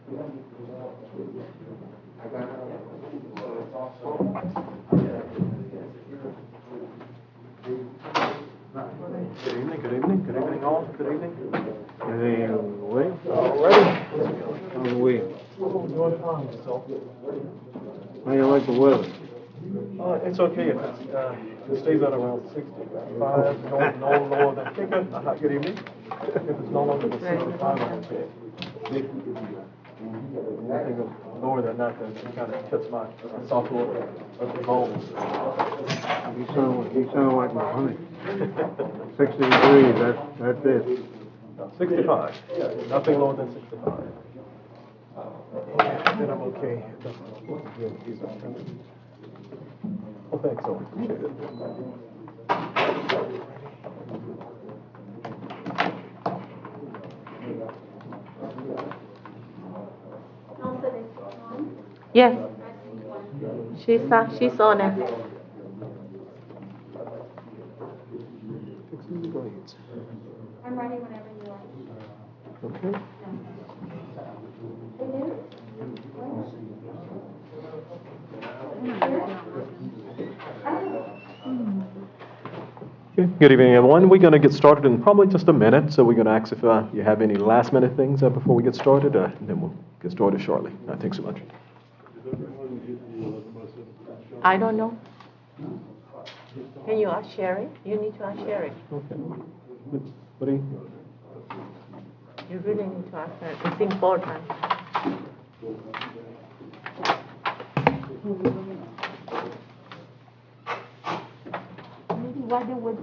Good evening all, good evening. Anyway, Alrighty. how's the week? Doing fine, yourself? How you like the weather? It's okay if it stays at around 65, no lower than, good evening. If it's no longer than 65, I'm okay. Anything lower than that, then it kind of tips my soft of the bones. You sound like my honey. 60 degrees, that's it. 65, nothing lower than 65. Then I'm okay. Well, thanks, I appreciate it. Yes. She's on it. Fixing the blades. I'm ready whenever you are. Okay. Okay. Good evening, everyone. We're going to get started in probably just a minute, so we're going to ask if you have any last-minute things before we get started, and then we'll get started shortly. Thanks so much. I don't know. Can you ask Sherry? You need to ask Sherry. Okay. What do you? You really need to ask her. It's important.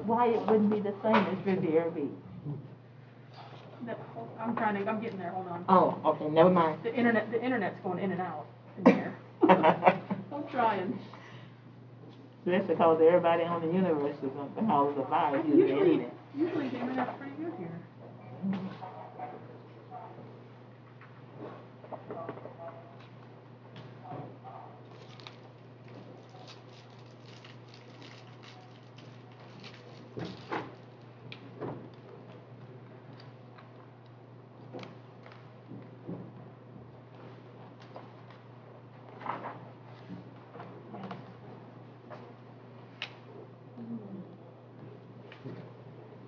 Why it wouldn't be the same as Riviera Beach? I'm getting there, hold on. Oh, okay, never mind. The internet's going in and out in here. I'm trying. That's because everybody on the universe is on the house of ours using the internet. Usually the internet's pretty good here.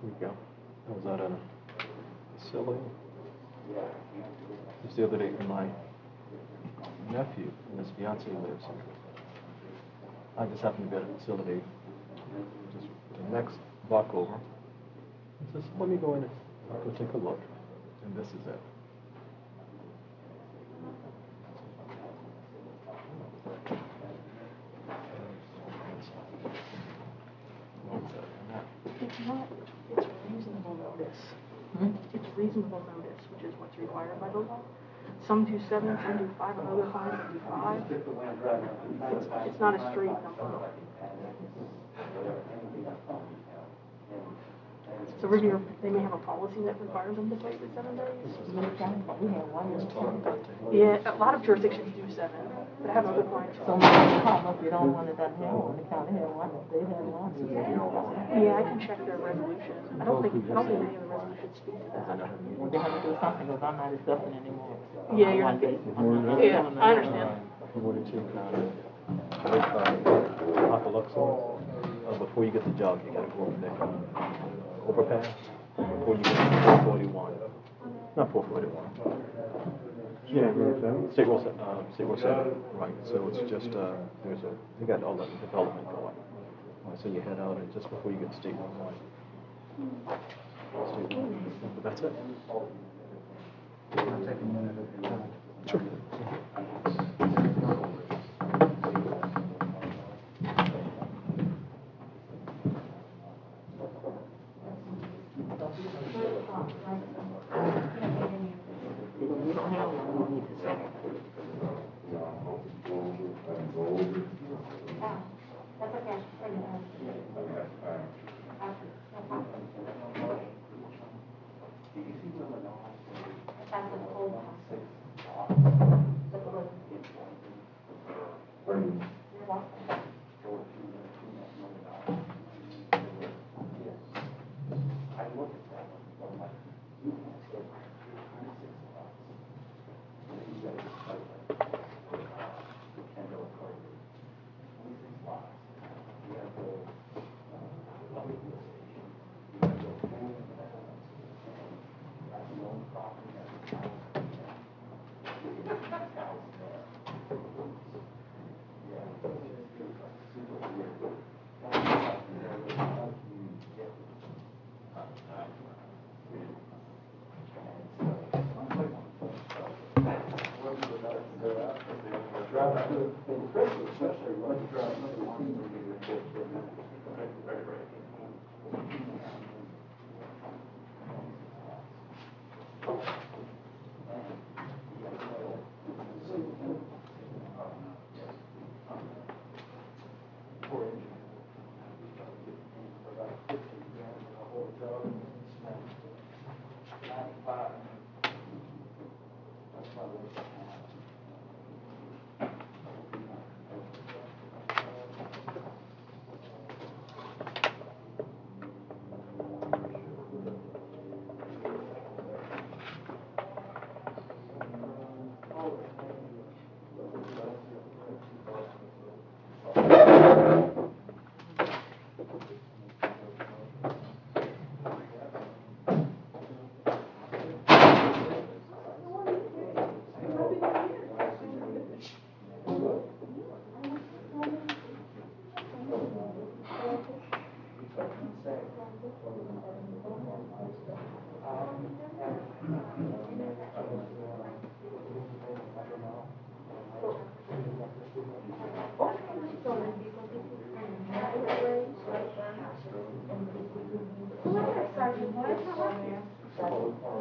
Here we go. I was out at a facility just the other day, and my nephew and his fiance lives. I just happened to be at a facility just the next block over. He says, let me go in and go take a look. And this is it. It's reasonable notice. It's reasonable notice, which is what's required by the law. Some do 7, some do 5, another 5, some do 5. It's not a straight number. So Riviera, they may have a policy that requires them to pay for 7 days. We had one in town. Yeah, a lot of jurisdictions do 7, but I have other clients. So many call if you don't want it doesn't have one. The county had one, they had one. Yeah, I can check their resolution. I don't think any of the resolutions speak to that. They have to do something because I'm not accepting anymore. Yeah, you're not. Yeah, I understand. If you were to take Apaloxo, before you get the job, you got to go over there. Overpass before you get to 441. Not 441. Yeah, State Road 7, right. So it's just, they got all that development going. So you head out and just before you get to State Road 1. But that's it. I'll take a minute of your time. Sure. We don't have one, we need to set it. That's okay. That's a cold one.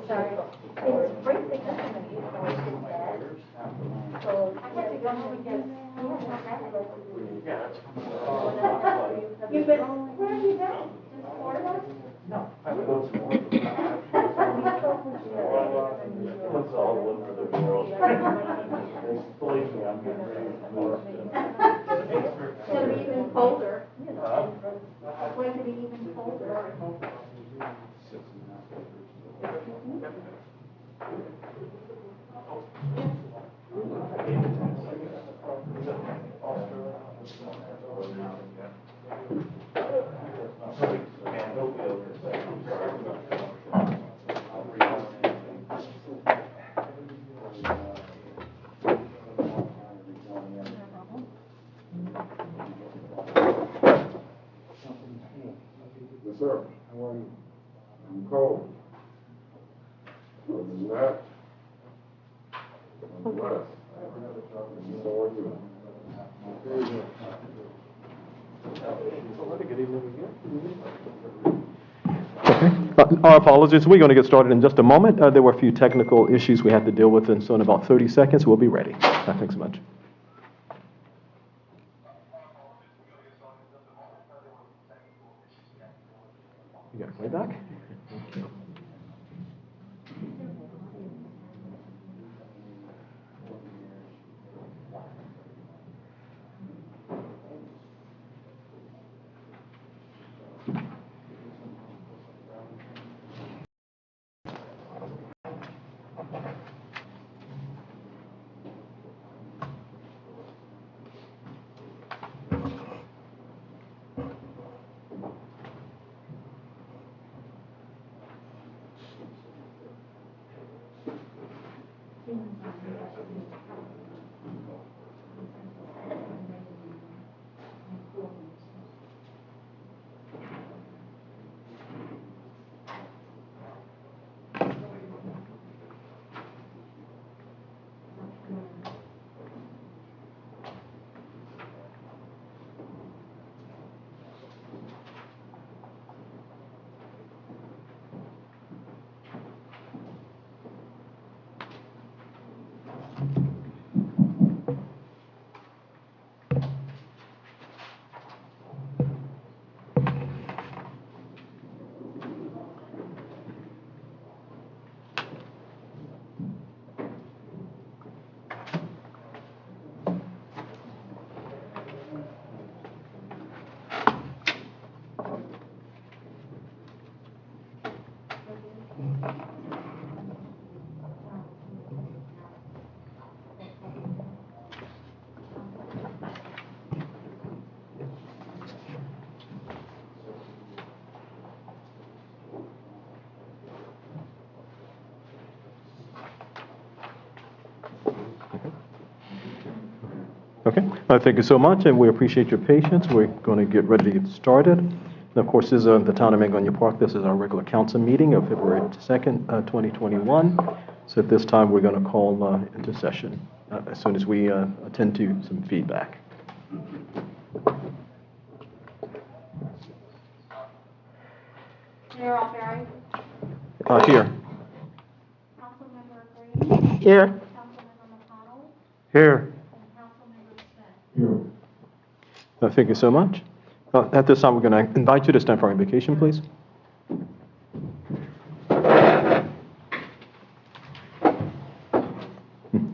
Sorry, it's freezing up in the so I had to go home and get, You've been, where have you been? Just Florida? No, I would go to more. It's all over the world. Believe me, I'm getting ready for It's gonna be even colder. It's going to be even colder. Yes, sir. How are you? I'm cold. Other than that, I'm blessed. And so are you. Good evening again. Okay. Our apologies. We're going to get started in just a moment. There were a few technical issues we had to deal with, and so in about 30 seconds, we'll be ready. Thanks so much. You got playback? Thank you. Okay, thank you so much, and we appreciate your patience. We're going to get ready to get started. And of course, this is the Town of Mangonia Park. This is our regular council meeting of February 2nd, 2021. So at this time, we're going to call into session. as soon as we attend to some feedback. Mayor Alfieri, Here. Councilmember Green, Here. Councilmember McConnell, Here. and Councilmember Smith. Thank you so much. At this time, we're going to invite you to stand for invocation, please.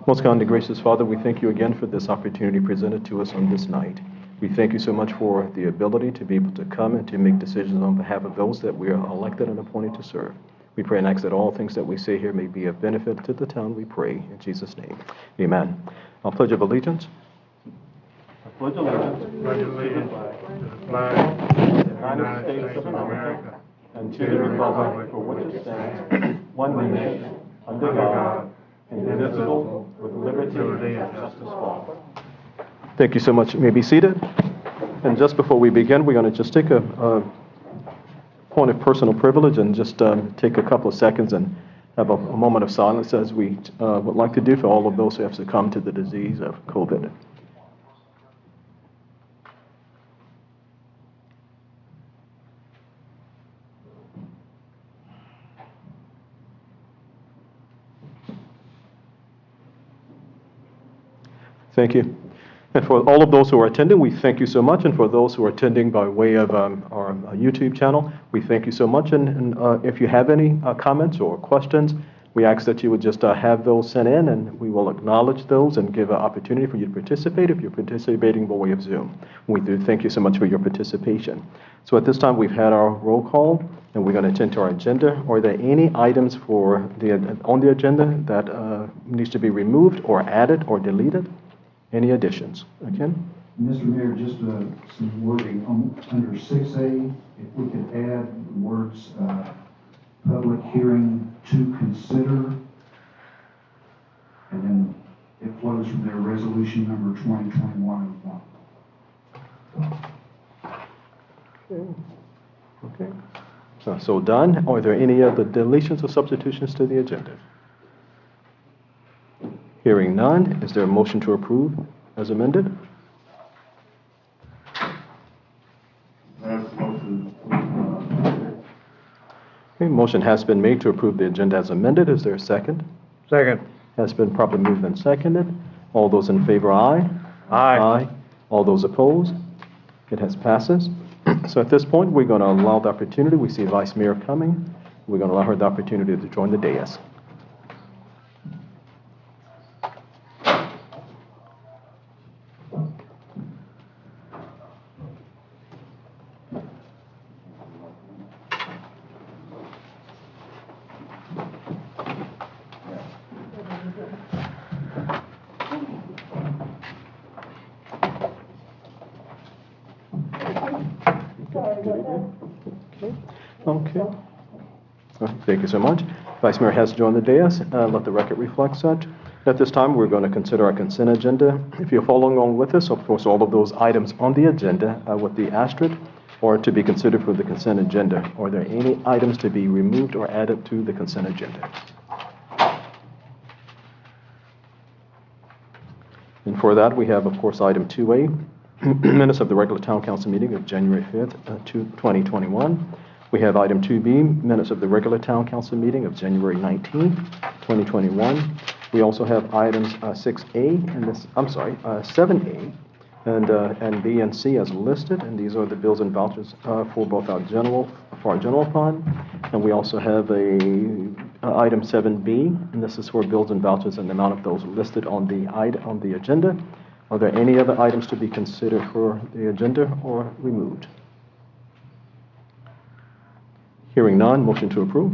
Most kind and gracious Father, we thank you again for this opportunity presented to us on this night. We thank you so much for the ability to be able to come and to make decisions on behalf of those that we are elected and appointed to serve. We pray and ask that all things that we say here may be of benefit to the town, we pray. In Jesus' name, amen. I'll pledge of allegiance. I pledge allegiance Pledge allegiance to the flag of the United States of America and to the republic for which it stands, one nation, under God, indivisible, with liberty and justice for all. Thank you so much. You may be seated. And just before we begin, we're going to just take a point of personal privilege and just take a couple of seconds and have a moment of silence as we would like to do for all of those who have succumbed to the disease of COVID. Thank you. And for all of those who are attending, we thank you so much. And for those who are attending by way of our YouTube channel, we thank you so much. And if you have any comments or questions, we ask that you would just have those sent in, and we will acknowledge those and give an opportunity for you to participate if you're participating by way of Zoom. We do thank you so much for your participation. So at this time, we've had our roll call, and we're going to attend to our agenda. Are there any items on the agenda that needs to be removed or added or deleted? Any additions? Again? Mr. Mayor, just some wording under 6A, if we could add the words, public hearing to consider, and then it flows from their resolution number 2021-01. Okay. So done. Are there any other deletions or substitutions to the agenda? Hearing none, is there a motion to approve as amended? Okay, motion has been made to approve the agenda as amended. Is there a second? Second. Has been properly moved and seconded. All those in favor, aye. Aye. All those opposed? It has passes. So at this point, we're going to allow the opportunity. We see Vice Mayor coming. We're going to allow her the opportunity to join the dais. Okay. Thank you so much. Vice Mayor has joined the dais. Let the record reflect such. At this time, we're going to consider our consent agenda. If you're following along with us, of course, all of those items on the agenda with the asterisk are to be considered for the consent agenda. Are there any items to be removed or added to the consent agenda? And for that, we have, of course, item 2A, minutes of the regular town council meeting of January 5th, 2021. We have item 2B, minutes of the regular town council meeting of January 19th, 2021. We also have items 6A and 7A and B and C as listed, and these are the bills and vouchers for both our general fund. And we also have item 7B, and this is for bills and vouchers and the amount of those listed on the agenda. Are there any other items to be considered for the agenda or removed? Hearing none, motion to approve.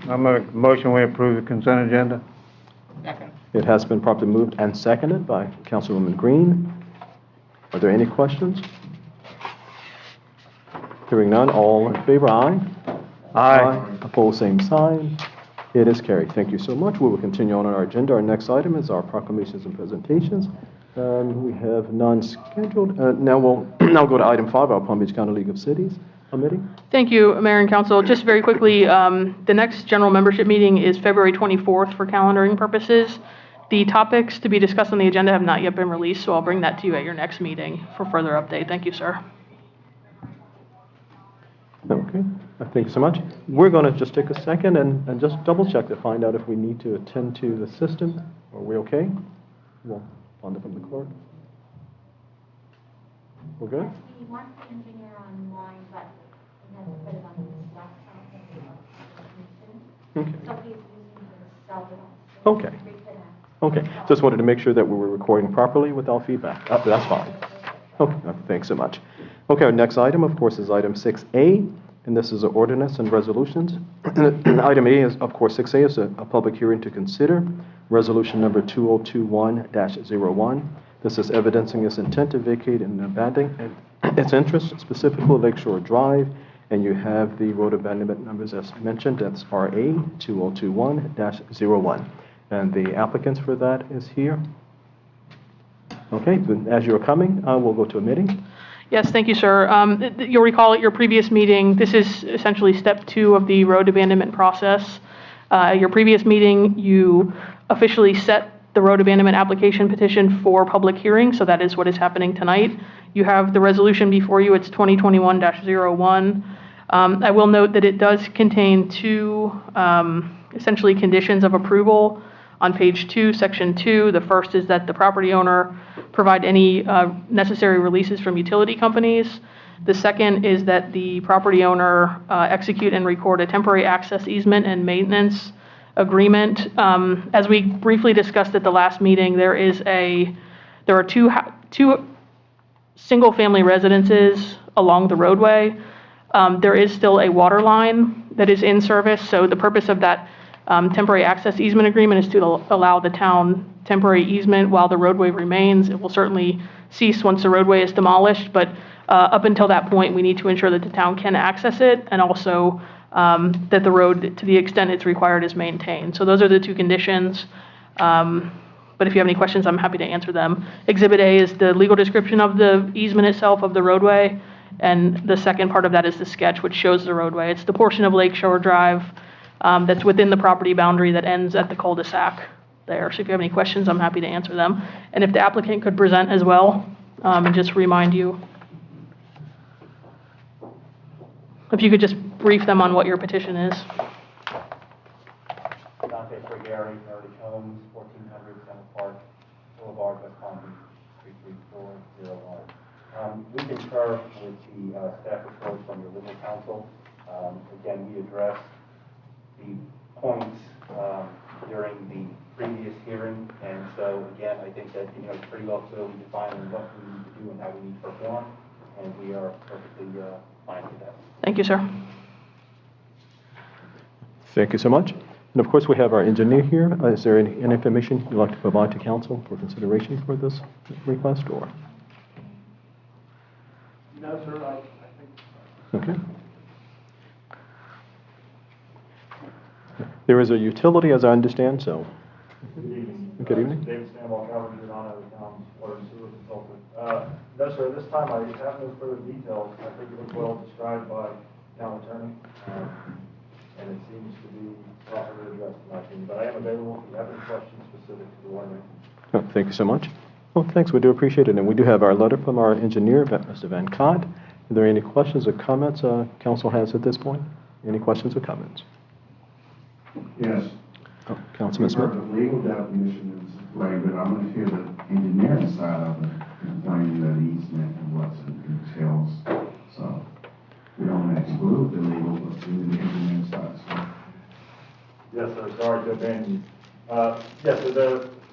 I make a motion we approve the consent agenda. It has been properly moved and seconded by Councilwoman Green. Are there any questions? Hearing none, all in favor, aye. Aye. Opposed, same sign. It is carried. Thank you so much. We will continue on our agenda. Our next item is our proclamations and presentations. We have none scheduled. Now we'll go to item 5, our Palm Beach County League of Cities Committee. Thank you, Mayor and Council. Just very quickly, the next general membership meeting is February 24th for calendaring purposes. The topics to be discussed on the agenda have not yet been released, so I'll bring that to you at your next meeting for further update. Thank you, sir. Okay, thank you so much. We're going to just take a second and just double check to find out if we need to attend to the system. Are we okay? We'll find it from the clerk. We're good? He wants the engineer online, but he has to put it on his laptop. Okay. So he's using his cell phone. Okay. Reconnect. Okay, just wanted to make sure that we were recording properly without feedback. That's fine. Okay, thanks so much. Okay, our next item, of course, is item 6A, and this is an ordinance and resolutions. Item A is, of course, 6A is a public hearing to consider, resolution number 2021-01. This is evidencing its intent to vacate and abandon its interest, specifically Lakeshore Drive, and you have the road abandonment numbers as mentioned. That's RA 2021-01. And the applicants for that is here. Okay, then as you're coming, we'll go to a meeting. Yes, thank you, sir. You'll recall at your previous meeting, this is essentially step 2 of the road abandonment process. At your previous meeting, you officially set the road abandonment application petition for public hearing, so that is what is happening tonight. You have the resolution before you. It's 2021-01. I will note that it does contain 2 essentially conditions of approval on page 2, section 2. The first is that the property owner provide any necessary releases from utility companies. The second is that the property owner execute and record a temporary access easement and maintenance agreement. As we briefly discussed at the last meeting, there are two single-family residences along the roadway. There is still a water line that is in service, so the purpose of that temporary access easement agreement is to allow the town temporary easement while the roadway remains. It will certainly cease once the roadway is demolished, but up until that point, we need to ensure that the town can access it, and also that the road, to the extent it's required, is maintained. So those are the 2 conditions. But if you have any questions, I'm happy to answer them. Exhibit A is the legal description of the easement itself of the roadway, and the second part of that is the sketch, which shows the roadway. It's the portion of Lakeshore Drive that's within the property boundary that ends at the cul-de-sac there. So if you have any questions, I'm happy to answer them. And if the applicant could present as well, and just remind you. If you could just brief them on what your petition is. Dante Frigari, Heritage Homes, 1400 Center Park Boulevard, West Palm Beach, 33401. We concur with the staff report from your legal counsel. Again, we addressed the points during the previous hearing, and so again, I think that it's pretty well clearly defined on what we need to do and how we need to perform, and we are perfectly fine with that. Thank you, sir. Thank you so much. And of course, we have our engineer here. Is there any information you'd like to provide to council for consideration for this request, or? No, sir, I think. Okay. There is a utility, as I understand, so. Good evening. Good evening. David Stanwell, Calvin, Giordano, the town's water and sewer consultant. No, sir, this time I have no further details. I think it was well described by town attorney, and it seems to be properly addressed in my opinion. But I am available if you have any questions specific to the water main. Oh, thank you so much. Well, thanks. We do appreciate it. And we do have our letter from our engineer, Mr. Van Cott. Are there any questions or comments council has at this point? Any questions or comments? Yes. Oh, Councilman Smith. The legal definition is right, but I want to hear the engineering side of it, explaining that easement and what's it entails. So we don't want to exclude the legal, but do the engineering side. So. Yes, sir. Sorry to abandon you. Yes, so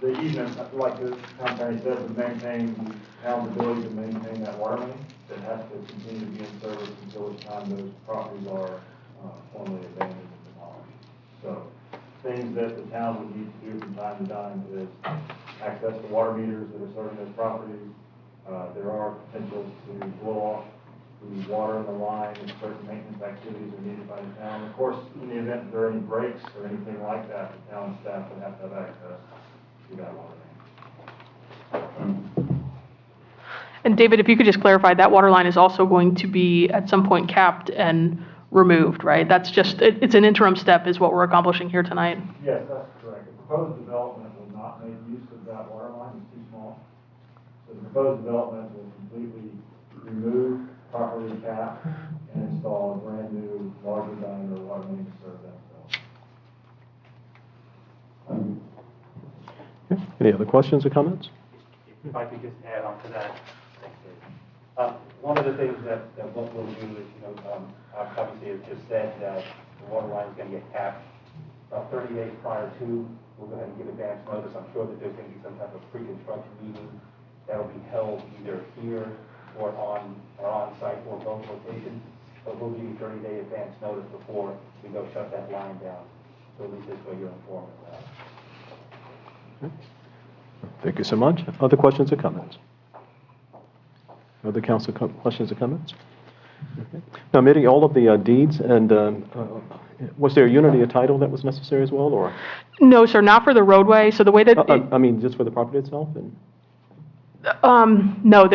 the easement, like the town attorney said, would maintain the town's ability to maintain that water main that has to continue to be in service until which time those properties are formally abandoned and demolished. So things that the town would need to do from time to time is access the water meters that are serving those properties. There are potentials to blow off the water in the line if certain maintenance activities are needed by the town. Of course, in the event there are any breaks or anything like that, the town staff would have to have access to that water main. And David, if you could just clarify, that water line is also going to be at some point capped and removed, right? That's just, it's an interim step is what we're accomplishing here tonight. Yes, that's correct. At the proposed development will not make use of that water line, it's too small. So the proposed development will completely remove, properly cap, and install a brand new larger diameter water main to serve that development. Okay. Any other questions or comments? If I could just add on to that. Thanks, Dave. One of the things that what we'll do is, obviously it's just said that the water line is going to get capped about 30 days prior to. We'll go ahead and give advance notice. I'm sure that there's going to be some type of pre-construction meeting that will be held either here or on-site or both locations. But we'll give you 30-day advance notice before we go shut that line down. So at least this way you're informed of that. Thank you so much. Other questions or comments? Other council questions or comments? Okay. Now, meeting all of the deeds, and was there a unity of title that was necessary as well, or? No, sir, not for the roadway. So the way that I mean, just for the property itself? And no,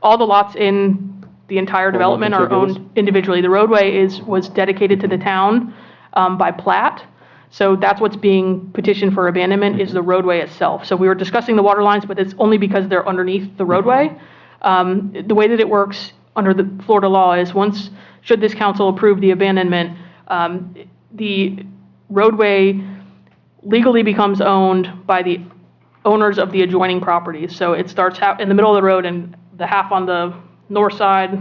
all the lots in the entire development are contiguous? owned individually. The roadway was dedicated to the town by plat. So that's what's being petitioned for abandonment is the roadway itself. So we were discussing the water lines, but it's only because they're underneath the roadway. The way that it works under the Florida law is should this council approve the abandonment, the roadway legally becomes owned by the owners of the adjoining properties. So it starts in the middle of the road, and the half on the north side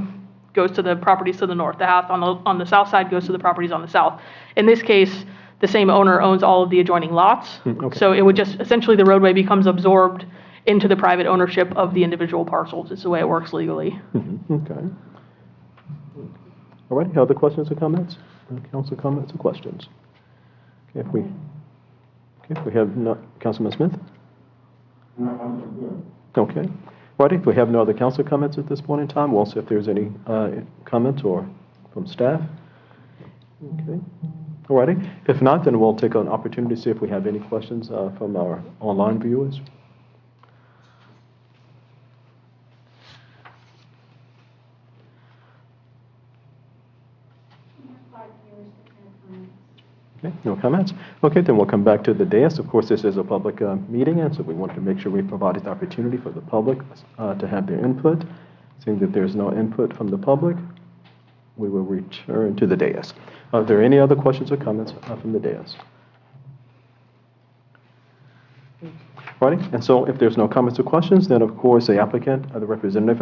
goes to the properties to the north. The half on the south side goes to the properties on the south. In this case, the same owner owns all of the adjoining lots. Okay. So it would just, essentially the roadway becomes absorbed into the private ownership of the individual parcels. It's the way it works legally. Okay. All right, other questions or comments? Council comments or questions? Okay, if we have no, Councilman Smith? No, I'm good. Okay. All right, if we have no other council comments at this point in time, we'll see if there's any comments or from staff. Okay. All righty. If not, then we'll take an opportunity to see if we have any questions from our online viewers. Okay, no comments? Okay, then we'll come back to the dais. Of course, this is a public meeting, and so we want to make sure we provided the opportunity for the public to have their input. Seeing that there's no input from the public, we will return to the dais. Are there any other questions or comments from the dais? All right, and so if there's no comments or questions, then of course the applicant, the representative,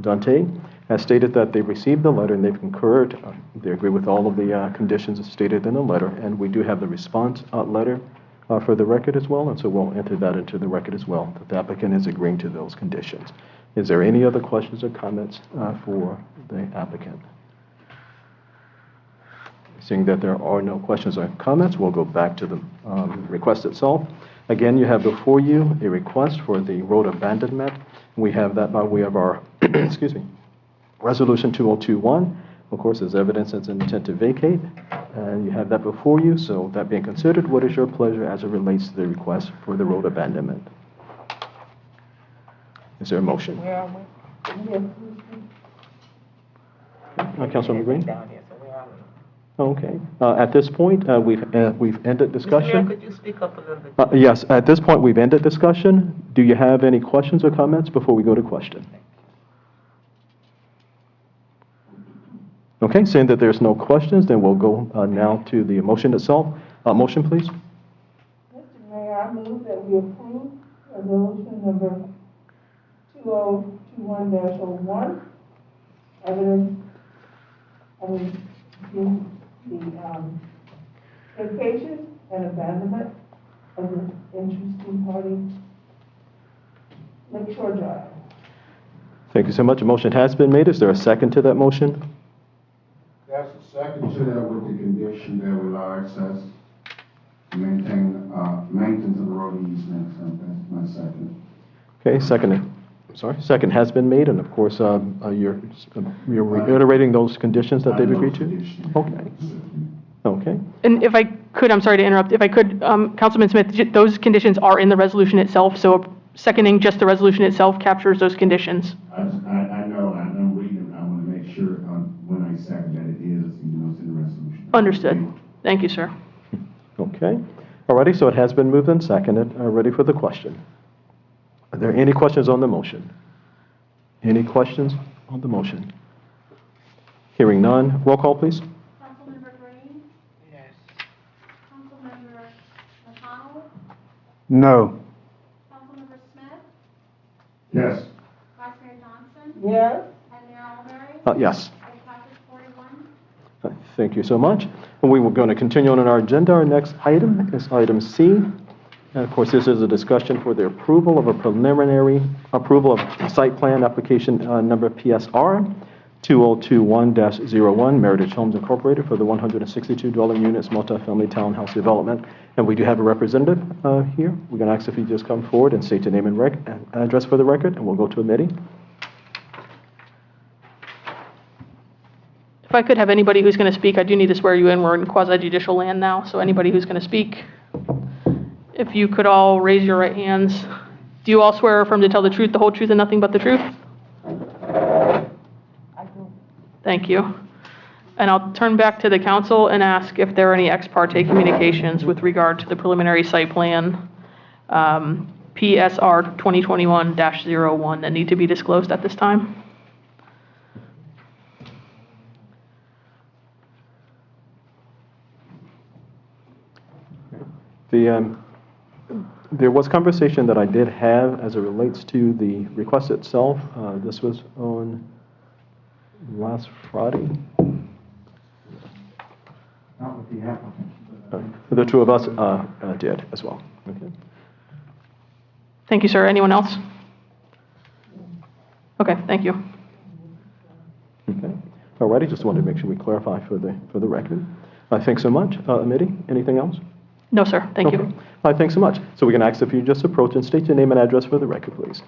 Dante, has stated that they received the letter and they've concurred. They agree with all of the conditions stated in the letter, and we do have the response letter for the record as well, and so we'll enter that into the record as well, that the applicant is agreeing to those conditions. Is there any other questions or comments for the applicant? Seeing that there are no questions or comments, we'll go back to the request itself. Again, you have before you a request for the road abandonment. We have that by way of our, excuse me, Resolution 2021, of course, as evidence as an intent to vacate. And you have that before you, so that being considered, what is your pleasure as it relates to the request for the road abandonment? Is there a motion? Where are we? Councilman Green? Down here, so where are we? Okay. At this point, we've ended discussion. Mr. Mayor, could you speak up a little bit? Yes, at this point, we've ended discussion. Do you have any questions or comments before we go to question? Okay, seeing that there's no questions, then we'll go now to the motion itself. Motion, please. Mr. Mayor, I move that we approve resolution number 2021-01, evidence, the vacation and abandonment of the interesting party, Lakeshore Drive. Thank you so much. A motion has been made. Is there a second to that motion? That's the second to that with the condition that we allow access, maintenance of the road easement, so that's my second. Okay, second has been made, and of course, you're reiterating those conditions that they've agreed to? Okay. Okay. And if I could, I'm sorry to interrupt, if I could, Councilman Smith, those conditions are in the resolution itself, so seconding just the resolution itself captures those conditions. I know, I'm reading it, I want to make sure when I second that it is, it's in the resolution. Understood. Thank you, sir. Okay. Alrighty, so it has been moved and seconded. Ready for the question? Are there any questions on the motion? Any questions on the motion? Hearing none. Roll call, please. Councilmember Green, Yes. Councilmember McConnell, No. Councilmember Smith, Yes. Vice Mayor Johnson, Yes. and Mayor Olberry. Yes. It passes 41. Thank you so much. And we were going to continue on our agenda. Our next item is item C. And of course, this is a discussion for the approval of a preliminary approval of site plan application number PSR 2021-01 Meritage Homes Incorporated for the 162 dwelling units multifamily townhouse development. And we do have a representative here. We're going to ask if you just come forward and state your name and address for the record, and we'll go to Amity. If I could have anybody who's going to speak, I do need to swear you in. We're in quasi-judicial land now, so anybody who's going to speak, if you could all raise your right hands. Do you all swear or affirm to tell the truth, the whole truth, and nothing but the truth? I do. Thank you. And I'll turn back to the council and ask if there are any ex parte communications with regard to the preliminary site plan, PSR 2021-01, that need to be disclosed at this time. There was conversation that I did have as it relates to the request itself. This was on last Friday. Not with the applicant. The two of us did as well. Okay. Thank you, sir. Anyone else? Okay, thank you. Okay. All righty. Just wanted to make sure we clarify for the record. Thanks so much. Amity, anything else? No, sir. Thank Okay. you. All right, thanks so much. So we're going to ask if you just approach and state your name and address for the record, please.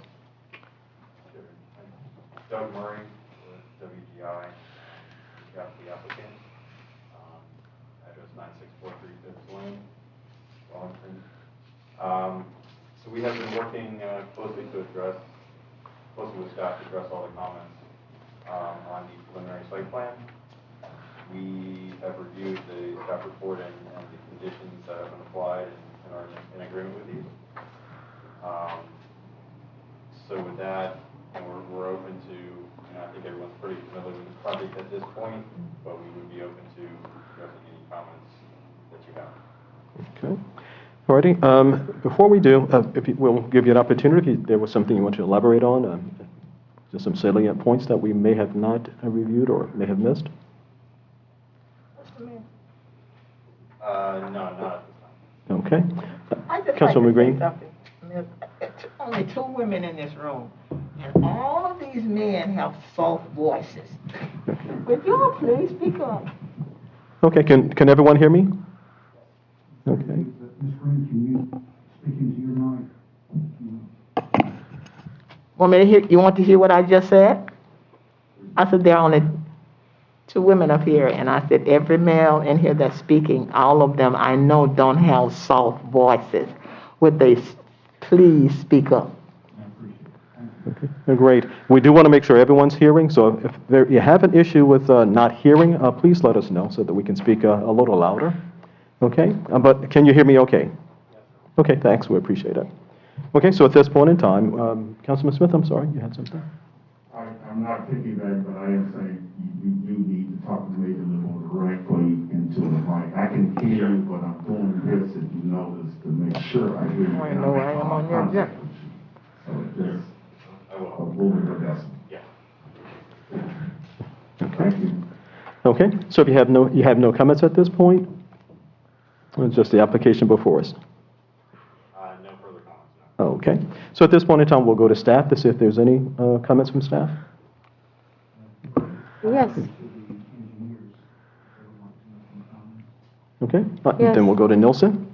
Doug Murray with WGI, got the applicant, address 9643 Fifth Lane, Wellington. So we have been working closely with staff to address all the comments on the preliminary site plan. We have reviewed the staff report and the conditions that have been applied and are in agreement with these. So with that, we're open to, I think everyone's pretty familiar with this project at this point, but we would be open to addressing any comments that you have. Okay. All righty. Before we do, we'll give you an opportunity if there was something you want to elaborate on, just some salient points that we may have not reviewed or may have missed. No, not at this time. Okay. I just Councilwoman like to say Green? something. Miss, it's only two women in this room, and all of these men have soft voices. Would y'all please speak up? Okay. Can everyone hear me? Okay. Ms. Green, can you speak into your mic? Want me to hear, you want to hear what I just said? I said there are only two women up here, and I said every male in here that's speaking, all of them I know don't have soft voices. Would they please speak up? Okay. Great. We do want to make sure everyone's hearing, so if you have an issue with not hearing, please let us know so that we can speak a little louder. Okay? But can you hear me okay? Okay, thanks. We appreciate it. Okay, so at this point in time, Councilman Smith, I'm sorry, you had something? I'm not piggybacking, but I am saying you do need to talk maybe a little more directly into the mic. I can hear you, but I'm doing this, if you notice, to make sure I hear you. I know I am on your agenda. So just I will. a little bit of that. Yeah. Thank you. Okay, so if you have no comments at this point? It's just the application before us. No further comments, no. Okay, so at this point in time, we'll go to staff to see if there's any comments from staff. Yes. Okay, Yes. then we'll go to Nilsen.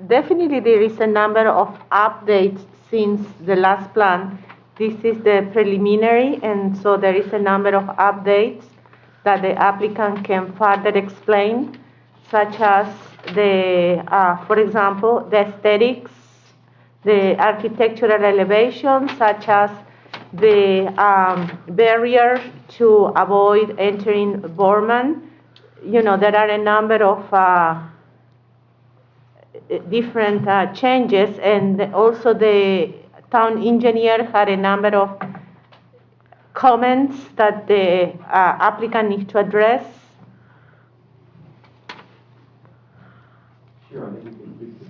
Definitely there is a number of updates since the last plan. This is the preliminary, and so there is a number of updates that the applicant can further explain, such as for example, the aesthetics, the architectural elevation, such as the barrier to avoid entering Borman. You know, there are a number of different changes, and also the town engineer had a number of comments that the applicant needs to address. Sure, I think we can speak to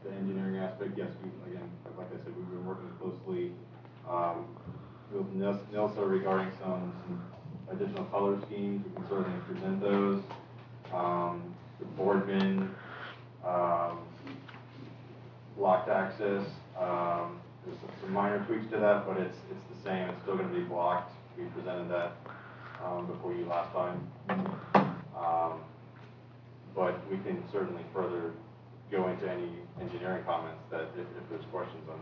the engineering aspect. Yes, again, like I said, we've been working closely with NILSA regarding some additional color schemes. We can certainly present those. The Boardman, locked access, there's some minor tweaks to that, but it's the same. It's still going to be blocked. We presented that before you last time. But we can certainly further go into any engineering comments that if there's questions on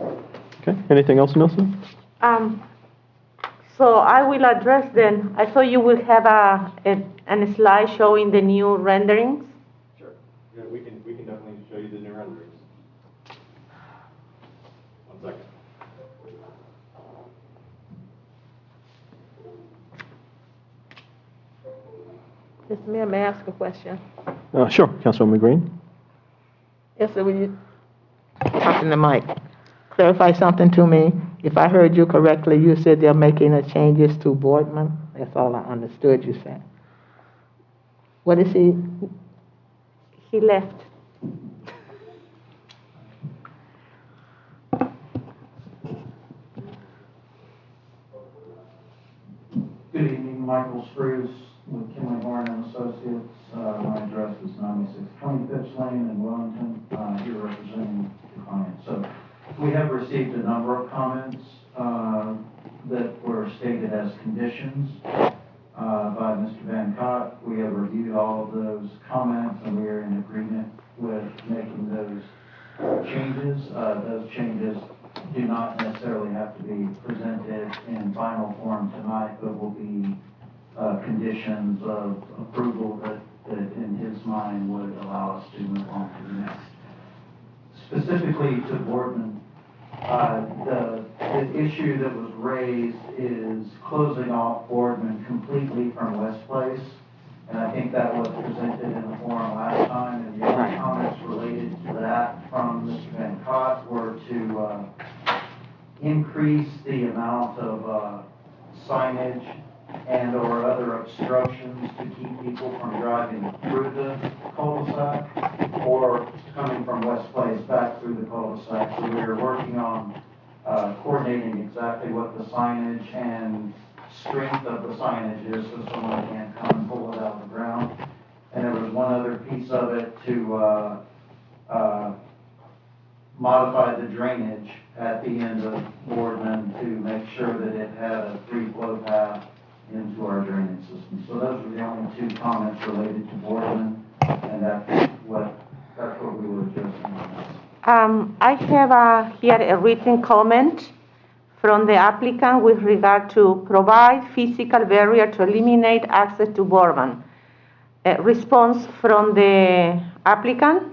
those. Okay, anything else, Nelson? So I will address them. I thought you will have a slide showing the new renderings. Sure. Yeah, we can definitely show you the new renderings. 1 second. Mr. Mayor, may I ask a question? Sure, Councilwoman Green. Yes, sir, will you talk in the mic? Clarify something to me. If I heard you correctly, you said they're making the changes to Boardman. That's all I understood you said. What is he? He left. Good evening, Michael Spruce with Kinley Horn and Associates. My address is 9620 Phipps Lane in Wellington, here representing the client. So we have received a number of comments that were stated as conditions by Mr. Van Cott. We have reviewed all of those comments and we are in agreement with making those changes. Those changes do not necessarily have to be presented in final form tonight, but will be conditions of approval that in his mind would allow us to move on to the next. Specifically to Boardman, the issue that was raised is closing off Boardman completely from West Place. And I think that was presented in the forum last time, and the only comments related to that from Mr. Van Cott were to increase the amount of signage and or other obstructions to keep people from driving through the cul-de-sac or coming from West Place back through the cul-de-sac. So we are working on coordinating exactly what the signage and strength of the signage is so someone can't come and pull it out of the ground. And there was one other piece of it to modify the drainage at the end of Boardman to make sure that it had a free flow path into our drainage system. So those were the only two comments related to Boardman, and that's what we were addressing on this. I have here a written comment from the applicant with regard to provide physical barrier to eliminate access to Boardman. A response from the applicant: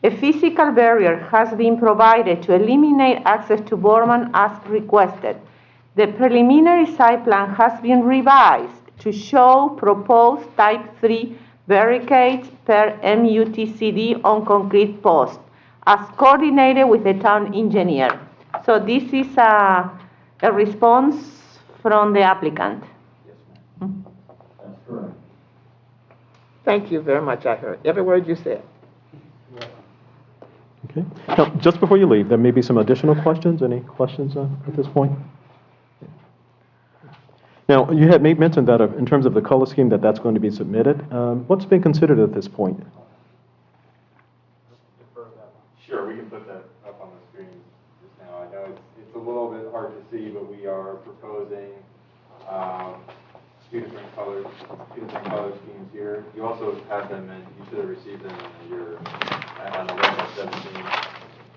a physical barrier has been provided to eliminate access to Boardman as requested. The preliminary site plan has been revised to show proposed type 3 barricades per MUTCD on concrete posts as coordinated with the town engineer. So this is a response from the applicant. Yes, ma'am. That's correct. Thank you very much. I heard every word you said. Okay. Now, just before you leave, there may be some additional questions. Any questions at this point? Now, you had mentioned that in terms of the color scheme that's going to be submitted. What's been considered at this point? Sure, we can put that up on the screen just now. I know it's a little bit hard to see, but we are proposing two different color schemes here. You also have them, and you should have received them in your on the web at 17.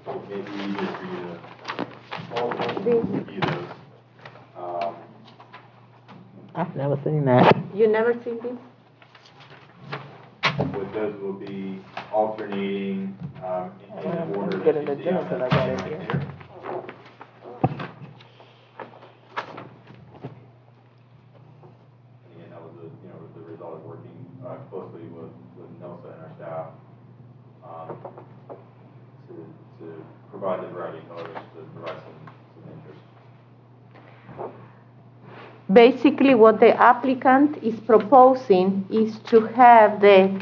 It may be easier for you to view those. I've never seen that. You never seen this? What those will be alternating in the order Get that an you see on agenda, that I got it right here. there. And again, that was the result of working closely with provide the variety of colors to provide some interest. Basically, what the applicant is proposing is to have the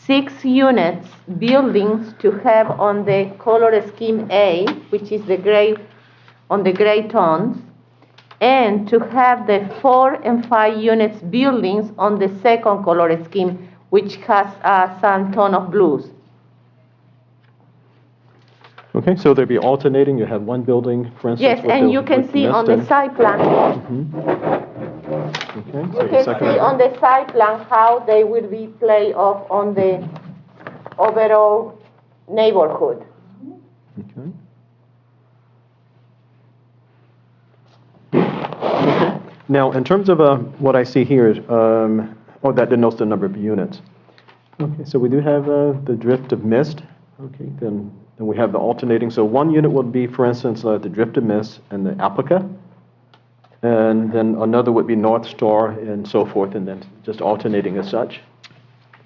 6 units buildings to have on the color scheme A, which is the gray, on the gray tones, and to have the 4 and 5 units buildings on the second color scheme, which has some tone of blues. Okay, so they'd be alternating, you have one building, for instance. Yes, with and the- you can with see on mist the and- side plan, Okay, so you your can second see item. on the side plan how they will be play off on the overall neighborhood. Okay. Okay. Now, in terms of what I see here, that denotes the number of units. Okay, so we do have the drift of mist. Okay, then we have the alternating. So one unit would be, for instance, the drift of mist and the applica. And then another would be North Star and so forth, and then just alternating as such,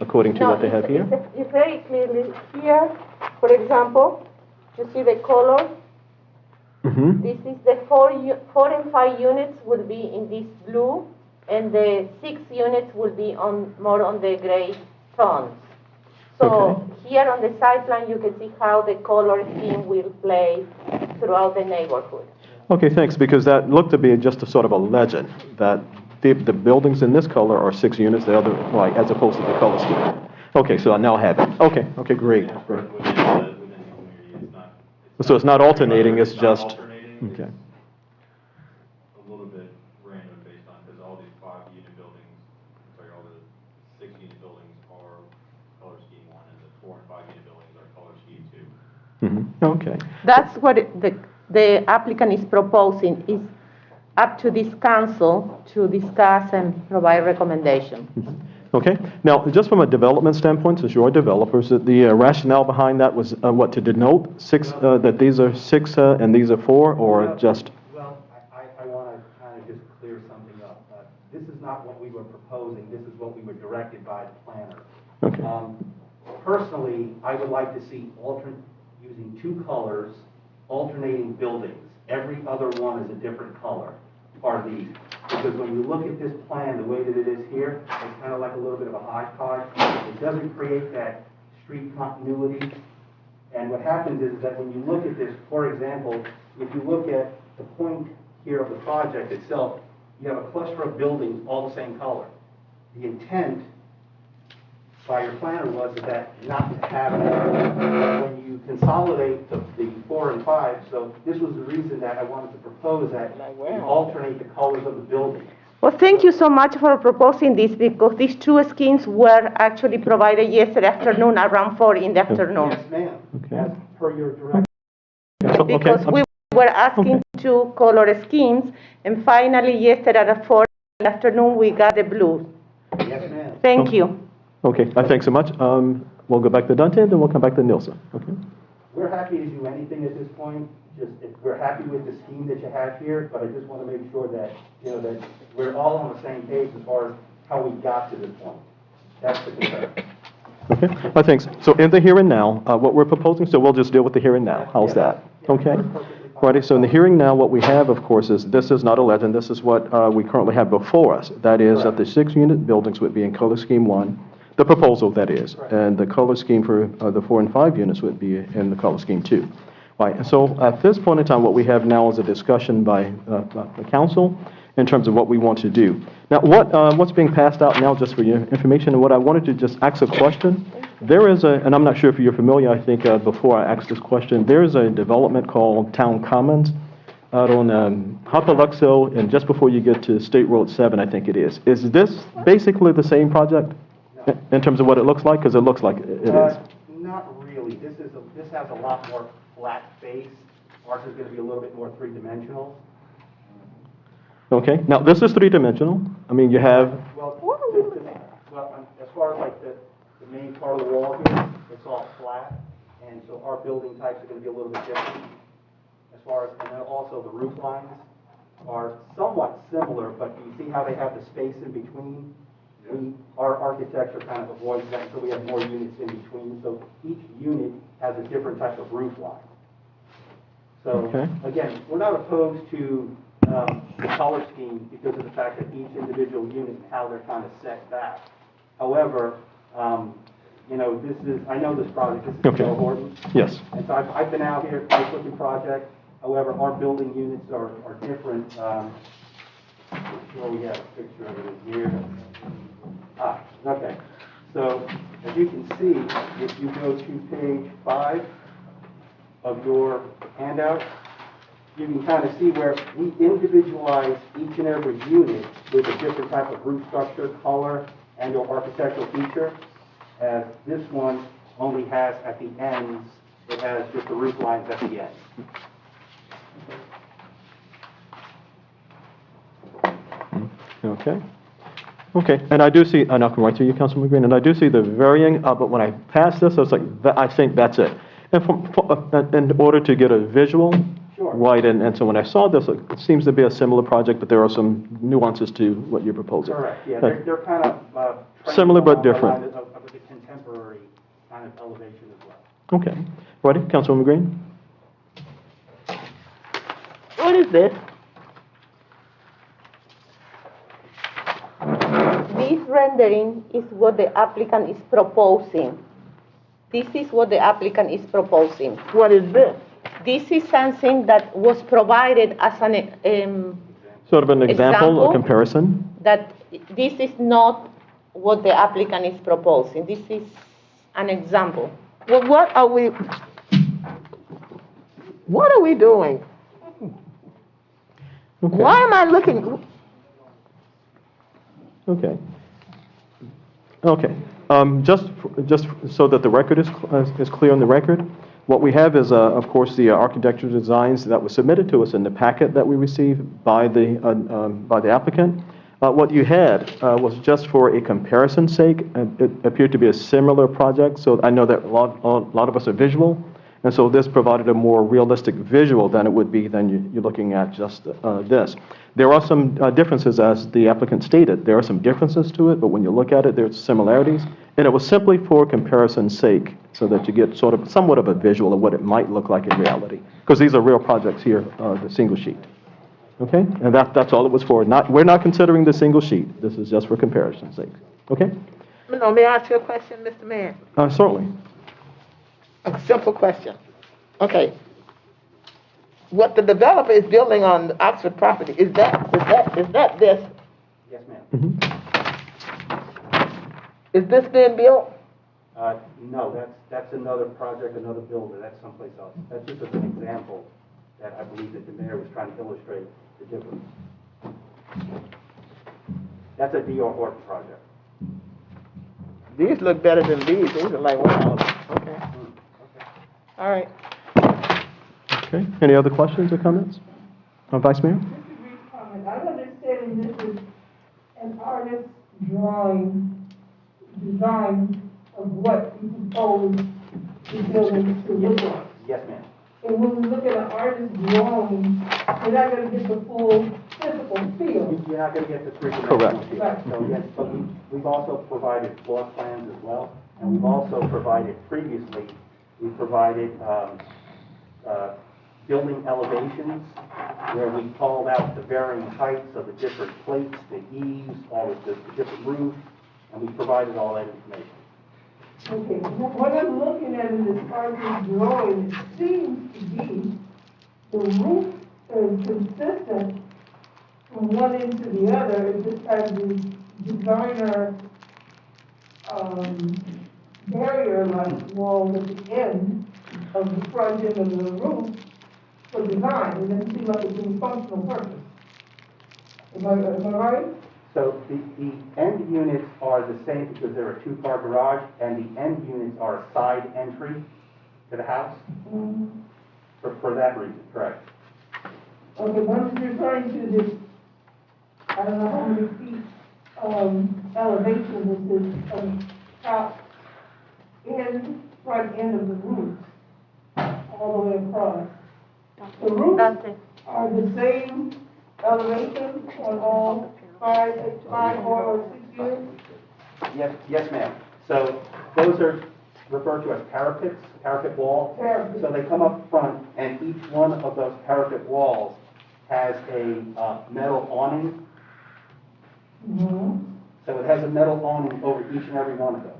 according to No, what they have here. It's very clearly here, for example, you see the color. Mm-hmm. This is the 4 and 5 units will be in this blue, and the 6 units will be more on the gray tones. So Okay. here on the side plan, you can see how the color scheme will play throughout the neighborhood. Okay, thanks, because that looked to be just a sort of a legend, that the buildings in this color are 6 units, the other, like, as opposed to the color scheme. Okay, so I now have it. Okay, great. Yeah, within the community, it's not. So it's not alternating, it's not just, alternating, okay. it's a little bit random based on, because all these 5-unit buildings, all the 6-unit buildings are color scheme 1, and the 4 and 5-unit buildings are color scheme 2. Mhm. Okay. That's what the applicant is proposing, is up to this council to discuss and provide recommendation. Okay. Now, just from a development standpoint, since you're developers, the rationale behind that was what, to denote 6, that these are 6 and these are 4, or just? Well, I want to kind of just clear something up. This is not what we were proposing, this is what we were directed by the planner. Okay. Personally, I would like to see using 2 colors, alternating buildings. Every other one is a different color, are these. Because when you look at this plan, the way that it is here, it's kind of like a little bit of a hodgepodge. It doesn't create that street continuity. And what happens is that when you look at this, for example, if you look at the point here of the project itself, you have a cluster of buildings all the same color. The intent by your planner was that not to have that. But when you consolidate the 4 and 5, so this was the reason that I wanted to propose that we alternate the colors of the building. Well, thank you so much for proposing this, because these 2 schemes were actually provided yesterday afternoon around 4 in the afternoon. Yes, ma'am, Okay. as per your direction. So, okay, Because we were asking Okay. 2 color schemes, and finally yesterday at 4 in the afternoon, we got the blue. Yes, ma'am. Thank you. Okay, thanks so much. We'll go back to Dante, and then we'll come back to Nielsen. Okay. We're happy to do anything at this point, just, we're happy with the scheme that you have here, but I just want to make sure that, that we're all on the same page as far as how we got to this point. That's the concern. Okay, thanks. So in the here and now, what we're proposing, so we'll just deal with the here and now. How's that? Okay. Righty, so in the hearing now, what we have, of course, is this is not a legend. This is what we currently have before us. That is that the 6-unit buildings would be in color scheme 1, the proposal, that is, and the color scheme for the 4 and 5 units would be in the color scheme 2. Right, and so at this point in time, what we have now is a discussion by the council in terms of what we want to do. Now, what's being passed out now, just for your information, and what I wanted to just ask a question, there is and I'm not sure if you're familiar, I think before I ask this question, there is a development called Town Commons out on Hoppaluxo, and just before you get to State Road 7, I think it is. Is this basically the same project in terms of what it looks like? Because it looks like it is. Not really. This has a lot more flat face. Ours is going to be a little bit more 3-dimensional. Okay, now this is 3-dimensional. I mean, you have, Well, as far as like the main part of the wall here, it's all flat, and so our building types are going to be a little bit different. As far as, and then also the roof lines are somewhat similar, but you see how they have the space in between? Our architecture kind of avoids that, so we have more units in between. So each unit has a different type of roof line. So, Okay. again, we're not opposed to the color scheme because of the fact that each individual unit and how they're kind of set back. However, you know, this is, I know this project, this is Okay. Joe Horton. Yes. And so I've been out here, nice looking project. However, our building units are different. Here we have a picture of it here. Okay. So as you can see, if you go to page 5 of your handout, you can kind of see where we individualize each and every unit with a different type of roof structure, color, and or architectural feature. As this one only has at the ends, it has just the roof lines at the end. Okay. Okay, and I do see, and I'll come right to you, Councilman Green, and I do see the varying, but when I pass this, I was like, I think that's it. And in order to get a visual, Sure. right, and so when I saw this, it seems to be a similar project, but there are some nuances to what you're proposing. Correct, yeah, they're kind of trending Similar but along the different. line of the contemporary kind of elevation as well. Okay. Ready, Councilwoman Green? What is this? This rendering is what the applicant is proposing. This is what the applicant is proposing. What is this? This is something that was provided as an, Sort of an example, Example? a comparison? that this is not what the applicant is proposing. This is an example. Well, what are we doing? Okay. Why am I looking? Okay. Okay. Just so that the record is clear on the record, what we have is, of course, the architectural designs that were submitted to us in the packet that we received by the applicant. What you had was just for a comparison's sake. It appeared to be a similar project, so I know that a lot of us are visual, and so this provided a more realistic visual than it would be than you're looking at just this. There are some differences, as the applicant stated. There are some differences to it, but when you look at it, there's similarities. And it was simply for comparison's sake, so that you get sort of somewhat of a visual of what it might look like in reality. Because these are real projects here, the single sheet. Okay? And that's all it was for. We're not considering the single sheet. This is just for comparison's sake. Okay? No, may I ask you a question, Mr. Mayor? Certainly. A simple question. Okay. What the developer is building on the Oxford property, is that this? Yes, ma'am. Mhm. Is this being built? No, that's another project, another builder, that's someplace else. That's just as an example that I believe that the mayor was trying to illustrate the difference. That's a D.R. Horton project. These look better than these. These are like, wow. Okay. All right. Okay. Any other questions or comments? Vice Mayor? Just a brief comment. I'm understanding this is an artist's design of what you propose the building to look like. Yes, ma'am. And when we look at an artist's drawing, we're not gonna get the full physical feel. You're not going to get the three-dimensional Correct. feel. Right. So yes, but we've also provided floor plans as well, and we've also provided previously, we've provided building elevations where we called out the varying heights of the different plates, the eaves, all of the different roofs, and we provided all that information. Okay, what I'm looking at in this artist's drawing, it seems to be the roof is consistent from one end to the other. It just has the designer, barrier-like wall at the end of the front end of the roof for design. It doesn't seem like it's any functional purpose. Am I right? So the end units are the same because they're a two-car garage, and the end units are a side entry to the house for that reason, correct? Okay, but I'm just referring to this, I don't know how many feet, elevation this is from top front end of the roof, all the way across. The roofs are the same elevation on all five or 6 units? Yes, ma'am. So those are referred to as parapets, parapet wall. Parapet. So they come up front, and each one of those parapet walls has a metal awning. Mm-hmm. So it has a metal awning over each and every one of those.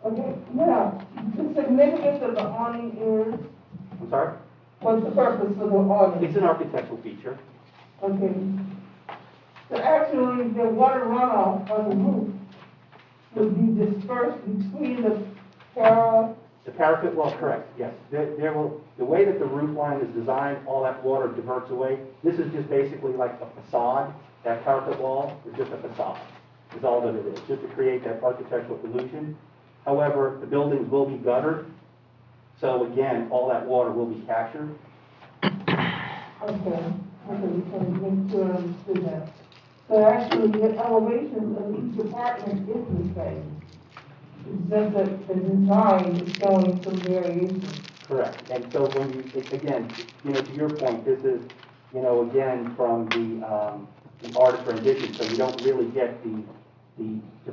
Okay, now, the significance of the awning is, I'm sorry? what's the purpose of the awning? It's an architectural feature. Okay. So actually, the water runoff on the roof would be dispersed between the The parapet wall, correct, yes. The way that the roof line is designed, all that water diverts away. This is just basically like a facade. That parapet wall is just a facade, is all that it is, just to create that architectural illusion. However, the buildings will be guttered, so again, all that water will be captured. Okay, we can make sure I understood that. So actually, the elevations of each apartment is the same. It's just that the design is showing some variation. Correct. And so when you, again, to your point, this is, again, from the artist rendition, so you don't really get the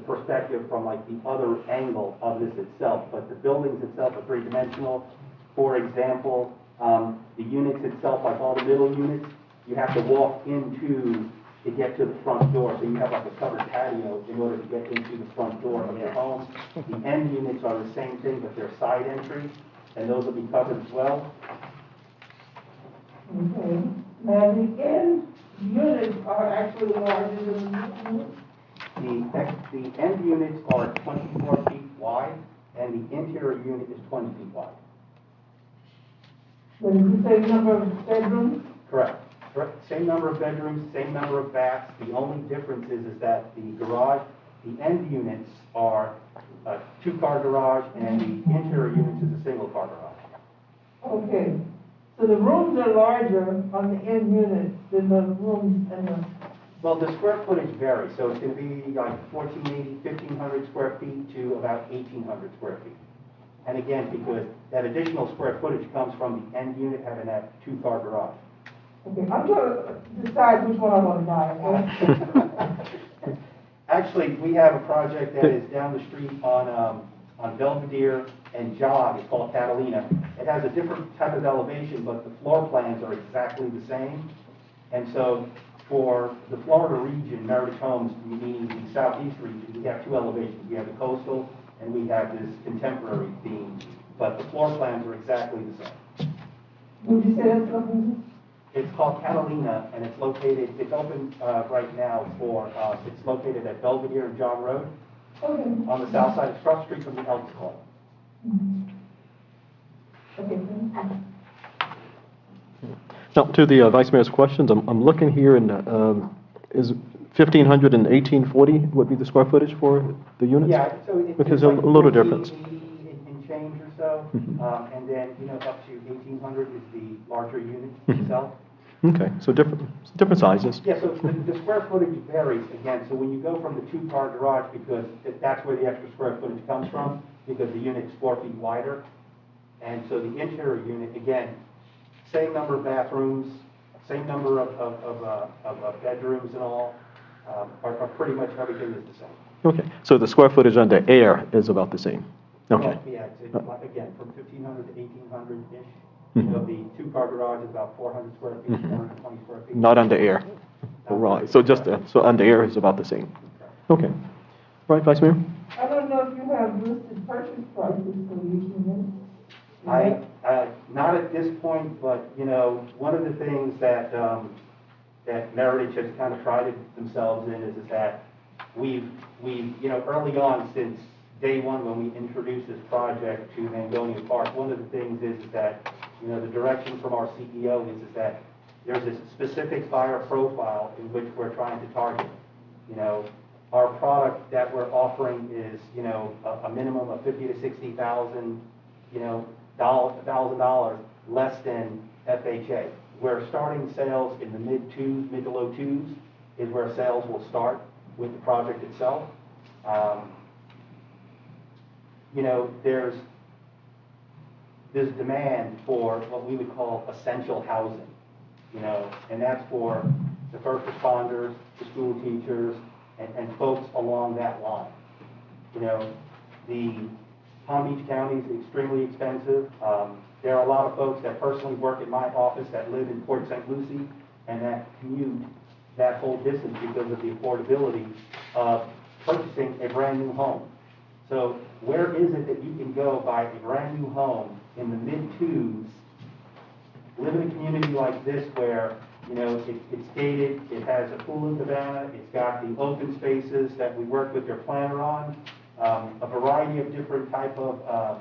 perspective from like the other angle of this itself, but the buildings itself are three-dimensional. For example, the units itself, like all the middle units, you have to walk into to get to the front door. So you have like a covered patio in order to get into the front door of your home. The end units are the same thing, but they're side entries, and those will be covered as well. Okay. Now, the end units are actually larger than the units? The end units are 24 feet wide, and the interior unit is 20 feet wide. So is the same number of bedrooms? Correct. Correct. Same number of bedrooms, same number of baths. The only difference is that the garage, the end units are a two-car garage, and the interior units is a single-car garage. Okay. So the rooms are larger on the end units than the rooms in the... Well, the square footage varies, so it's going to be like 1,480, 1,500 square feet to about 1,800 square feet. And again, because that additional square footage comes from the end unit having that two-car garage. Okay, I'm trying to decide which one I want to buy. Actually, we have a project that is down the street on Belvedere and Jog. It's called Catalina. It has a different type of elevation, but the floor plans are exactly the same. And so for the Florida region, Meritage Homes, meaning the southeast region, we have two elevations. We have the coastal, and we have this contemporary theme. But the floor plans are exactly the same. Would you say that's something? It's called Catalina, and it's open right now it's located at Belvedere and John Road. Okay. On the south side, it's across the street from the Elks Club. Okay, thank you. Now, to the Vice Mayor's questions, I'm looking here, and is 1,500 and 1,840 would be the square footage for the units? Yeah, so it's Because like a little difference. 1,480 in change or so, and then, up to 1,800 is the larger unit itself. Okay, so different sizes. Yeah, so the square footage varies, again, so when you go from the two-car garage, because that's where the extra square footage comes from, because the unit's 4 feet wider, and so the interior unit, again, same number of bathrooms, same number of bedrooms and all, are pretty much everything is the same. Okay, so the square footage under air is about the same? Okay. Well, yeah, it's like, again, from 1,500 to 1,800-ish. The two-car garage is about 400 square feet, 420 square feet. Not under air. Right, so so under air is about the same. Okay. Right, Vice Mayor? I don't know if you have listed purchase prices for these units. Not at this point, but, one of the things that Meritage has kind of prided themselves in is that we've, early on since day one when we introduced this project to Mangonia Park, one of the things is that, the direction from our CEO is that there's this specific buyer profile in which we're trying to target. Our product that we're offering is, a minimum of $50,000 to $60,000, $1,000 less than FHA. We're starting sales in the mid to low twos is where sales will start with the project itself. There's demand for what we would call essential housing, and that's for the first responders, the school teachers, and folks along that line. The Palm Beach County is extremely expensive. There are a lot of folks that personally work in my office that live in Port St. Lucie and that commute that whole distance because of the affordability of purchasing a brand new home. So where is it that you can go buy a brand new home in the mid-twos, live in a community like this where, you know, it's gated, it has a pool and cabana, it's got the open spaces that we work with your planner on, a variety of different type of,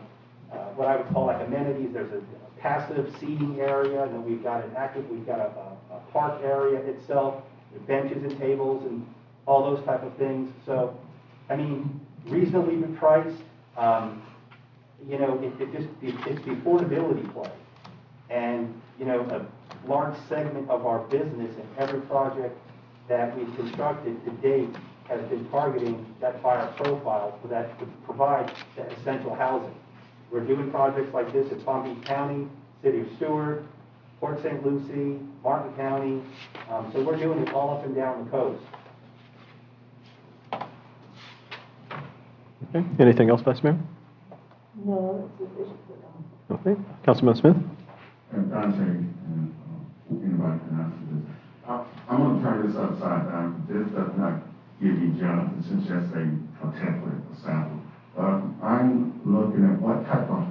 what I would call like amenities. There's a passive seating area, and then we've got an active, we've got a park area itself, with benches and tables and all those type of things. So, I mean, reasonably priced, you know, it's the affordability play. And, you know, a large segment of our business and every project that we've constructed to date has been targeting that buyer profile for that to provide that essential housing. We're doing projects like this in Palm Beach County, City of Stewart, Port St. Lucie, Martin County. So we're doing it all up and down the coast. Okay, anything else, Vice Mayor? No, it's sufficient for now. Okay, Councilman Smith? And Dante, and anybody can answer this. I'm going to turn this upside down. This does not give you Jonathan, since just a template, a sample. I'm looking at what type of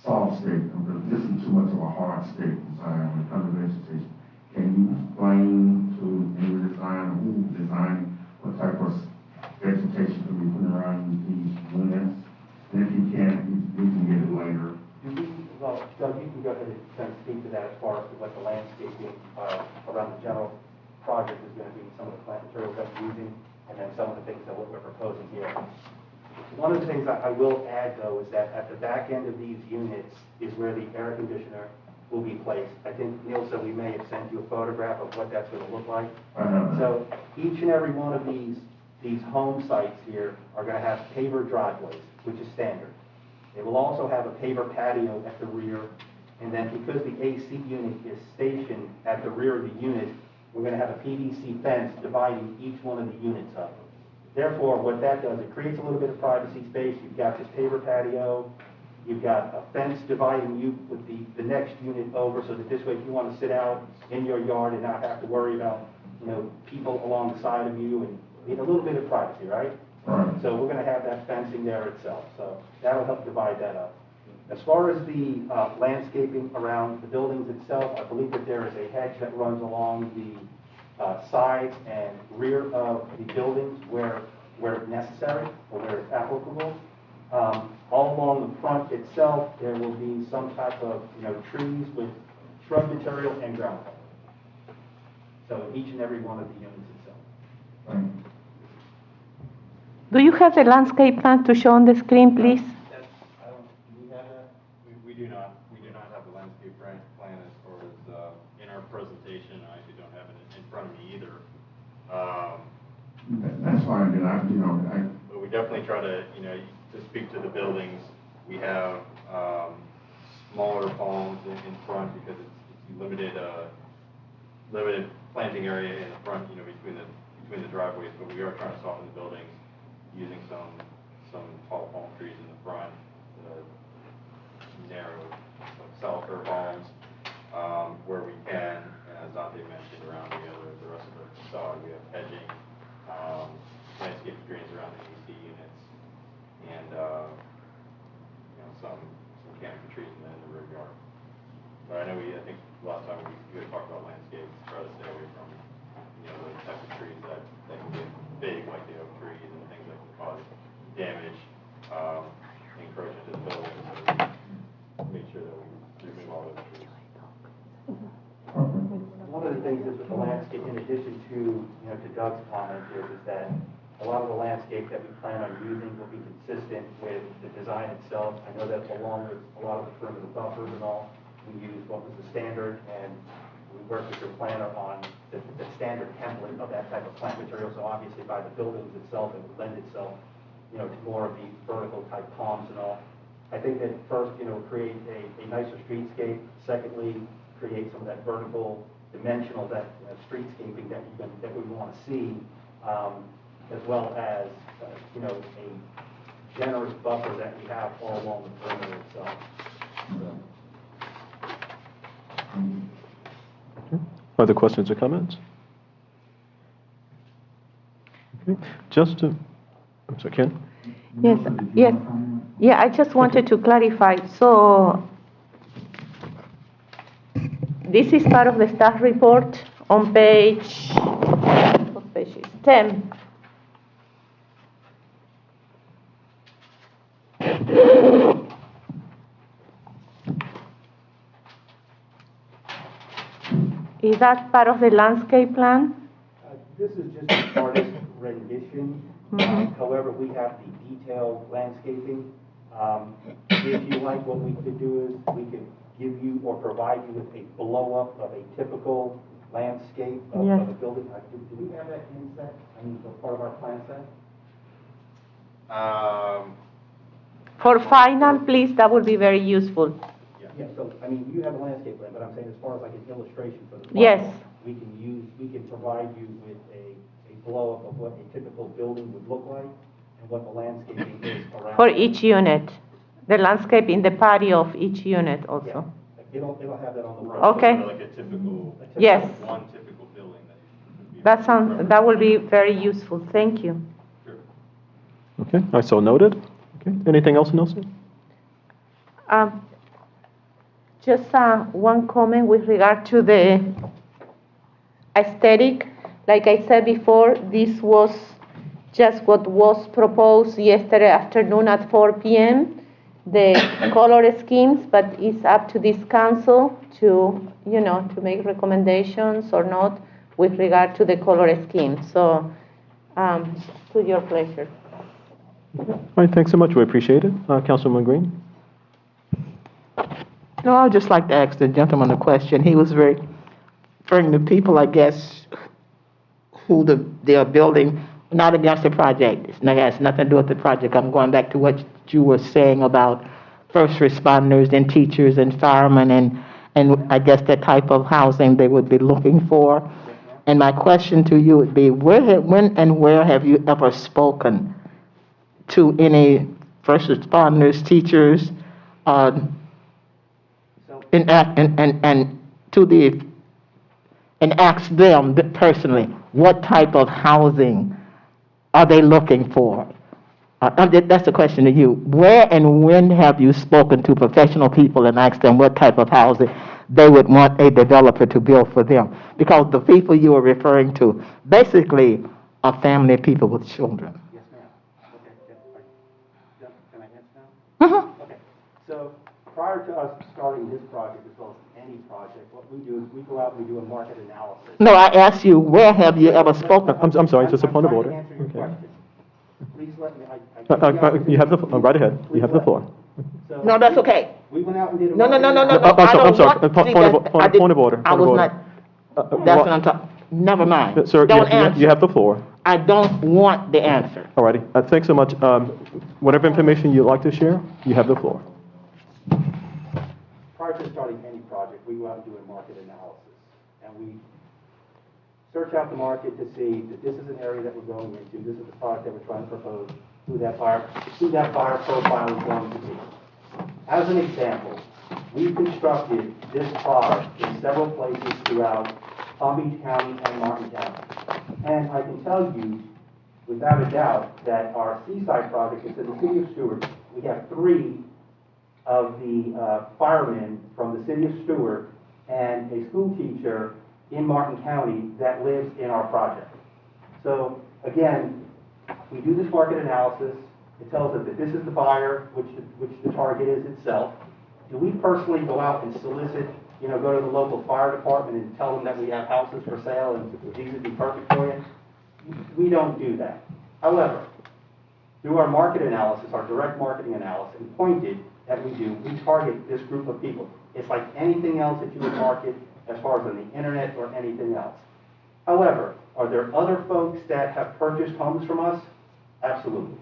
soft state, because this is too much of a hard state design when it comes to vegetation. Can you explain to any designer who designed what type of vegetation can be put around these units? And if you can't, we can get it later. Well, Doug, you can go ahead and kind of speak to that as far as what the landscaping around the general project is going to be, some of the plant materials that we're using, and then some of the things that we're proposing here. One of the things I will add, though, is that at the back end of these units is where the air conditioner will be placed. I think, Neil said we may have sent you a photograph of what that's going to look like. So each and every one of these home sites here are going to have paver driveways, which is standard. They will also have a paver patio at the rear, and then because the AC unit is stationed at the rear of the unit, we're going to have a PVC fence dividing each one of the units up. Therefore, what that does, it creates a little bit of privacy space. You've got this paver patio, you've got a fence dividing you with the next unit over, so that this way, if you want to sit out in your yard and not have to worry about, you know, people alongside of you, and need a little bit of privacy, right? So we're going to have that fencing there itself. So that'll help divide that up. As far as the landscaping around the buildings itself, I believe that there is a hedge that runs along the sides and rear of the buildings where necessary or where it's applicable. All along the front itself, there will be some type of, you know, trees with shrub material and ground cover. So each and every one of the units itself. Do you have the landscape plan to show on the screen, please? We do not. We do not have the landscape plan as far as in our presentation. I actually don't have it in front of me either. That's fine. Then but we definitely try to, you know, to speak to the buildings. We have smaller palms in front because it's limited planting area in the front, you know, between the driveways. But we are trying to soften the buildings using some tall palm trees in the front, narrow solitary palms, where we can, as Dante mentioned, around the rest of the facade. We have hedging, landscape screens around the AC units, and you know, some canopy trees in the rear yard. But I know I think last time we had talked about landscapes, try to stay away from, you know, those types of trees that can get big, like the oak trees and things that can cause damage, encroach into the building. So we make sure that we remove all those trees. One of the things is with the landscape, in addition to, you know, to Doug's comment is that a lot of the landscape that we plan on using will be consistent with the design itself. I know that along with a lot of the perimeter buffers and all, we use what was the standard, and we work with your planner on the standard template of that type of plant material. So obviously by the buildings itself, it would lend itself, you know, to more of the vertical type palms and all. I think that first, you know, create a nicer streetscape. Secondly, create some of that vertical, dimensional, that streetscaping that we want to see, as well as, you know, a generous buffer that we have all along the perimeter itself. Other questions or comments? Okay. Just to, I'm sorry, Ken? Yes, yes. Yeah, I just wanted to clarify. So this is part of the staff report on page, what page is 10. Is that part of the landscape plan? This is just the artist rendition. However, we have the detailed landscaping. If you like, what we could do is we could give you or provide you with a blow-up of a typical landscape of Yes. of a building. Do we have that in set? I mean, for part of our plan set? For final, please, that would be very useful. Yeah, so, I mean, you have a landscape plan, but I'm saying as far as like an illustration for the. Yes. We can provide you with a blow-up of what a typical building would look like and what the landscaping is around. For each unit, the landscape in the patio of each unit also. It'll have that on the. Okay. Like a typical. Yes. One typical building That will be very useful. Thank you. Okay, I so noted. Okay, anything else, Nelson? Just one comment with regard to the aesthetic. Like I said before, this was just what was proposed yesterday afternoon at 4 p.m. The color schemes, but it's up to this council to, to make recommendations or not with regard to the color scheme. So, to your pleasure. All right, thanks so much. We appreciate it. Councilwoman Green? No, I'd just like to ask the gentleman a question. He was referring to people, I guess, who they are building, not against the project. It has nothing to do with the project. I'm going back to what you were saying about first responders and teachers and firemen and I guess the type of housing they would be looking for. And my question to you would be, when and where have you ever spoken to any first responders, teachers, and ask them personally, what type of housing are they looking for? That's the question to you. Where and when have you spoken to professional people and asked them what type of housing they would want a developer to build for them? Because the people you are referring to basically are family of people with children. Yes, ma'am. Okay, can I answer now? Okay, so prior to us starting this project, as well as any project, what we do is we go out and we do a market analysis. No, I asked you, where have you ever spoken? I'm sorry, just a point of order. I'm trying to answer your question. Please let me, You have the, right ahead. You have the floor. So No, that's okay. We went out and did a. No. market I I'm don't sorry. want- Point see, of that- order. I was not, that's what I'm talking, never mind. Sir, Don't you answer. have the floor. I don't want the answer. All righty. Thanks so much. Whatever information you'd like to share, you have the floor. Prior to starting any project, we go out and do a market analysis. And we search out the market to see that this is an area that we're going into, this is the product that we're trying to propose, who that buyer profile is going to be. As an example, we've constructed this product in several places throughout Palm Beach County and Martin County. And I can tell you, without a doubt, that our Seaside project is in the city of Stewart. We have 3 of the firemen from the city of Stewart and a school teacher in Martin County that lives in our project. So again, we do this market analysis. It tells us that this is the buyer, which the target is itself. Do we personally go out and solicit, go to the local fire department and tell them that we have houses for sale and these would be perfect for you? We don't do that. However, through our market analysis, our direct marketing analysis, and pointed that we do, we target this group of people. It's like anything else that you would market as far as on the internet or anything else. However, are there other folks that have purchased homes from us? Absolutely.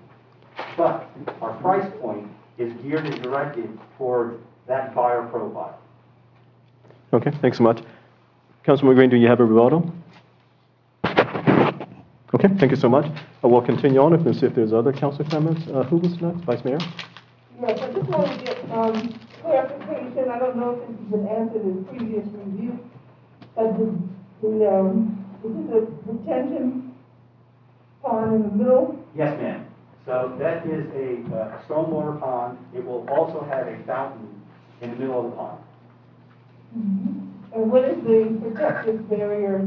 But our price point is geared and directed toward that buyer profile. Okay, thanks so much. Councilman Green, do you have a rebuttal? Okay. Okay, thank you so much. We'll continue on and see if there's other council comments. Who was next? Vice Mayor? Yes, I just want to get clarification. I don't know if this has been answered in previous review. But this is a retention pond in the middle. Yes, ma'am. So that is a stormwater pond. It will also have a fountain in the middle of the pond. And what is the protective barrier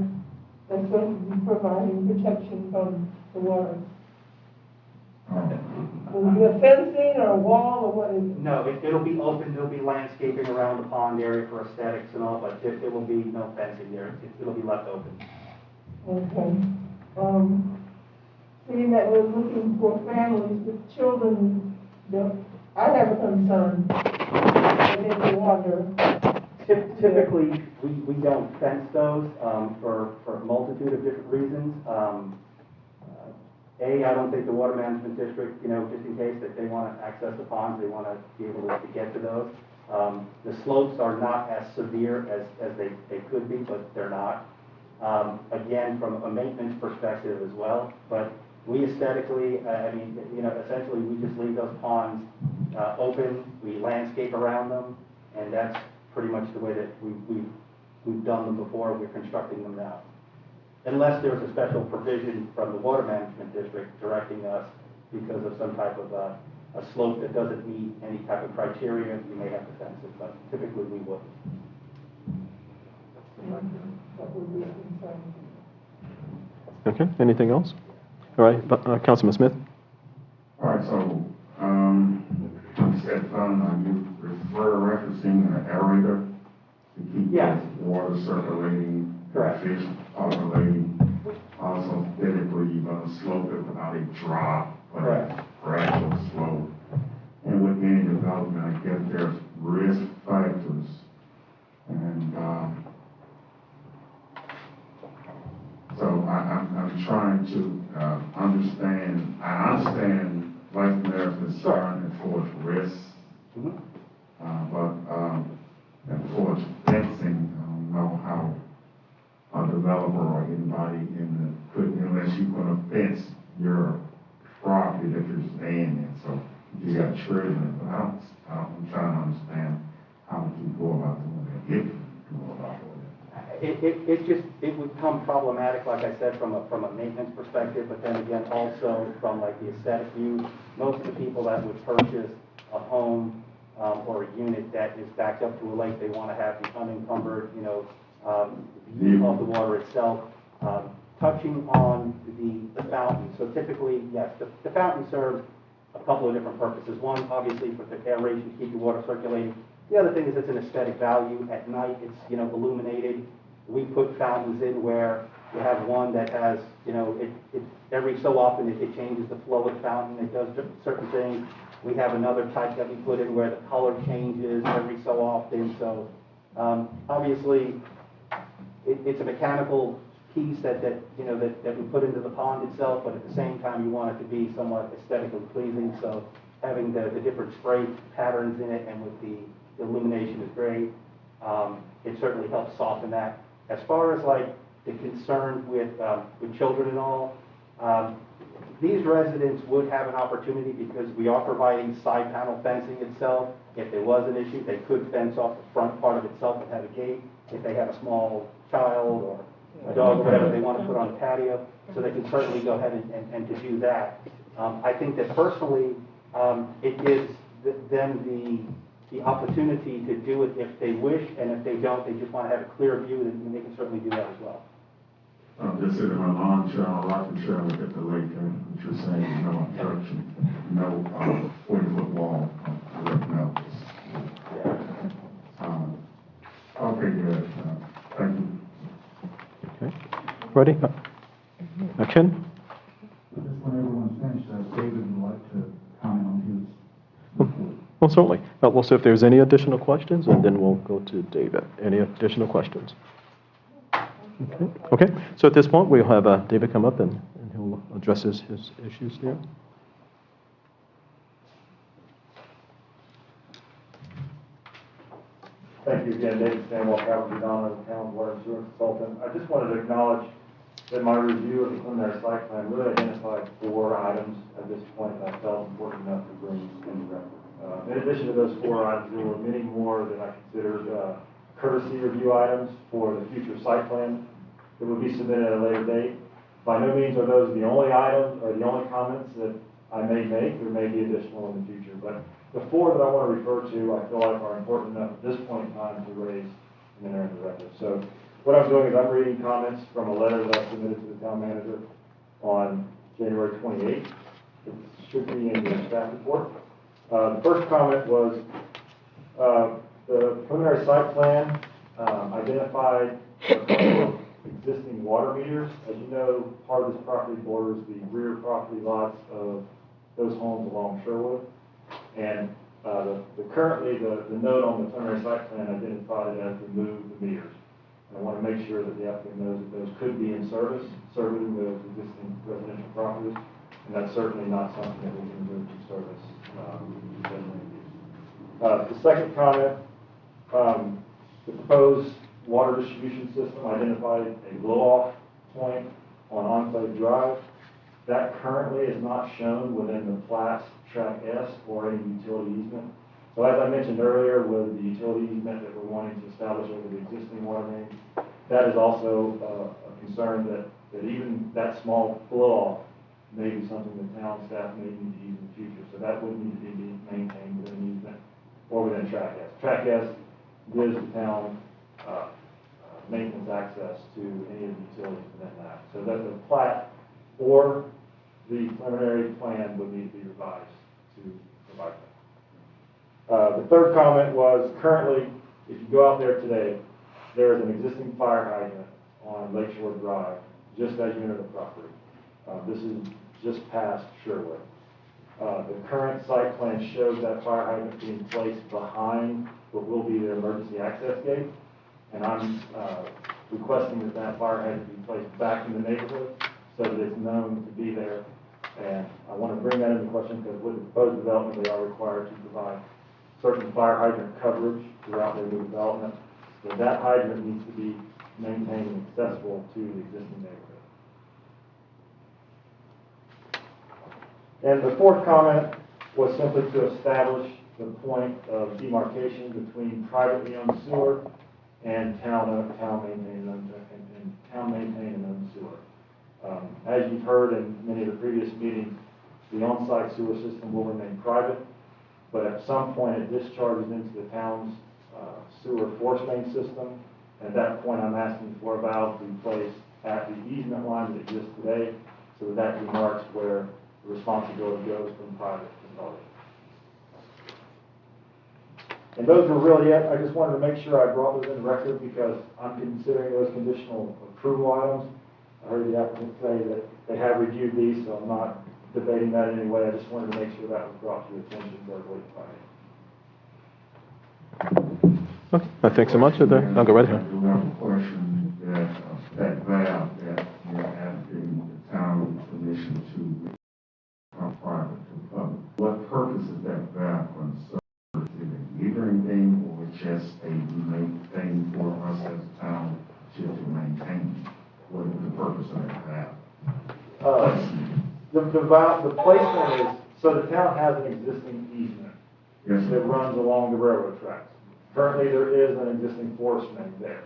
that's going to be providing protection from the water? Will it be a fencing or a wall or what is it? No, it'll be open. There'll be landscaping around the pond area for aesthetics and all, but there will be no fencing there. It'll be left open. Okay. Seeing that we're looking for families with children, I have a concern that they wander. Typically, we don't fence those for a multitude of different reasons. I don't think the water management district, just in case that they want to access the ponds, they want to be able to get to those. The slopes are not as severe as they could be, but they're not. Again, from a maintenance perspective as well, but we aesthetically, essentially we just leave those ponds open, we landscape around them, and that's pretty much the way that we've done them before, we're constructing them now. Unless there's a special provision from the water management district directing us because of some type of a slope that doesn't meet any type of criteria, you may have to fence it, but typically we wouldn't. That would be a concern. Okay, anything else? All right, Councilman Smith? All right, so, you said, you refer referencing an aerator to keep Yes. the water circulating, Correct. fish populating. Also, typically, you're gonna slope it without a drop, but Correct. a gradual slope. And with any development, I guess there's risk factors. And, so I'm trying to understand. I understand Vice Mayor's concern as far as risks, but as far as fencing, I don't know how a developer or anybody unless you're going to fence your property that you're staying in. So you got children, but I'm trying to understand how would you go about doing that, if you go about doing that. It would become problematic, like I said, from a maintenance perspective, but then again, also from like the aesthetic view. Most of the people that would purchase a home or a unit that is backed up to a lake, they want to have the unencumbered, view of the water itself. Touching on the fountain, so typically, yes, the fountain serves a couple of different purposes. One, obviously, for the aeration, to keep the water circulating. The other thing is it's an aesthetic value. At night, it's, illuminated. We put fountains in where you have one that has, it every so often it changes the flow of the fountain. It does certain things. We have another type that we put in where the color changes every so often. So, obviously, it's a mechanical piece that we put into the pond itself, but at the same time, you want it to be somewhat aesthetically pleasing. So having the different spray patterns in it and with the illumination is great. It certainly helps soften that. As far as like the concern with children and all, these residents would have an opportunity because we are providing side panel fencing itself. If there was an issue, they could fence off the front part of itself and have a gate. If they have a small child or a dog or whatever they want to put on the patio, so they can certainly go ahead and to do that. I think that personally, it gives them the opportunity to do it if they wish, and if they don't, they just want to have a clear view, then they can certainly do that as well. Just sitting in a lawn chair, or rocking chair, look at the lake, what you're saying, no obstruction, no 40-foot wall, no. Okay, good. Thank you. Okay. Ready? Ken? Just when everyone's finished, David would like to comment on his report. Well, certainly. We'll see if there's any additional questions, and then we'll go to David. Any additional questions? Okay. So at this point, we'll have David come up and he'll address his issues here. Thank you again, David Stanwell, Calvin Donald, Town Water and Sewer Consultant. I just wanted to acknowledge that my review of the preliminary site plan really identified 4 items at this point that I felt important enough to bring in the record. In addition to those 4 items, there were many more that I considered courtesy review items for the future site plan that would be submitted at a later date. By no means are those the only items or the only comments that I may make. There may be additional in the future, but the 4 that I want to refer to, I feel like are important enough at this point in time to raise and enter into the record. So what I'm doing is I'm reading comments from a letter that I submitted to the town manager on January 28th. It should be in your staff report. The first comment was the preliminary site plan identified a couple of existing water meters. As you know, part of this property borders the rear property lots of those homes along Sherwood. And currently the note on the preliminary site plan identified it as remove the meters. And I want to make sure that the applicant knows that those could be in service, serving those existing residential properties. And that's certainly not something that we can move to service. The second comment, the proposed water distribution system identified a blow-off point on Enclave Drive. That currently is not shown within the Platts Track S or any utility easement. So as I mentioned earlier, with the utility easement that we're wanting to establish over the existing water main, that is also a concern that even that small blow-off may be something the town staff may need to use in the future. So that would need to be maintained within the easement or within Track S. Track S gives the town maintenance access to any of the utilities within that. So that the plat or the preliminary plan would need to be revised to provide that. The third comment was currently, if you go out there today, there is an existing fire hydrant on Lakeshore Drive, just as you enter the property. This is just past Sherwood. The current site plan shows that fire hydrant being placed behind what will be the emergency access gate. And I'm requesting that that fire hydrant be placed back in the neighborhood so that it's known to be there. And I want to bring that into question because with the proposed development, they are required to provide certain fire hydrant coverage throughout their new development. So that hydrant needs to be maintained and accessible to the existing neighborhood. And the fourth comment was simply to establish the point of demarcation between privately owned sewer and town maintained and owned sewer. As you've heard in many of the previous meetings, the on-site sewer system will remain private, but at some point it discharges into the town's sewer force main system. At that point, I'm asking for a valve to be placed at the easement line that exists today, so that demarks where the responsibility goes from private to public. And those were really it. I just wanted to make sure I brought those in the record because I'm considering those conditional approval items. I heard the applicant say that they have reviewed these, so I'm not debating that in any way. I just wanted to make sure that was brought to your attention verbally by me. Okay, thanks so much. I'll go right ahead. I do have a question that valve that you're asking the town permission to from private to public. What purpose is that valve going to serve? Is it a metering thing or just a thing for us as a town to maintain? What is the purpose of that valve? The placement is, so the town has an existing easement that runs along the railroad tracks. Currently, there is an existing force main there.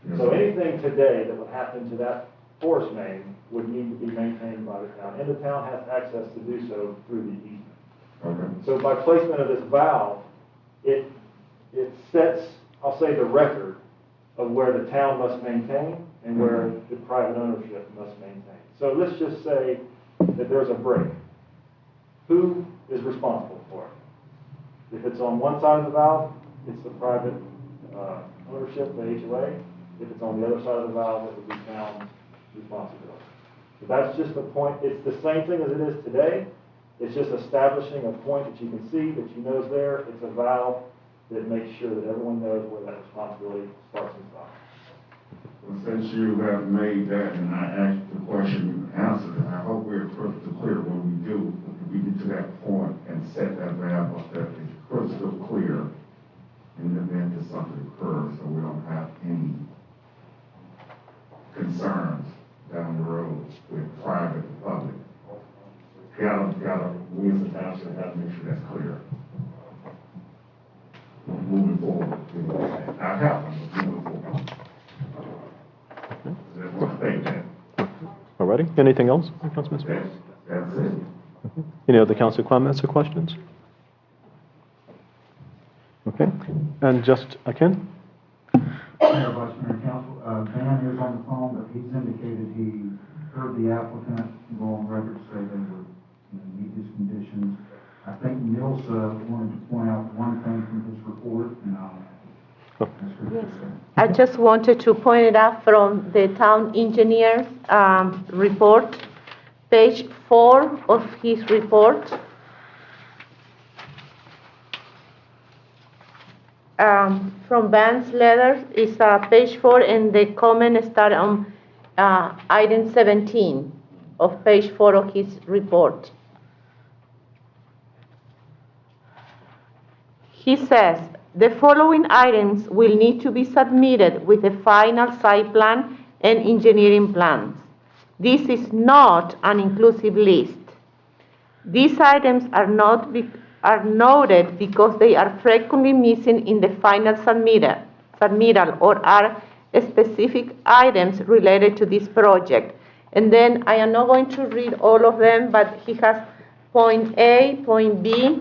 Yes. So anything today that would happen to that force main would need to be maintained by the town, and the town has access to do so through the easement. Okay. So by placement of this valve, it sets, I'll say, the record of where the town must maintain and where the private ownership must maintain. So let's just say that there's a break. Who is responsible for it? If it's on one side of the valve, it's the private ownership, the HOA. If it's on the other side of the valve, it would be town's responsibility. So that's just the point. It's the same thing as it is today. It's just establishing a point that you can see, that you know is there. It's a valve that makes sure that everyone knows where that responsibility starts and stops. Well, since you have made that and I asked the question, you answered it, I hope we're crystal clear when we do, we get to that point and set that valve up there, it's crystal clear in the event that something occurs, so we don't have any concerns down the so I have to make sure that's clear. Moving forward, I have, moving forward. That's one thing, that, All righty, anything else, Councilman Smith? that's it. Any other council comments or questions? Okay, and just, Ken? Mayor, Vice Mayor, Council, Dan is on the phone, but he's indicated he heard the applicant go on record say they would, meet his conditions. I think Nilsa wanted to point out one thing from his report, and I'll ask her to say. I just wanted to point it out from the town engineer's report, page 4 of his report. From Van's letter is page 4, and the comment start on item 17 of page 4 of his report. He says, the following items will need to be submitted with the final site plan and engineering plans. This is not an inclusive list. These items are noted because they are frequently missing in the final submittal or are specific items related to this project. And then I am not going to read all of them, but he has point A, point B,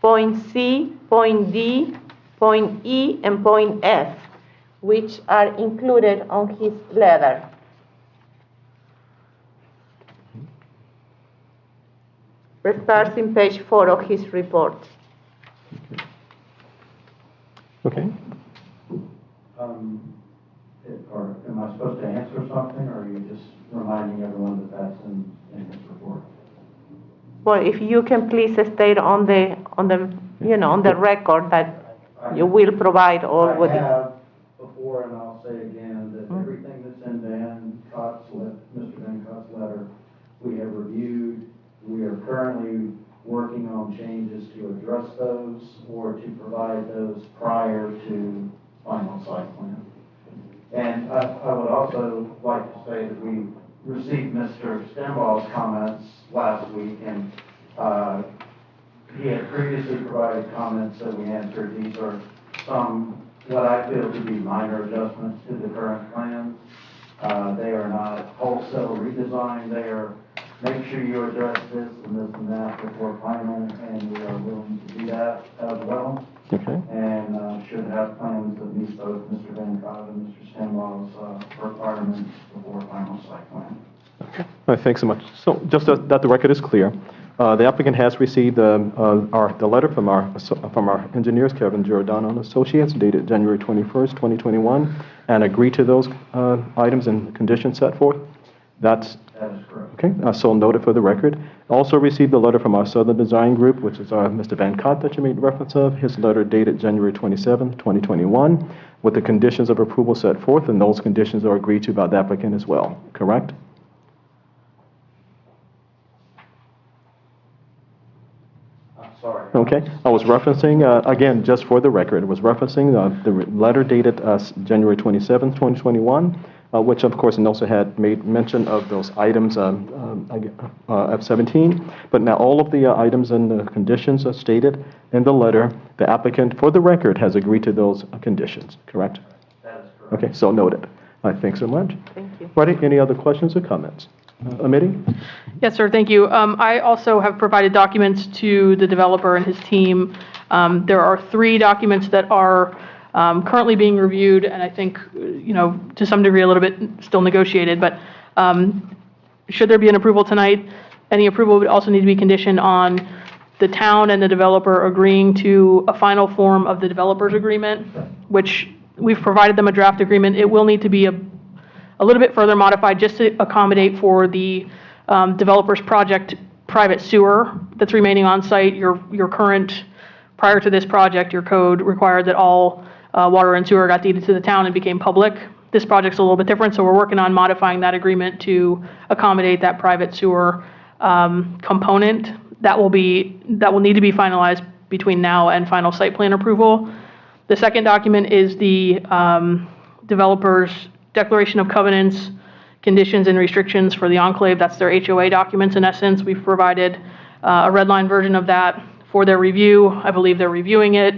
point C, point D, point E, and point F, which are included on his letter. It starts in page 4 of his report. Okay. Or am I supposed to answer something, or are you just reminding everyone that that's in his report? Well, if you can please state on the on the record that you will provide all with I it. have before, and I'll say again, that everything that's in Mr. Van Cott's letter, we have reviewed. We are currently working on changes to address those or to provide those prior to final site plan. And I would also like to say that we received Mr. Stenball's comments last week, and he had previously provided comments that we answered. These are some, what I feel to be minor adjustments to the current plans. They are not wholesale redesign. They are make sure you address this and that before final, and we are willing to do that as well. Okay. And should have plans that meet both Mr. Van Cott and Mr. Stenball's requirements before final site plan. Okay. All right, thanks so much. So just that the record is clear, the applicant has received the letter from our engineers, Kevin Giordano and Associates, dated January 21st, 2021, and agreed to those items and conditions set forth. That is correct. Okay, so noted for the record. Also received a letter from our Southern Design Group, which is Mr. Van Cott that you made reference of. His letter dated January 27, 2021, with the conditions of approval set forth, and those conditions are agreed to by the applicant as well, correct? Sorry. Okay, I was referencing, again, just for the record, was referencing the letter dated January 27, 2021, which of course Nelson had made mention of those items F17, but now all of the items and the conditions are stated in the letter. The applicant, for the record, has agreed to those conditions, correct? That is correct. Okay, so noted. Thanks so much. Thank you. Ready? Any other questions or comments? Amity? Yes, sir, thank you. I also have provided documents to the developer and his team. There are 3 documents that are currently being reviewed, and I think, to some degree, a little bit still negotiated, but should there be an approval tonight, any approval would also need to be conditioned on the town and the developer agreeing to a final form of the developer's agreement, which we've provided them a draft agreement. It will need to be a little bit further modified just to accommodate for the developer's project private sewer that's remaining on site. Your current, prior to this project, your code required that all water and sewer got deeded to the town and became public. This project's a little bit different, so we're working on modifying that agreement to accommodate that private sewer component. That will need to be finalized between now and final site plan approval. The second document is the developer's declaration of covenants, conditions, and restrictions for the enclave. That's their HOA documents in essence. We've provided a red line version of that for their review. I believe they're reviewing it.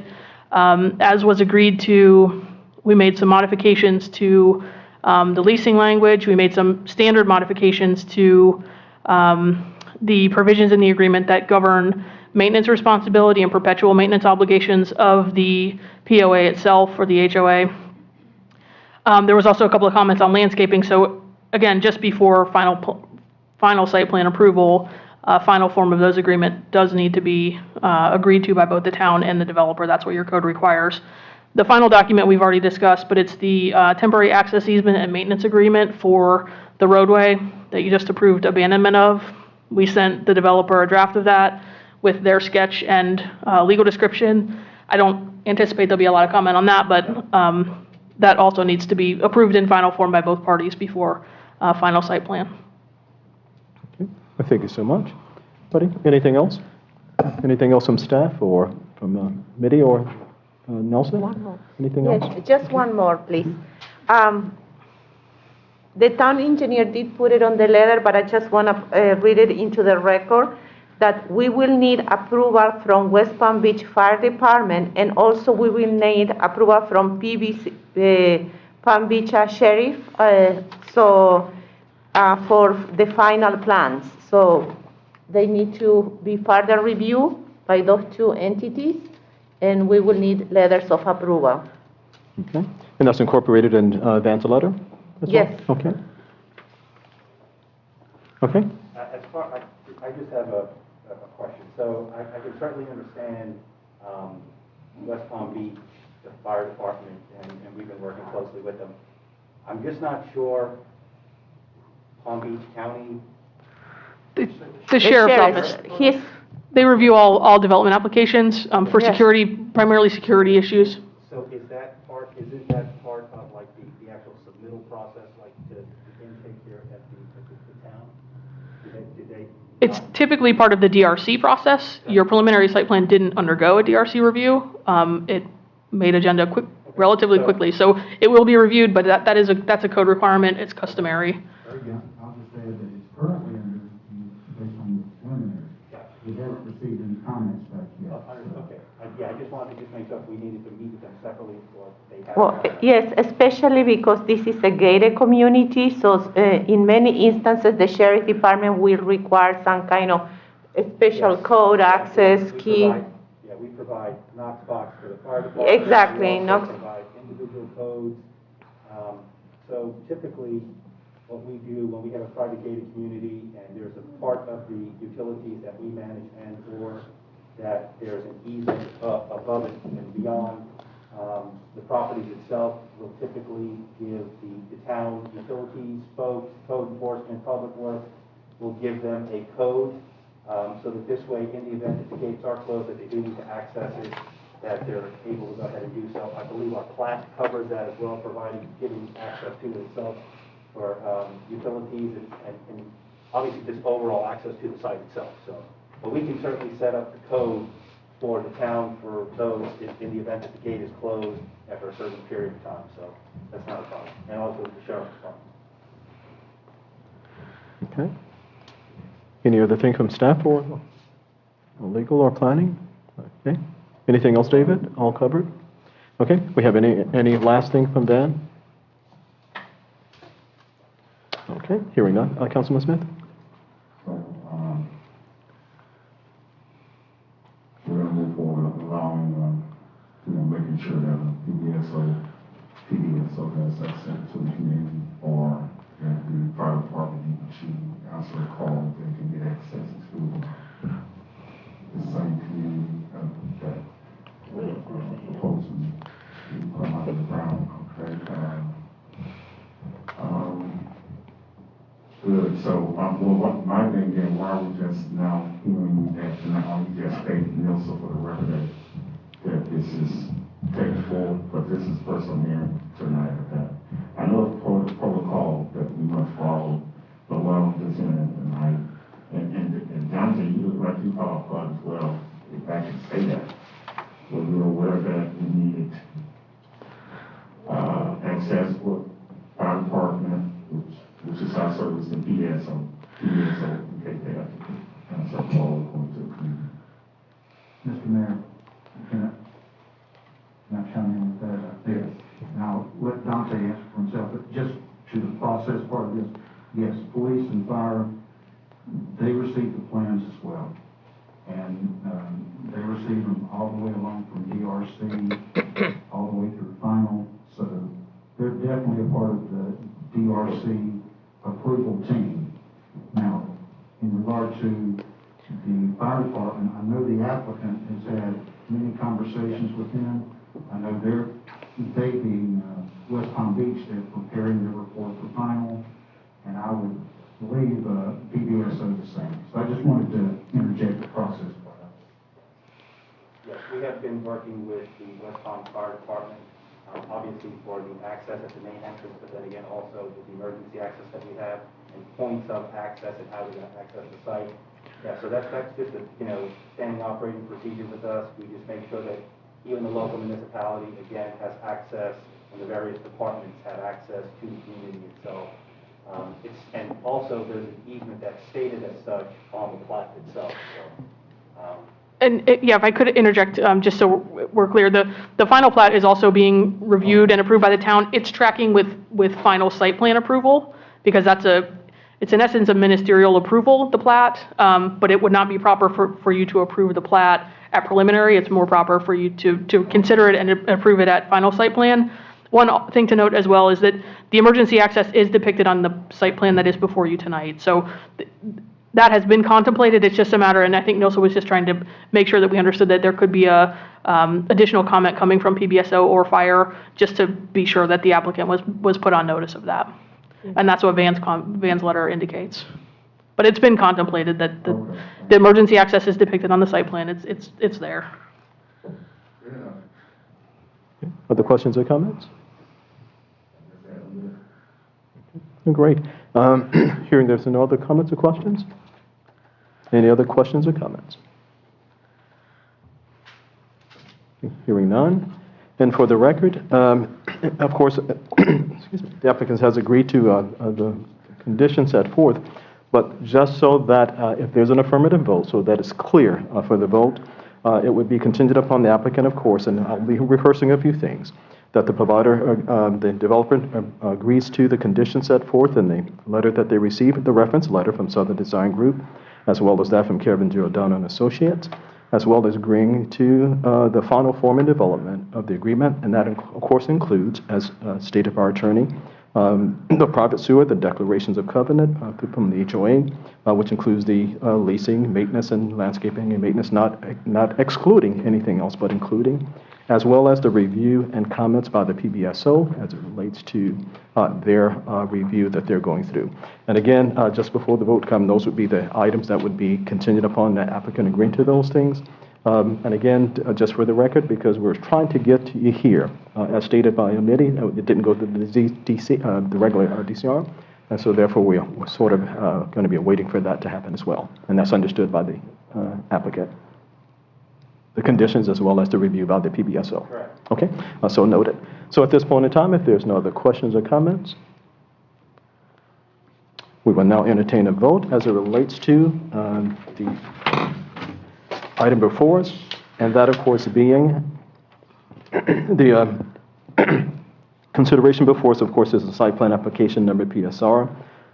As was agreed to, we made some modifications to the leasing language. We made some standard modifications to the provisions in the agreement that govern maintenance responsibility and perpetual maintenance obligations of the POA itself or the HOA. There was also a couple of comments on landscaping. So again, just before final site plan approval, final form of those agreement does need to be agreed to by both the town and the developer. That's what your code requires. The final document we've already discussed, but it's the temporary access easement and maintenance agreement for the roadway that you just approved abandonment of. We sent the developer a draft of that with their sketch and legal description. I don't anticipate there'll be a lot of comment on that, but that also needs to be approved in final form by both parties before final site plan. Okay. Well, thank you so much. Buddy, anything else? Anything else from staff or from Mitty or Nelson? One more. Anything Yes, else? just one more, please. The town engineer did put it on the letter, but I just want to read it into the record that we will need approval from West Palm Beach Fire Department, and also we will need approval from PBC, Palm Beach Sheriff, for the final plans. So they need to be further reviewed by those two entities, and we will need letters of approval. Okay. And that's incorporated in Van's letter? as well? Yes. Okay. Okay. As far, I just have a question. So I can certainly understand West Palm Beach, the fire department, and we've been working closely with them. I'm just not sure Palm Beach County. The sheriff's office. They review all development applications for Yes. security, primarily security issues. So isn't that part of like the actual submittal process, like to intake here at the town? Did they? It's typically part of the DRC process. Your preliminary site plan didn't undergo a DRC review. It made agenda relatively quickly. So it will be reviewed, but that's a code requirement. It's customary. Very good. I'll just say that it's currently under, based on the preliminary. We haven't received any comments back yet. Okay. Yeah, I just wanted to just make sure if we needed to meet with them separately or they have. Well, yes, especially because this is a gated community, so in many instances, the sheriff department will require some kind of special code access key. We provide Knox box for the fire department. Exactly, We Knox. also provide individual codes. So typically, what we do when we have a private gated community and there's a part of the utilities that we manage and or that there's an easement above it and beyond, the properties itself will typically give the town utilities folks, code enforcement, public works, will give them a code so that this way, in the event that the gates are closed, that they do need to access it, that they're able to go ahead and do so. I believe our plat covers that as well, providing, giving access to it itself for utilities and obviously just overall access to the site itself. So, but we can certainly set up the code for the town for those in the event that the gate is closed after a certain period of time. So that's not a problem. And also the sheriff's department. Okay. Any other thing from staff or legal or planning? Okay. Anything else, David? All covered? Okay. We have any last thing from Dan? Okay. Hearing none. Councilman Smith? So, we're gonna move forward allowing, making sure that PDSO has access to the community or that the fire department needs to answer a call, they can get access to the same community that we're proposing to come out of the ground. Okay. Good. So, well, my thing again, why are we just now hearing that now you just stated, Nelson, for the record that this is taken forward, but this is personal hearing tonight. Okay. I know the protocol that we must follow, but what I'm just saying tonight, and Dante, you look like you called part as well, if I can say that. So we were aware that we needed access for fire department, which is our service in PSO, in case they have to answer a call, going to and I've shown him that there. And I'll let Dante answer for himself, but just to the process part of this, yes, police and fire, they received the plans as well. And they received them all the way along from DRC, all the way through final. So they're definitely a part of the DRC approval team. Now, in regard to the fire department, I know the applicant has had many conversations with them. I know they being West Palm Beach, they're preparing their report for final, and I would believe PBSO the same. So I just wanted to interject the process. Yes, we have been working with the West Palm Fire Department, obviously for the access at the main entrance, but then again also with the emergency access that we have and points of access and how we're going to access the site. Yeah, so that's just a standing operating procedure with us. We just make sure that even the local municipality again has access, and the various departments have access to the community itself. And also there's an easement that's stated as such on the plat itself. So, Yeah, if I could interject, just so we're clear, the final plat is also being reviewed and approved by the town. It's tracking with final site plan approval, because it's in essence a ministerial approval, the plat, but it would not be proper for you to approve the plat at preliminary. It's more proper for you to consider it and approve it at final site plan. One thing to note as well is that the emergency access is depicted on the site plan that is before you tonight. So that has been contemplated. It's just a matter, and I think Nilsa was just trying to make sure that we understood that there could be a additional comment coming from PBSO or fire, just to be sure that the applicant was put on notice of that. And that's what Van's letter indicates. But it's been contemplated that the emergency access is depicted on the site plan. It's there. Other questions or comments? Great. Hearing there's no other comments or questions? Any other questions or comments? Hearing none. And for the record, of course, excuse me, the applicant has agreed to the conditions set forth, but just so that if there's an affirmative vote, so that it's clear for the vote, it would be contingent upon the applicant, of course, and I'll be rehearsing a few things, that the provider, the developer agrees to the conditions set forth in the letter that they received, the reference letter from Southern Design Group, as well as that from Kevin Giordano and Associates, as well as agreeing to the final form and development of the agreement, and that, of course, includes, as stated by our attorney, the private sewer, the declarations of covenant from the HOA, which includes the leasing, maintenance, and landscaping and maintenance, not excluding anything else, but including, as well as the review and comments by the PBSO as it relates to their review that they're going through. And again, just before the vote comes, those would be the items that would be contingent upon the applicant agreeing to those things. And again, just for the record, because we're trying to get to you here, as stated by Amity, it didn't go to the regular DCR, and so therefore we're sort of going to be waiting for that to happen as well, and that's understood by the applicant. The conditions as well as the review by the PBSO. Correct. Okay, so noted. So at this point in time, if there's no other questions or comments, we will now entertain a vote as it relates to the item before us, and that, of course, being the consideration before us, of course, is the site plan application number PSR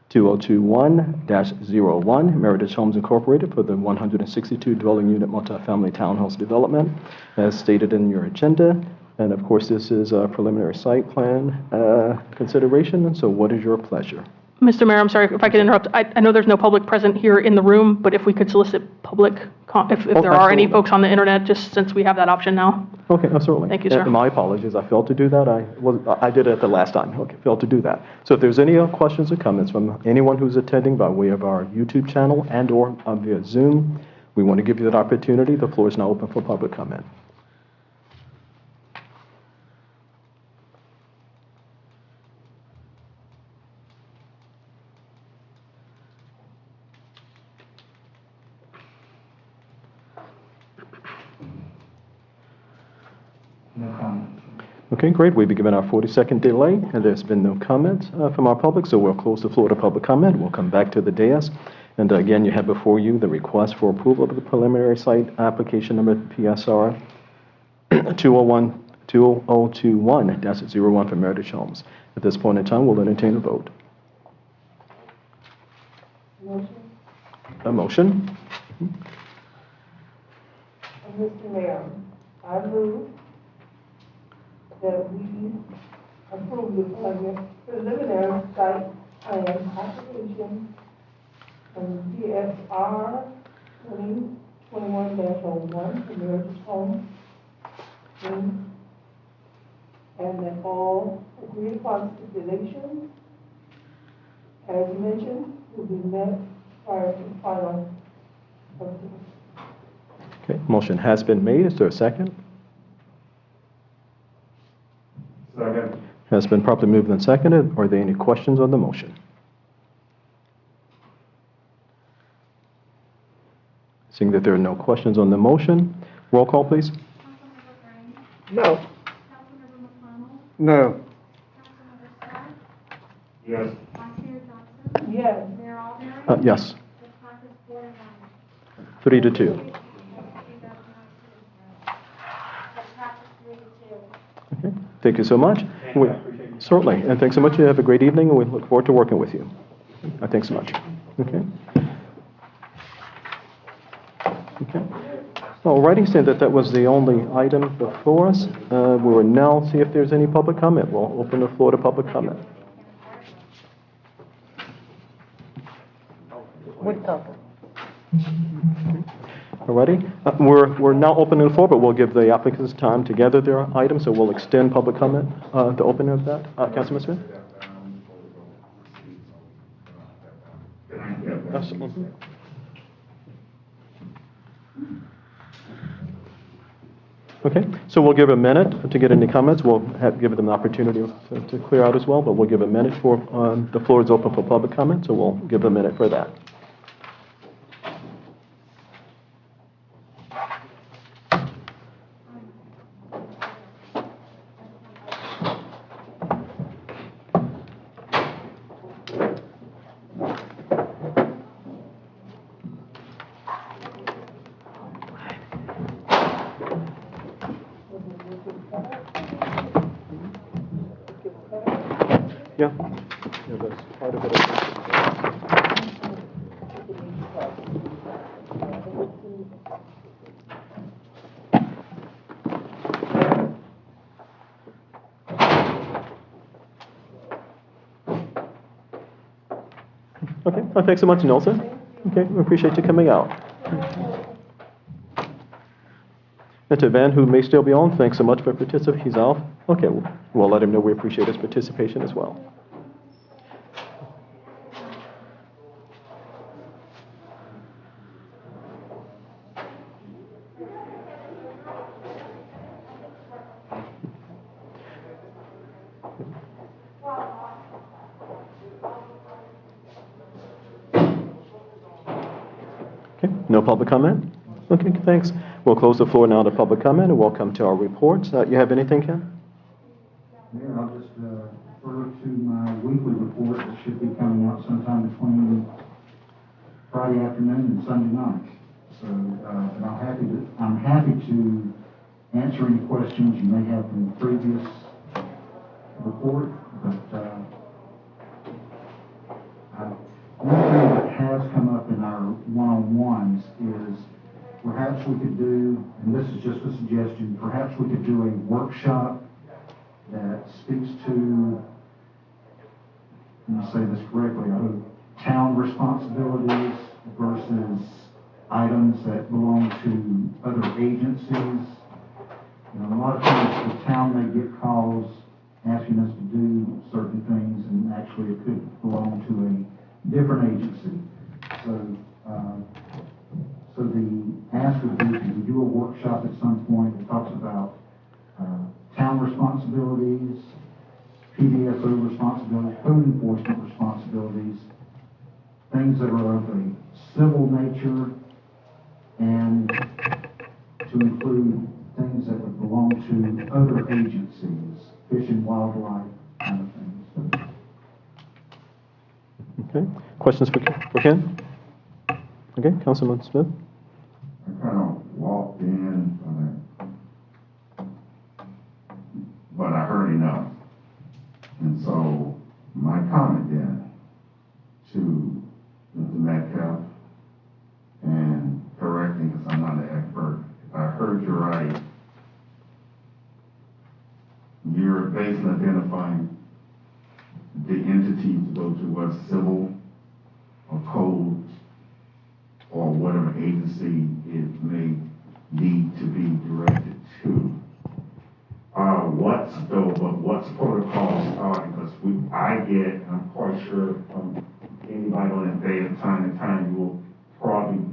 2021-01, Meritage Homes Incorporated for the 162 dwelling unit multifamily townhouse development, as stated in your agenda. And of course, this is a preliminary site plan consideration. And so what is your pleasure? Mr. Mayor, I'm sorry if I could interrupt. I know there's no public present here in the room, but if we could solicit public, if there are any folks on the internet, just since we have that option now. Okay, certainly. Thank you, sir. My apologies, I failed to do that. I did it the last time. Okay, failed to do that. So if there's any questions or comments from anyone who's attending by way of our YouTube channel and or via Zoom, we want to give you that opportunity. The floor is now open for public comment. No comment. Okay, great. We've been given our 40-second delay, and there's been no comments from our public, so we'll close the floor to public comment. We'll come back to the dais. And again, you have before you the request for approval of the preliminary site application number PSR 2021-01 2021-01 for Meritage Homes. At this point in time, we'll entertain a vote. Motion. A motion? Mr. Mayor, I move that we approve the preliminary site plan application from PSR 2021-01 for Meritage Homes, and that all agreed upon stipulations, as mentioned, will be met prior to final approval. Okay, motion has been made. Is there a second? Second. Has been properly moved and seconded. Are there any questions on the motion? Seeing that there are no questions on the motion, roll call, please. No. No. Yes. Yes. Yes. 3-2. Okay, thank you so much. Certainly, and thanks so much. You have a great evening, and we look forward to working with you. Thanks so much. Okay. Okay. Alrighty, saying that was the only item before us. We will now see if there's any public comment. We'll open the floor to public comment. What topic? Alrighty, we're now opening the floor, but we'll give the applicants time to gather their items, so we'll extend public comment, the opening of that. Councilman Smith? Yes. Okay, so we'll give a minute to get any comments. We'll give them an opportunity to clear out as well, but we'll give a minute for, the floor is open for public comment, so we'll give a minute for that. Yeah. Yeah, that's part of it. Okay, well, thanks so much, Nelson. Okay, we appreciate you coming out. And to Van, who may still be on, thanks so much for participating. He's off. Okay, we'll let him know we appreciate his participation as well. Okay, no public comment? Okay, thanks. We'll close the floor now to public comment, and we'll come to our reports. You have anything, Ken? Mayor, I'll just refer to my weekly report that should be coming out sometime between Friday afternoon and Sunday night. So, and I'm happy to answer any questions you may have from the previous report, but one thing that has come up in our one-on-ones is perhaps we could do, and this is just a suggestion, perhaps we could do a workshop that speaks to, let me say this correctly, town responsibilities versus items that belong to other agencies. You know, a lot of times the town may get calls asking us to do certain things, and actually it could belong to a different agency. So the ask would be, can we do a workshop at some point that talks about town responsibilities, PDSO responsibilities, code enforcement responsibilities, things that are of a civil nature, and to include things that would belong to other agencies, fish and wildlife kind of things. Okay, questions for Ken? Okay, Councilman Smith? I kind of walked in, but I heard enough. And so my comment then to Mr. Metcalf, and correct me because I'm not an expert, if I heard you right, you're basically identifying the entity to go to what civil or code or whatever agency it may need to be directed to. What's protocol because I get, I'm quite sure from anybody on that day at time to time, you will probably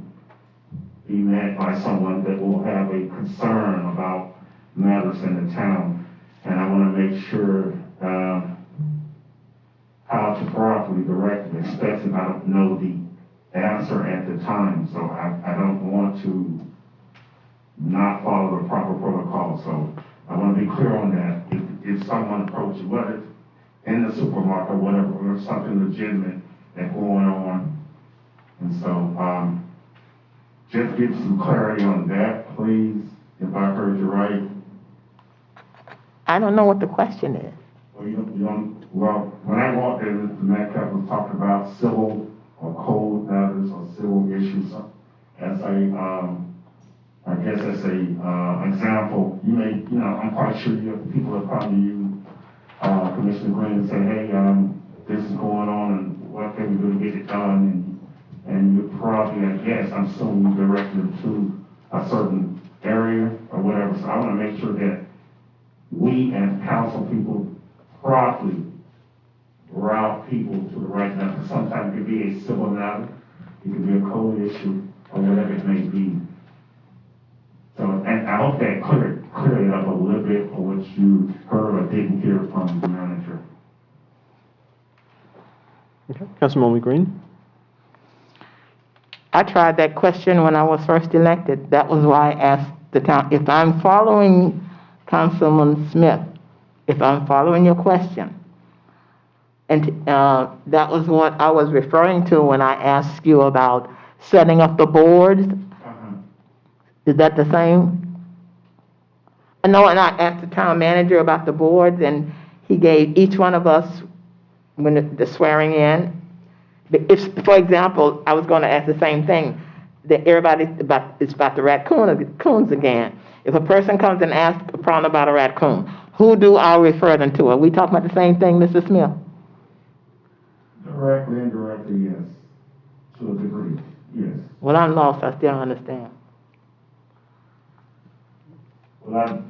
be met by someone that will have a concern about matters in the town. And I want to make sure how to properly direct it, especially if I don't know the answer at the time. So I don't want to not follow the proper protocol. So I want to be clear on that. If someone approaches, whether it's in the supermarket or whatever, or something legitimate that's going on. And so just give some clarity on that, please, if I heard you right. I don't know what the question is. Well, you don't, well, when I walked in, Mr. Metcalf was talking about civil or code matters or civil issues as I guess as a example. You may, I'm quite sure you have people that come to you, Commissioner Green, and say, hey, this is going on and what can we do to get it done? And you probably, I guess, I'm assuming you direct them to a certain area or whatever. So I want to make sure that we as council people properly route people to the right number. Sometimes it could be a civil matter, it could be a code issue, or whatever it may be. So, and I hope that cleared it up a little bit for what you heard or didn't hear from the manager. Okay, Councilwoman Green? I tried that question when I was first elected. That was why I asked the town, if I'm following Councilman Smith, if I'm following your question, and that was what I was referring to when I asked you about setting up the boards. Is that the same? No, and I asked the town manager about the boards, and he gave each one of us, when the swearing in, if, for example, I was going to ask the same thing, that it's about the raccoons again. If a person comes and asks a problem about a raccoon, who do I refer them to? Are we talking about the same thing, Mr. Smith? Directly, indirectly, yes. To a degree, yes. Well, I'm lost. I still don't understand. Well,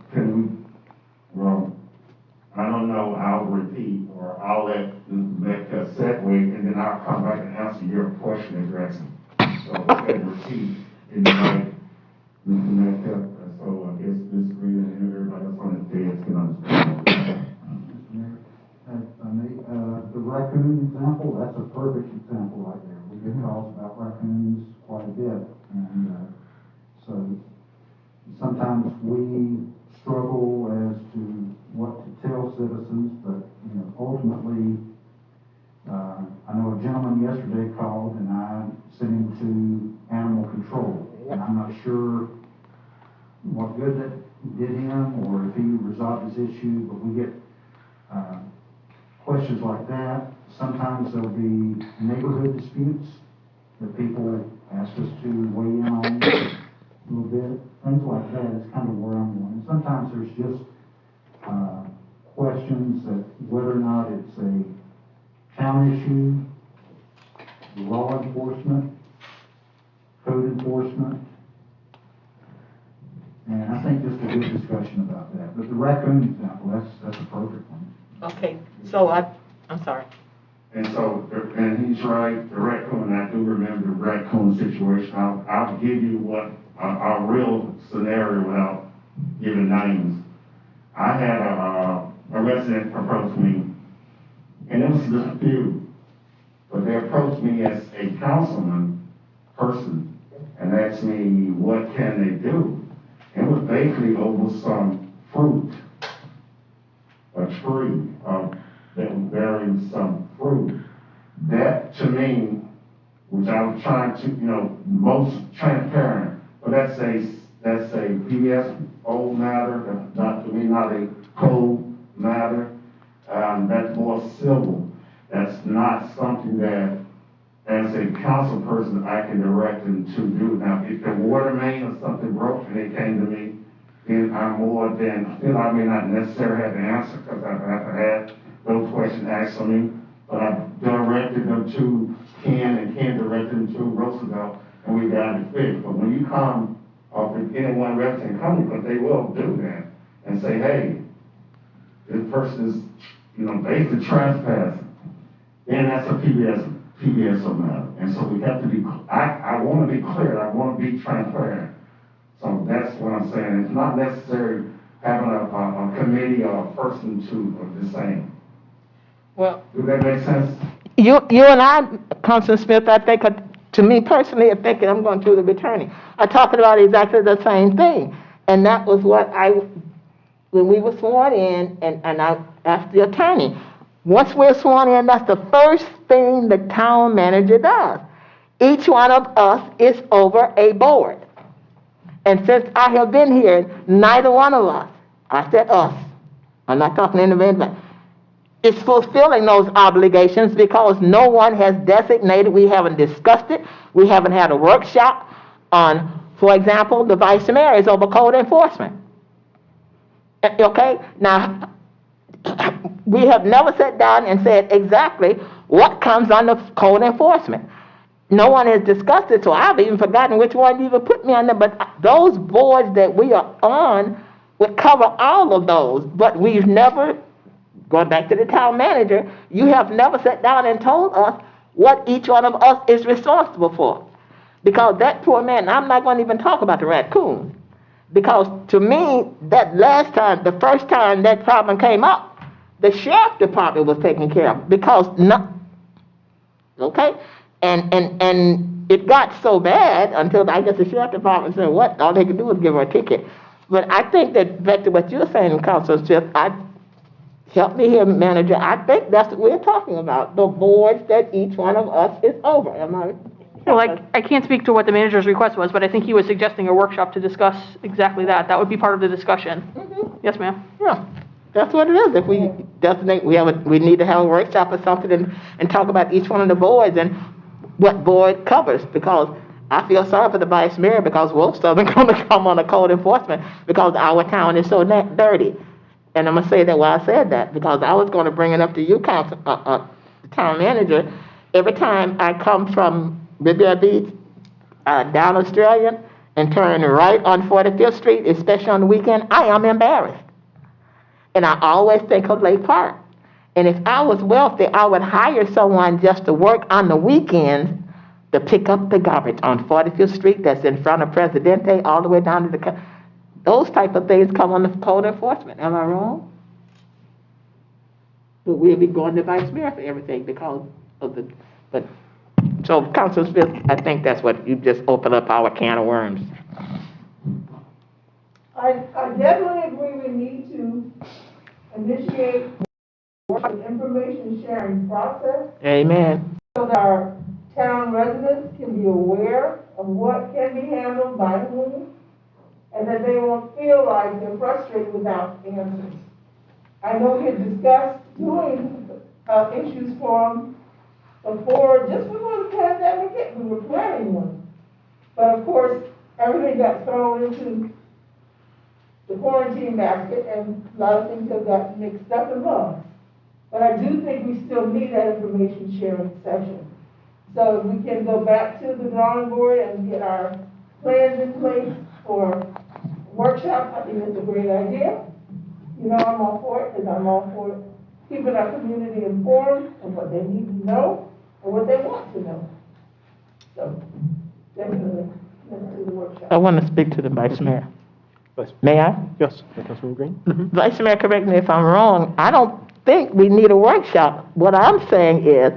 I don't know, I'll repeat, or I'll let Metcalf segue, and then I'll come back and answer your question addressing. So, okay, repeat in the right, Mr. Metcalf, so I guess Ms. Green and everybody else on the dais can understand. The raccoon example, that's a perfect example right there. We get calls about raccoons quite a bit, and so sometimes we struggle as to what to tell citizens, but ultimately, I know a gentleman yesterday called, and I sent him to animal control, and I'm not sure what good that did him or if he resolved his issue, but we get questions like that. Sometimes there'll be neighborhood disputes that people ask us to weigh in on a little bit. Things like that is kind of where I'm going. And sometimes there's just questions that whether or not it's a town issue, law enforcement, code enforcement, and I think just a good discussion about that. But the raccoon example, that's a perfect one. Okay, so I'm sorry. And so, and he's right, the raccoon, I do remember the raccoon situation. I'll give you what a real scenario without giving names. I had a resident approach me, and it was just a few, but they approached me as a councilman person and asked me, what can they do? It was basically over some fruit, a tree that was bearing some fruit. That to me, which I was trying to, most transparent, but that's a PSO matter, that's not to me, not a code matter. That's more civil. That's not something that, as a council person, I can direct them to do. Now, if the water main or something broke and they came to me, then I'm more than, still I may not necessarily have the answer because I've had those questions asked of me, but I've directed them to Ken and Ken directed them to Roosevelt and we got it fixed. But when you come, or if any one resident comes, because they will do that and say, hey, this person is, basically trespassing, then that's a PBSO matter. And so we have to be, I want to be clear, I want to be transparent. So that's what I'm saying. It's not necessary having a committee or a person to the same. Well, Does that make sense? you and I, Councilman Smith, I think, to me personally, I think, and I'm going through the attorney, are talking about exactly the same thing. And that was what when we were sworn in, and I asked the attorney, once we're sworn in, that's the first thing the town manager does. Each one of us is over a board. And since I have been here, neither one of us, I said us, I'm not talking individually, is fulfilling those obligations because no one has designated, we haven't discussed it, we haven't had a workshop on, for example, the vice mayor is over code enforcement. Okay, now, we have never sat down and said exactly what comes under code enforcement. No one has discussed it, so I've even forgotten which one you even put me on there, but those boards that we are on would cover all of those, but we've never, going back to the town manager, you have never sat down and told us what each one of us is responsible for. Because that poor man, I'm not going to even talk about the raccoon, because to me, that last time, the first time that problem came up, the sheriff department was taken care of, because okay? And it got so bad until I guess the sheriff department said, what? All they could do was give her a ticket. But I think that back to what you're saying, Councilor Smith, help me here, manager, I think that's what we're talking about, the boards that each one of us is over. Am I? Well, I can't speak to what the manager's request was, but I think he was suggesting a workshop to discuss exactly that. That would be part of the discussion. Mm-hmm. Yes, ma'am. Yeah, that's what it is. If we designate, we need to have a workshop or something and talk about each one of the boards and what board covers, because I feel sorry for the vice mayor because most of them are going to come on a code enforcement because our town is so dirty. And I'm going to say that why I said that, because I was going to bring it up to you, council, the town manager. Every time I come from Riviera Beach, down Australian, and turn right on 45th Street, especially on the weekend, I am embarrassed. And I always think of Lake Park. And if I was wealthy, I would hire someone just to work on the weekends to pick up the garbage on 45th Street that's in front of Presidente all the way down to the... Those type of things come on the code enforcement. Am I wrong? But we'll be going to vice mayor for everything because of the... But so, Councilor Smith, I think that's what you just opened up our can of worms. I definitely agree we need to initiate an information sharing process Amen. so that our town residents can be aware of what can be handled by whom, and that they won't feel like they're frustrated without answers. I know we had discussed doing issues forum just before the pandemic hit. We were planning one. But of course, everything got thrown into the quarantine basket, and a lot of things have got mixed up and lost. But I do think we still need that information sharing session. So if we can go back to the drawing board and get our plans in place for workshop, I think that's a great idea. You know, I'm all for it, because I'm all for keeping our community informed of what they need to know and what they want to know. So, definitely, let's do the workshop. I want to speak to the vice mayor. Vice- May I? Yes, Councilman Green? Vice Mayor, correct me if I'm wrong, I don't think we need a workshop. What I'm saying is,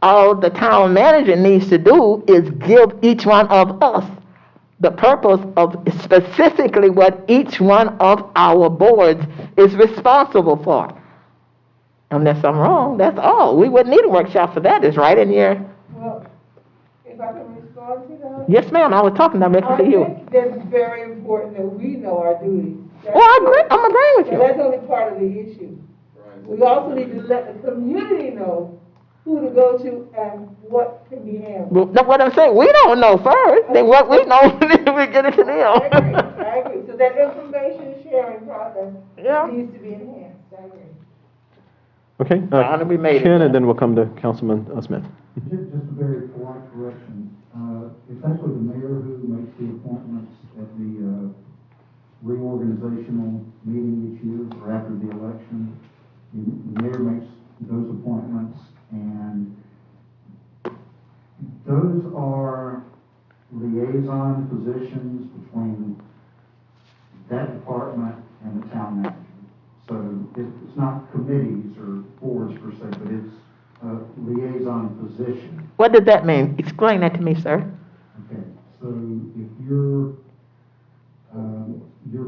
all the town manager needs to do is give each one of us the purpose of specifically what each one of our boards is responsible for. Unless I'm wrong, that's all. We wouldn't need a workshop for that. It's right in here. Well, if I can respond to that? Yes, ma'am, I was talking directly to you. I think that it's very important that we know our duties. Well, I agree. I'm agreeing with And you. that's only part of the issue. We also need to let the community know who to go to and what can be handled. Well, that's what I'm saying, we don't know first, then what we know, then we get it to them. I agree. So that information sharing process Yeah. needs to be enhanced, I agree. Okay, Now that we made it, Ken, yeah. and then we'll come to Councilman Smith. Just a very polite correction. It's actually the mayor who makes the appointments at the reorganizational meeting each year or after the election. The mayor makes those appointments, and those are liaison positions between that department and the town manager. So it's not committees or boards per se, but it's a liaison position. What does that mean? Explain that to me, sir. Okay, so if your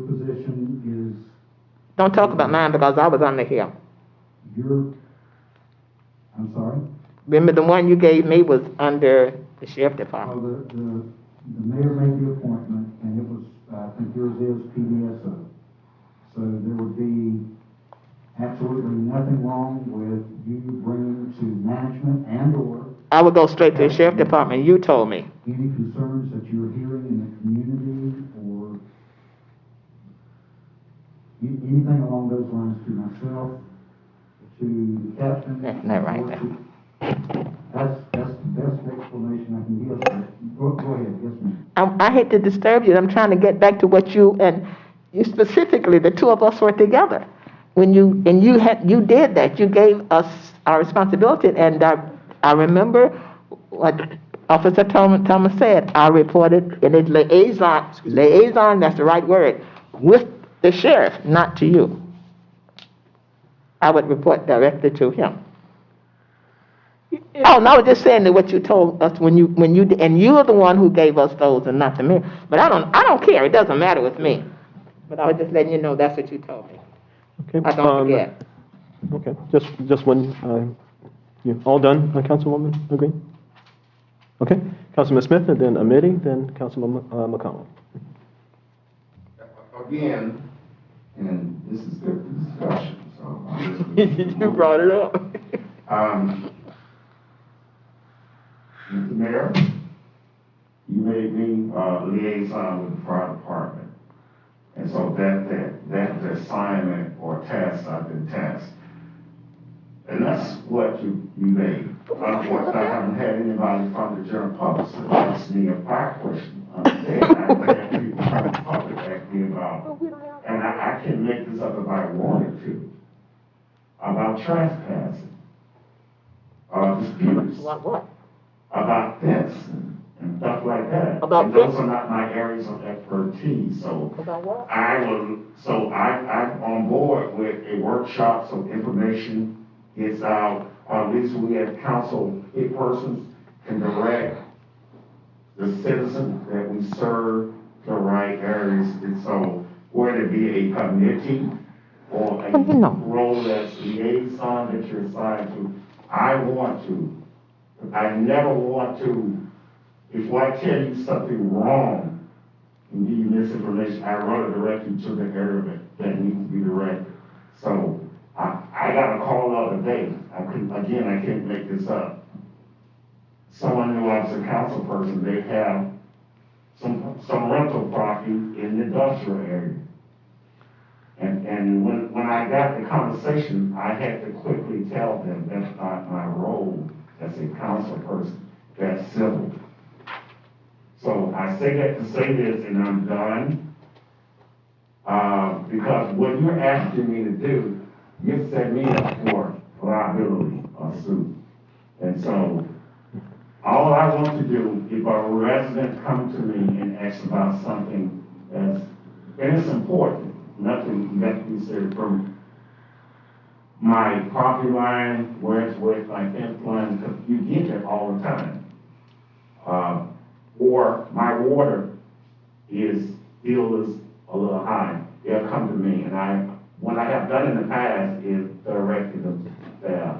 position is, Don't talk about mine because I was on the hill. I'm sorry? Remember the one you gave me was under the sheriff department. Well, the mayor made the appointment, and it was, I think yours is PDSO. So there would be absolutely nothing wrong with you bringing to management and/or I would go straight to the sheriff department, you told me. any concerns that you're hearing in the community or anything along those lines to myself, to the captain. That's not right, or to- That's the best explanation I can give. Go ahead, yes, ma'am. I hate to disturb you, I'm trying to get back to what you, and you specifically, the two of us were together. When you did that, you gave us our responsibility, and I remember what Officer Thomas said, I reported in his liaison, that's the right word, with the sheriff, not to you. I would report directly to him. Oh, no, I was just saying that what you told us when you and you're the one who gave us those and not to me. But I don't care, it doesn't matter with me. But I was just letting you know that's what you told me. Okay. I don't forget. Okay, just one, you all done, Councilwoman Green? Okay, Councilman Smith, and then Amity, then Councilman McConnell. Again, and this is good for discussion, so. You brought it up. Mr. Mayor, you made me liaison with the fire department. And so that's the assignment or task I've been tasked. And that's what you made. Unfortunately, I haven't had anybody from the general public ask me a fire question. I've had people from the public ask me about, and I can make this up if I wanted to, about trespassing, disputes. What? About fencing and stuff like that. About and those fencing? are not my areas of expertise, so. About what? I'm on board with a workshop so information gets out, or at least we as council persons can direct the citizens that we serve the right areas. And so whether it be a committee or a role that's liaison that you're assigned to, I never want to, if I tell you something wrong and give you misinformation, I rather direct you to the area that needs to be directed. So I got a call the other day. I can't make this up. Someone knew I was a council person. They have some rental property in the industrial area. And when I got the conversation, I had to quickly tell them that's not my role as a council person, that's civil. So I say that to say this, and I'm done. Because what you're asking me to do, you set me up for liability or suit. And so all I want to do, if a resident comes to me and asks about something and it's important, nothing that can be said from my property line, where it's with my fence line, because you get that all the time. Or my water bill is a little high. They'll come to me, and what I have done in the past is directed them to staff.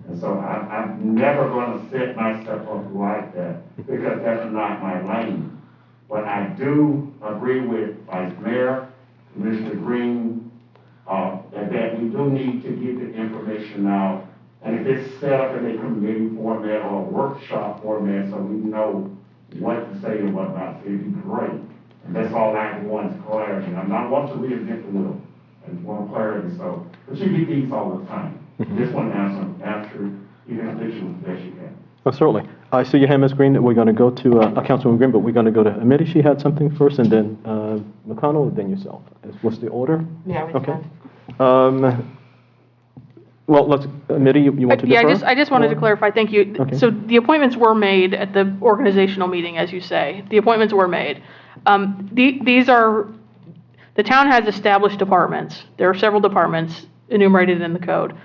And so I'm never going to set myself up like that because that's not my lane. But I do agree with Vice Mayor, Commissioner Green, and that we do need to get the information out. And if it's set up in a committee format or a workshop format, so we know what to say and what not to say, it'd be great. And that's all I want is clarity. I'm not wanting to reinvent the wheel. I just want clarity, so, but you get these all the time. Just want to have some answer, even if it's as best you can. Oh, certainly. I see your hand, Ms. Green, that we're going to go to Councilwoman Green, but we're going to go to Amity. She had something first, and then McConnell, then yourself. What's the order? Yeah, we Okay. can. Well, let's, Amity, you want to defer? Yeah, I just wanted to clarify, thank you. Okay. So the appointments were made at the organizational meeting, as you say. The appointments were made. These are, the town has established departments. There are several departments enumerated in the code.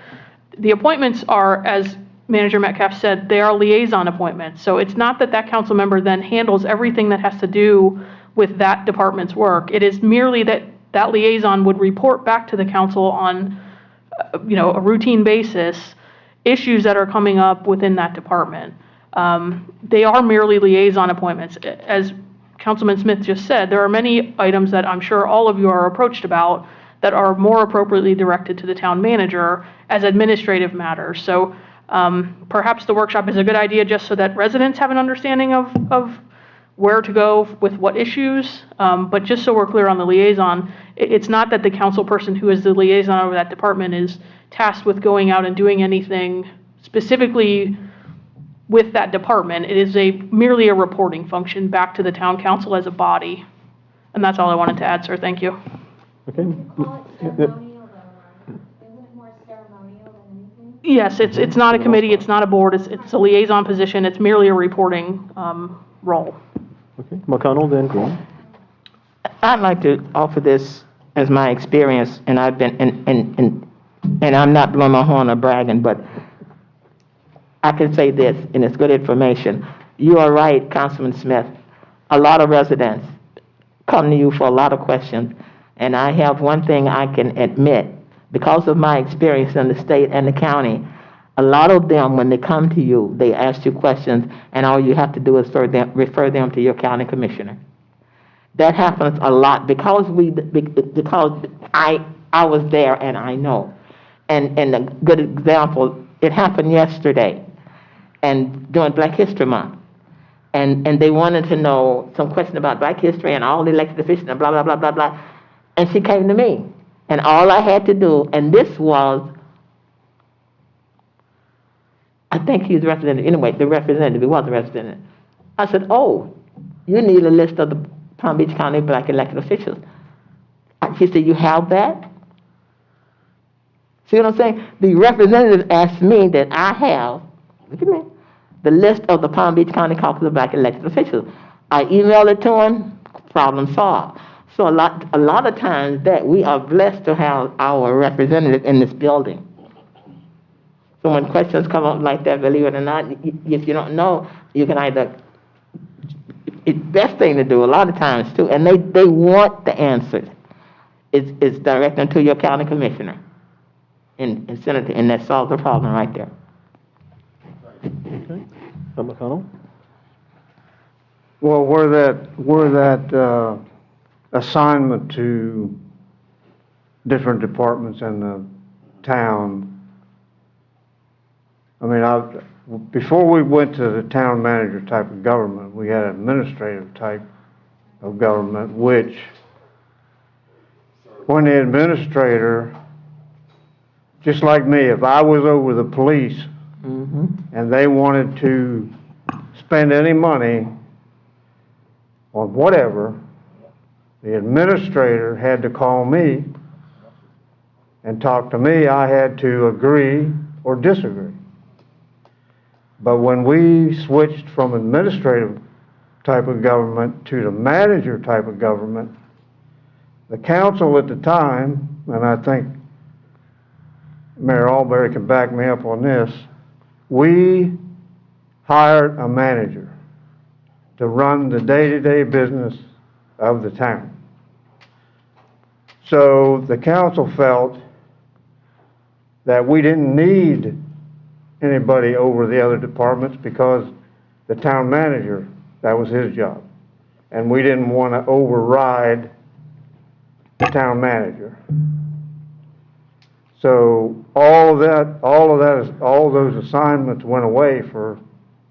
The appointments are, as Manager Metcalf said, they are liaison appointments. So it's not that that council member then handles everything that has to do with that department's work. It is merely that that liaison would report back to the council on a routine basis, issues that are coming up within that department. They are merely liaison appointments. As Councilman Smith just said, there are many items that I'm sure all of you are approached about that are more appropriately directed to the town manager as administrative matters. So perhaps the workshop is a good idea just so that residents have an understanding of where to go with what issues, but just so we're clear on the liaison, it's not that the council person who is the liaison over that department is tasked with going out and doing anything specifically with that department. It is merely a reporting function back to the town council as a body. And that's all I wanted to add, sir. Thank you. Okay. Call it ceremonial though, Ron. Isn't it more ceremonial than anything? Yes, it's not a committee, it's not a board, it's a liaison position, it's merely a reporting role. Okay. McConnell, then Green. I'd like to offer this as my experience, and I've been, and I'm not blowing my horn or bragging, but I can say this, and it's good information. You are right, Councilman Smith. A lot of residents come to you for a lot of questions, and I have one thing I can admit. Because of my experience in the state and the county, a lot of them, when they come to you, they ask you questions, and all you have to do is refer them to your county commissioner. That happens a lot because I was there and I know. And a good example, it happened yesterday, and during Black History Month. And they wanted to know some question about Black history and all the elected officials and blah, blah, blah, blah, blah. And she came to me. And all I had to do, and this was, I think he's representative, anyway, the representative, he was a representative. I said, oh, you need a list of the Palm Beach County Black elected officials. She said, you have that? See what I'm saying? The representative asked me that I have, look at me, the list of the Palm Beach County Caucus of Black elected officials. I emailed it to him, problem solved. So a lot of times that we are blessed to have our representative in this building. So when questions come up like that, believe it or not, if you don't know, you can either, it's best thing to do a lot of times too, and they want the answers, is direct them to your county commissioner and senator, and that solves the problem right there. Okay. McConnell? Well, where that assignment to different departments in the town, I mean, before we went to the town manager type of government, we had an administrative type of government, which when the administrator, just like me, if I was over the police and they wanted to spend any money on whatever, the administrator had to call me and talk to me. I had to agree or disagree. But when we switched from administrative type of government to the manager type of government, the council at the time, and I think Mayor Albury can back me up on this, we hired a manager to run the day-to-day business of the town. So the council felt that we didn't need anybody over the other departments because the town manager, that was his job. And we didn't want to override the town manager. So all those assignments went away for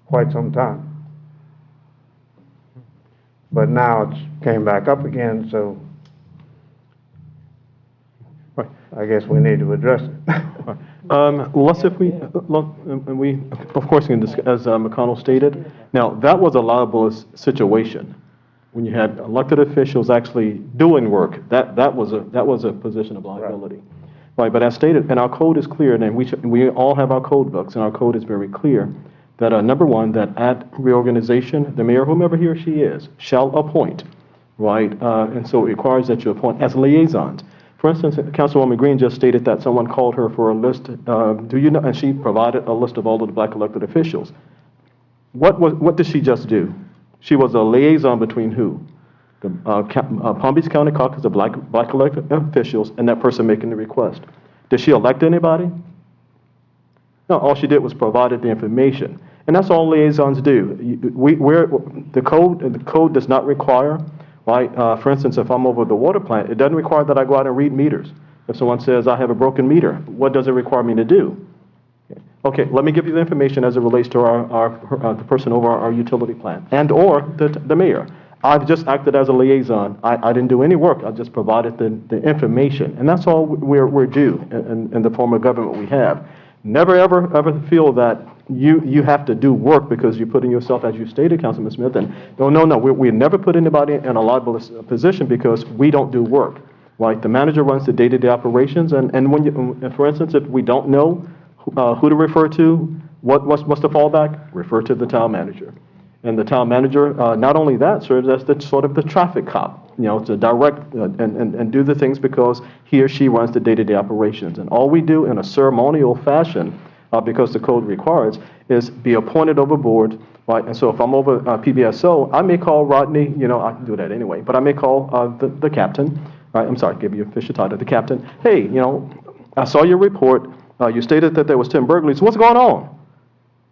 quite some time. But now it's came back up again, so Right. I guess we need to address it. Let's if we, of course, can discuss, as McConnell stated, now, that was a liable situation. When you had elected officials actually doing work, that was a position of liability. Right, but as stated, and our code is clear, and we all have our code books, and our code is very clear, that number one, that at reorganization, the mayor, whomever he or she is, shall appoint, right? And so it requires that you appoint as liaisons. For instance, Councilwoman Green just stated that someone called her for a list, do you know, and she provided a list of all of the black elected officials. What did she just do? She was a liaison between who? The Palm Beach County Caucus of black elected officials and that person making the request. Did she elect anybody? No, all she did was provided the information. And that's all liaisons do. The code does not require, right? For instance, if I'm over the water plant, it doesn't require that I go out and read meters. If someone says I have a broken meter, what does it require me to do? Okay, let me give you the information as it relates to the person over our utility plant and or the mayor. I've just acted as a liaison. I didn't do any work. I just provided the information. And that's all we're due in the form of government we have. Never, ever feel that you have to do work because you're putting yourself, as you stated, Councilman Smith, and no, we never put anybody in a liable position because we don't do work, right? The manager runs the day-to-day operations, and for instance, if we don't know who to refer to, what's the fallback? Refer to the town manager. And the town manager, not only that, serves as the sort of the traffic cop, to direct and do the things because he or she runs the day-to-day operations. And all we do in a ceremonial fashion, because the code requires, is be appointed over board, right? And so if I'm over PBSO, I may call Rodney, I can do that anyway, but I may call the captain, right? I'm sorry, give you official title, the captain. Hey, I saw your report. You stated that there was 10 burglaries. What's going on?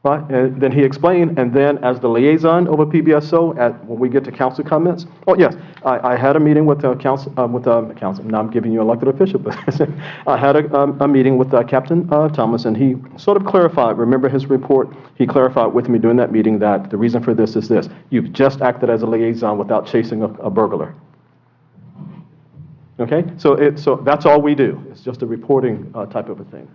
Right? And then he explained, and then as the liaison over PBSO, when we get to council comments, oh yes, I had a meeting with council, now I'm giving you elected official, but I had a meeting with Captain Thomas, and he sort of clarified, remember his report, he clarified with me during that meeting that the reason for this is this, you've just acted as a liaison without chasing a burglar. Okay, so that's all we do, it's just a reporting type of a thing.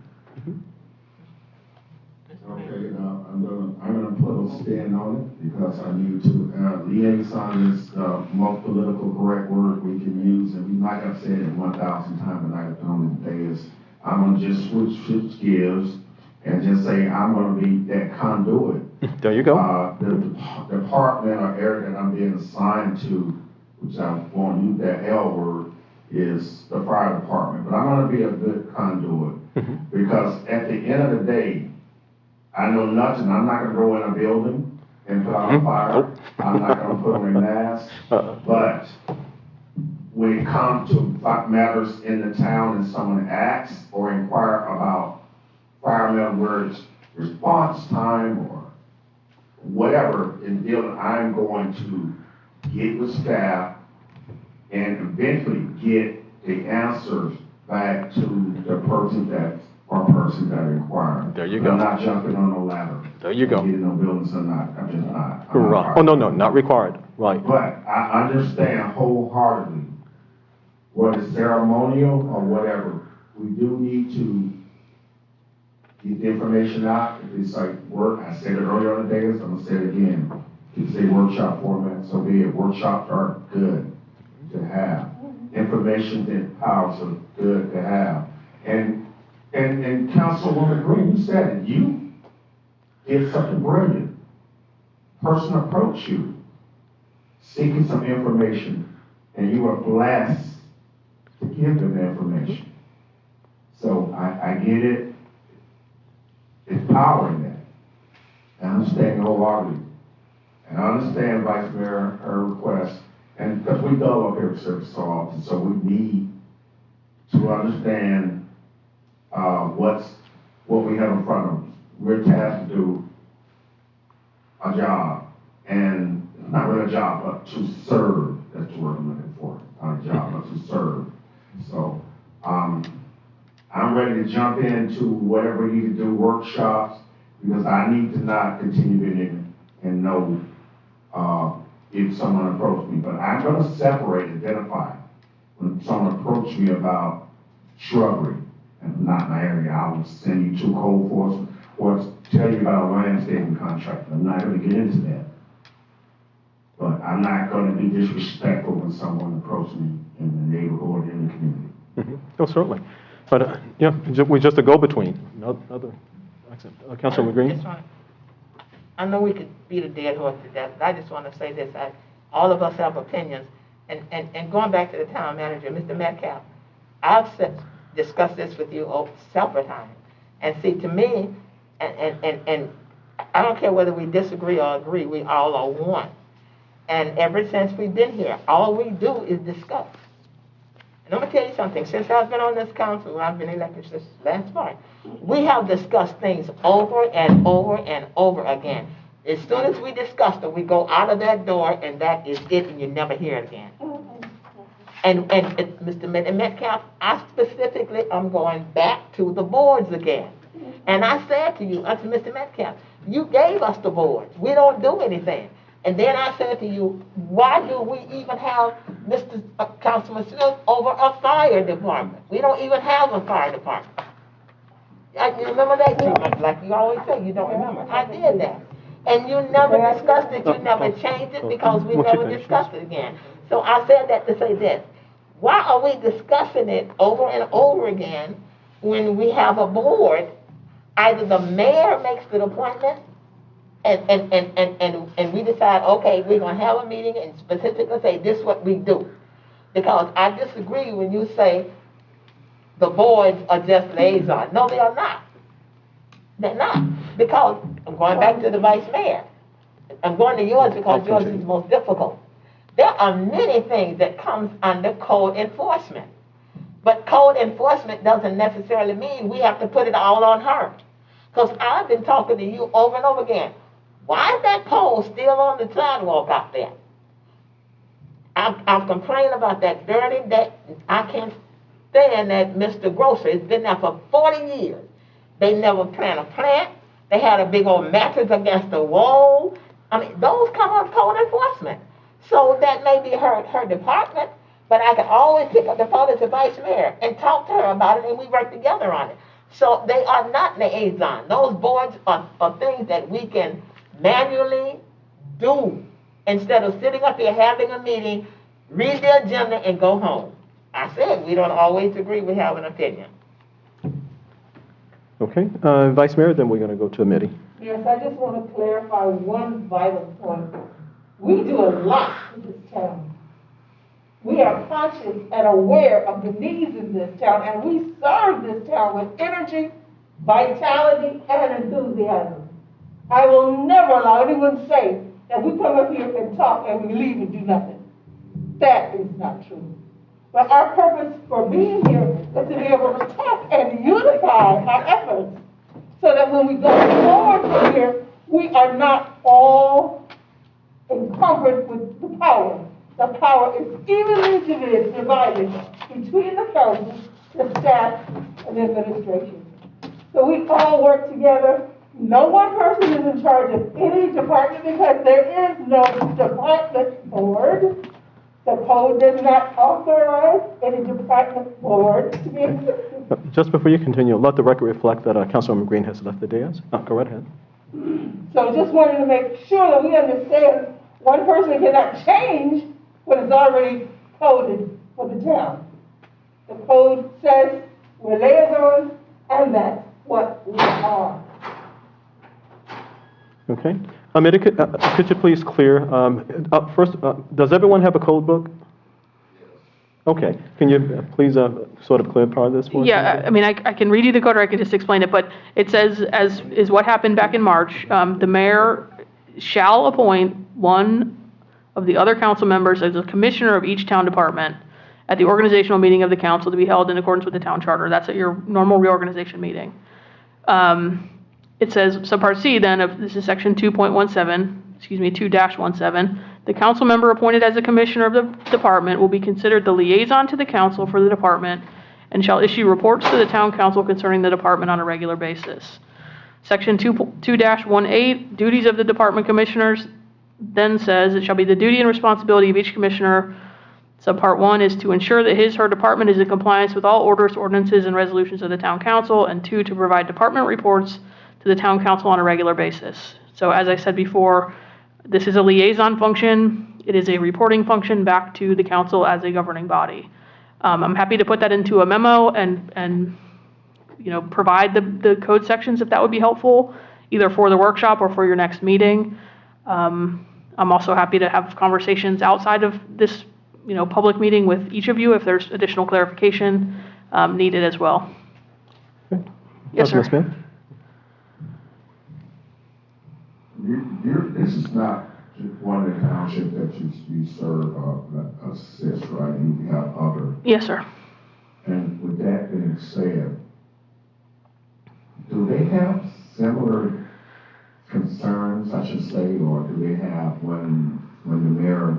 Okay, now I'm gonna put a spin on it because I need to. Liaison is the most political correct word we can use, and we might have said it 1,000 times, and I on the day is I'm gonna just switch gears and just say I'm gonna be that conduit. There you go. The department or area that I'm being assigned to, which I won't use that L word, is the fire department. But I'm gonna be a good conduit because at the end of the day, I know nothing. I'm not going to go in a building and put out a fire. I'm not going to put on a mask. But when it comes to matters in the town and someone asks or inquire about firemen words, response time or whatever in building, I'm going to get with staff and eventually get the answers back to the person that inquired. There you go. I'm not jumping on no ladder. There you go. Getting no buildings or not. I'm just not. Right. Oh, no, not required. Right. But I understand wholeheartedly whether it's ceremonial or whatever. We do need to get the information out. If it's like work, I said it earlier on the day, so I'm gonna say it again. If you say workshop format, so be it. Workshops are good to have. Information and powers are good to have. And Councilwoman Green, you said it. You did something brilliant. Person approached you, seeking some information, and you were blessed to give them the information. So I get it. It's power in that. I understand wholeheartedly. And I understand Vice Mayor, her request, and because we go up here so often, so we need to understand what we have in front of us. We're tasked to do a job, and not really a job, but to serve. That's the word I'm looking for. Not a job, but to serve. So I I'm ready to jump into whatever we need to do, workshops, because I need to not continue being ignorant and know, if someone approached me. But I'm gonna separate, identify. When someone approached me about shrubbery and not my area, I will send you to code enforcement or tell you about a landscaping contract. I'm not gonna get into that. But I'm not gonna be disrespectful when someone approaches me in the neighborhood, in the community. Oh, certainly. But, yeah, we're just a go-between. Other, Councilman Green? I know we could beat a dead horse to death, but I just want to say this. All of us have opinions. And going back to the town manager, Mr. Metcalf, I've discussed this with you several times. And see, to me, and I don't care whether we disagree or agree, we all are one. And ever since we've been here, all we do is discuss. And I'm going to tell you something. Since I've been on this council, I've been elected since last March, we have discussed things over and over and over again. As soon as we discuss them, we go out of that door, and that is it, and you never hear it again. And Mr. Metcalf, I specifically am going back to the boards again. And I said to you, I said, Mr. Metcalf, you gave us the boards. We don't do anything. And then I said to you, why do we even have Mr. Councilman Smith over a fire department? We don't even have a fire department. You remember that? Like you always say, you don't remember. I did that. And you never discussed it, you never changed it because we never discussed it again. So I said that to say this. Why are we discussing it over and over again when we have a board? Either the mayor makes the appointment and we decide, okay, we're going to have a meeting and specifically say this is what we do. Because I disagree when you say the boards are just liaison. No, they are not. They're not. Because I'm going back to the vice mayor. I'm going to yours because yours is most difficult. There are many things that comes under code enforcement. But code enforcement doesn't necessarily mean we have to put it all on her. Because I've been talking to you over and over again. Why is that pole still on the sidewalk out there? I've complained about that dirty, that I can't stand that Mr. Grosser. It's been there for 40 years. They never plant a plant. They had a big old mattress against the wall. I mean, those come on code enforcement. So that may be her department, but I can always pick up the phone as the vice mayor and talk to her about it, and we work together on it. So they are not liaison. Those boards are things that we can manually do instead of sitting up here having a meeting, read the agenda, and go home. I said we don't always agree. We have an opinion. Okay, Vice Mayor, then we're going to go to committee. Yes, I just want to clarify one vital point. We do a lot in this town. We are conscious and aware of the needs in this town, and we serve this town with energy, vitality, and enthusiasm. I will never allow anyone to say that we come up here and talk and we leave and do nothing. That is not true. But our purpose for being here is to be able to talk and unify our efforts so that when we go forward from here, we are not all encumbered with the power. The power is evenly divided between the council, the staff, and the administration. So we all work together. No one person is in charge of any department because there is no department board. The code does not authorize any department board to be existed. Just before you continue, let the record reflect that Councilwoman Green has left the dais. Go right ahead. So just wanted to make sure that we understand one person cannot change what is already coded for the town. The code says we're liaisons, and that's what we are. Okay. Amity, could you please clear, first, does everyone have a code book? Okay. Can you please sort of clear part of this for us? Yeah, I mean, I can read you the code or I can just explain it, but it says, as is what happened back in March, the mayor shall appoint one of the other council members as a commissioner of each town department at the organizational meeting of the council to be held in accordance with the town charter. That's at your normal reorganization meeting. It says, subpart C then, of this is section 2.17, the council member appointed as a commissioner of the department will be considered the liaison to the council for the department and shall issue reports to the town council concerning the department on a regular basis. Section 2-18, duties of the department commissioners, then says it shall be the duty and responsibility of each commissioner. Subpart 1 is to ensure that his/her department is in compliance with all orders, ordinances, and resolutions of the town council, and 2, to provide department reports to the town council on a regular basis. So as I said before, this is a liaison function. It is a reporting function back to the council as a governing body. I'm happy to put that into a memo and provide the code sections if that would be helpful, either for the workshop or for your next meeting. I'm also happy to have conversations outside of this, public meeting with each of you if there's additional clarification needed as well. Okay. Yes, sir. Councilman This is not just one of the townships that you serve, assist, right? You have other. Yes, sir. And with that being said, do they have similar concerns, I should say, or do they have when the mayor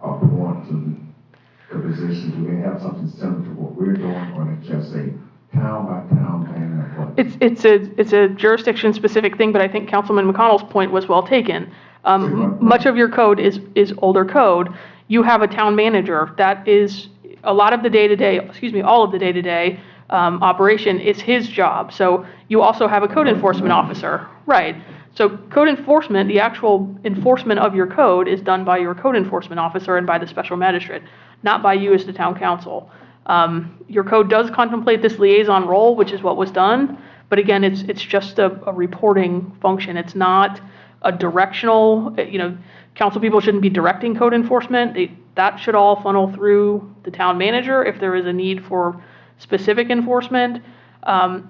appoints the position, do they have something similar to what we're doing, or is it just a town by town thing? It's a jurisdiction specific thing, but I think Councilman McConnell's point was well taken. Much of your code is older code. You have a town manager. That is a lot of the all of the day-to-day operation is his job. So you also have a code enforcement officer, right? So code enforcement, the actual enforcement of your code is done by your code enforcement officer and by the special magistrate, not by you as the town council. Your code does contemplate this liaison role, which is what was done, but again, it's just a reporting function. It's not a directional, council people shouldn't be directing code enforcement. That should all funnel through the town manager if there is a need for specific enforcement.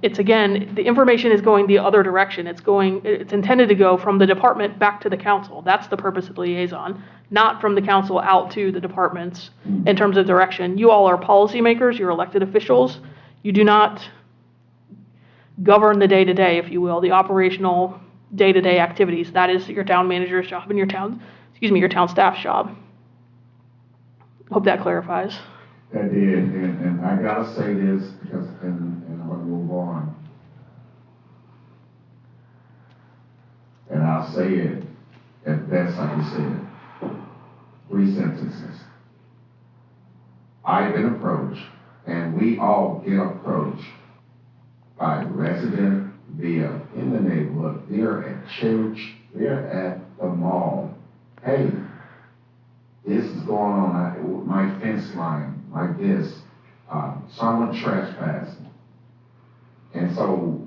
It's again, the information is going the other direction. It's intended to go from the department back to the council. That's the purpose of the liaison, not from the council out to the departments in terms of direction. You all are policymakers, you're elected officials. You do not govern the day-to-day, if you will, the operational day-to-day activities. That is your town manager's job and your town staff's job. Hope that clarifies. That did, and I gotta say this because, and I'm gonna move on. And I'll say it as best I can say it. 3 sentences. I've been approached, and we all get approached by residents via in the neighborhood, they're at church, they're at the mall. Hey, this is going on, my fence line, like this, someone trespassing. And so,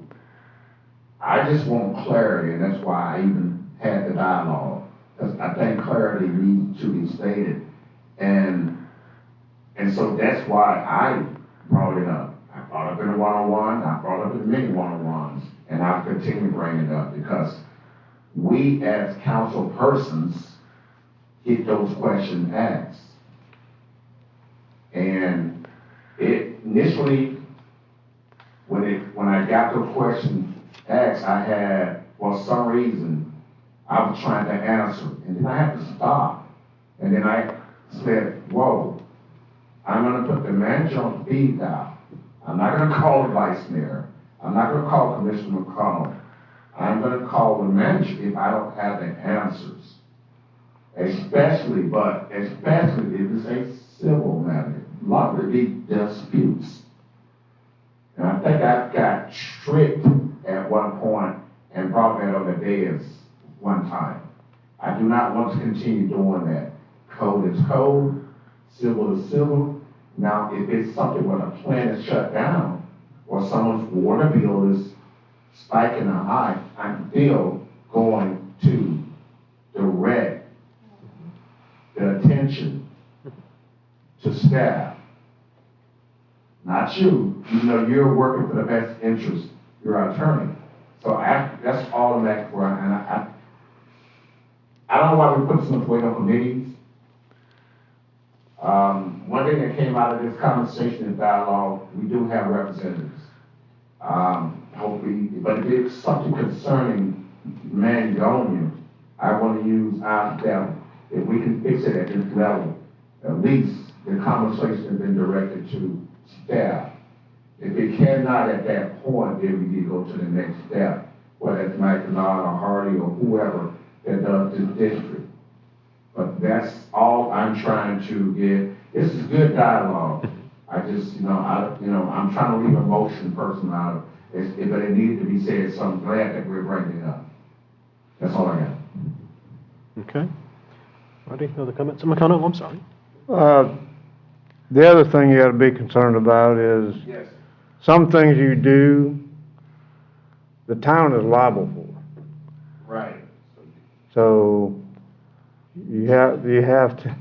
I just want clarity, and that's why I even had the dialogue, because I think clarity needs to be stated. And so that's why I brought it up. I brought it up in a one-on-one, I brought it up in many one-on-ones, and I'll continue bringing it up, because we as council persons get those questions asked. And it initially, when I got the question asked, I had, for some reason, I was trying to answer, and then I had to stop. And then I said, whoa, I'm gonna put the manager on speed dial. I'm not gonna call the vice mayor. I'm not gonna call Commissioner McConnell. I'm gonna call the manager if I don't have the answers. Especially if it's a civil matter. A lot of the disputes. And I think I got strict at one point and brought that on the dais one time. I do not want to continue doing that. Code is code, civil is civil. Now, if it's something where the plant is shut down or someone's water bill is spiking high, I'm still going to direct the attention to staff. Not you. You know you're working for the best interest. You're our attorney. So that's all I'm asking for. And I don't know why we put so much weight on committees. One thing that came out of this conversation and dialogue, we do have representatives. Hopefully, but if it's something concerning Mangonia, I want to use our staff. If we can fix it at this level, at least the conversation has been directed to staff If it cannot at that point, then we need to go to the next step, whether it's McDonald or Hardy or whoever that does this district. But that's all I'm trying to get. This is good dialogue. I just, I'm trying to leave emotion personal out of it, but it needs to be said, so I'm glad that we're bringing it up. That's all I got. Okay. Ready? Other comments? McConnell, I'm sorry. The other thing you gotta be concerned about is Yes. some things you do, the town is liable for. Right. So you have to,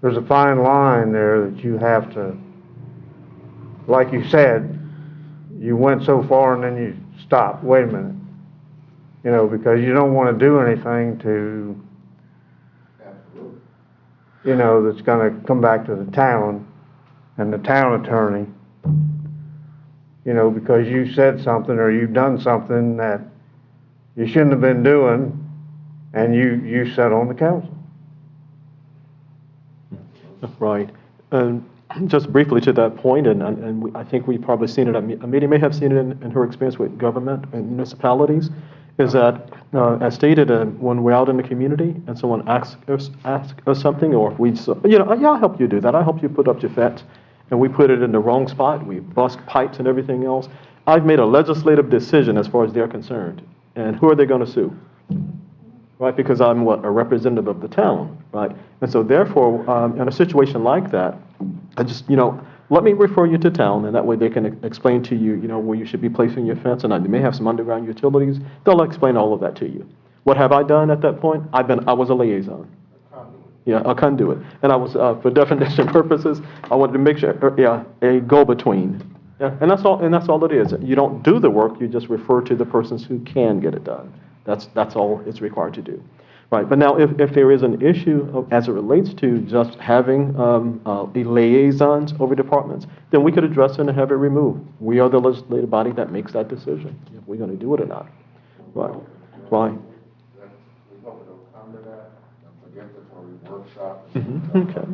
there's a fine line there that you have to, like you said, you went so far and then you stopped. Wait a minute. Because you don't want to do anything to, that's going to come back to the town and the town attorney, because you said something or you've done something that you shouldn't have been doing, and you sat on the council. Right. Just briefly to that point, and I think we've probably seen it, Amelia may have seen it in her experience with government and municipalities, is that, as stated, when we're out in the community and someone asks us something, or if we, I'll help you do that, I'll help you put up your fence, and we put it in the wrong spot, we bust pipes and everything else, I've made a legislative decision as far as they're concerned. And who are they going to sue? Right, because I'm a representative of the town, right? And so therefore, in a situation like that, I just, let me refer you to town, and that way they can explain to you, where you should be placing your fence, and they may have some underground utilities. They'll explain all of that to you. What have I done at that point? I was a liaison. Yeah, a conduit. And I was, for definition purposes, I wanted to make sure, a go-between. Yeah, and that's all it is. You don't do the work, you just refer to the persons who can get it done. That's all it's required to do. Right, but now if there is an issue as it relates to just having liaisons over departments, then we could address it and have it removed. We are the legislative body that makes that decision, if we're going to do it or not. Right, right. We hope it'll come to that, a workshop. Okay.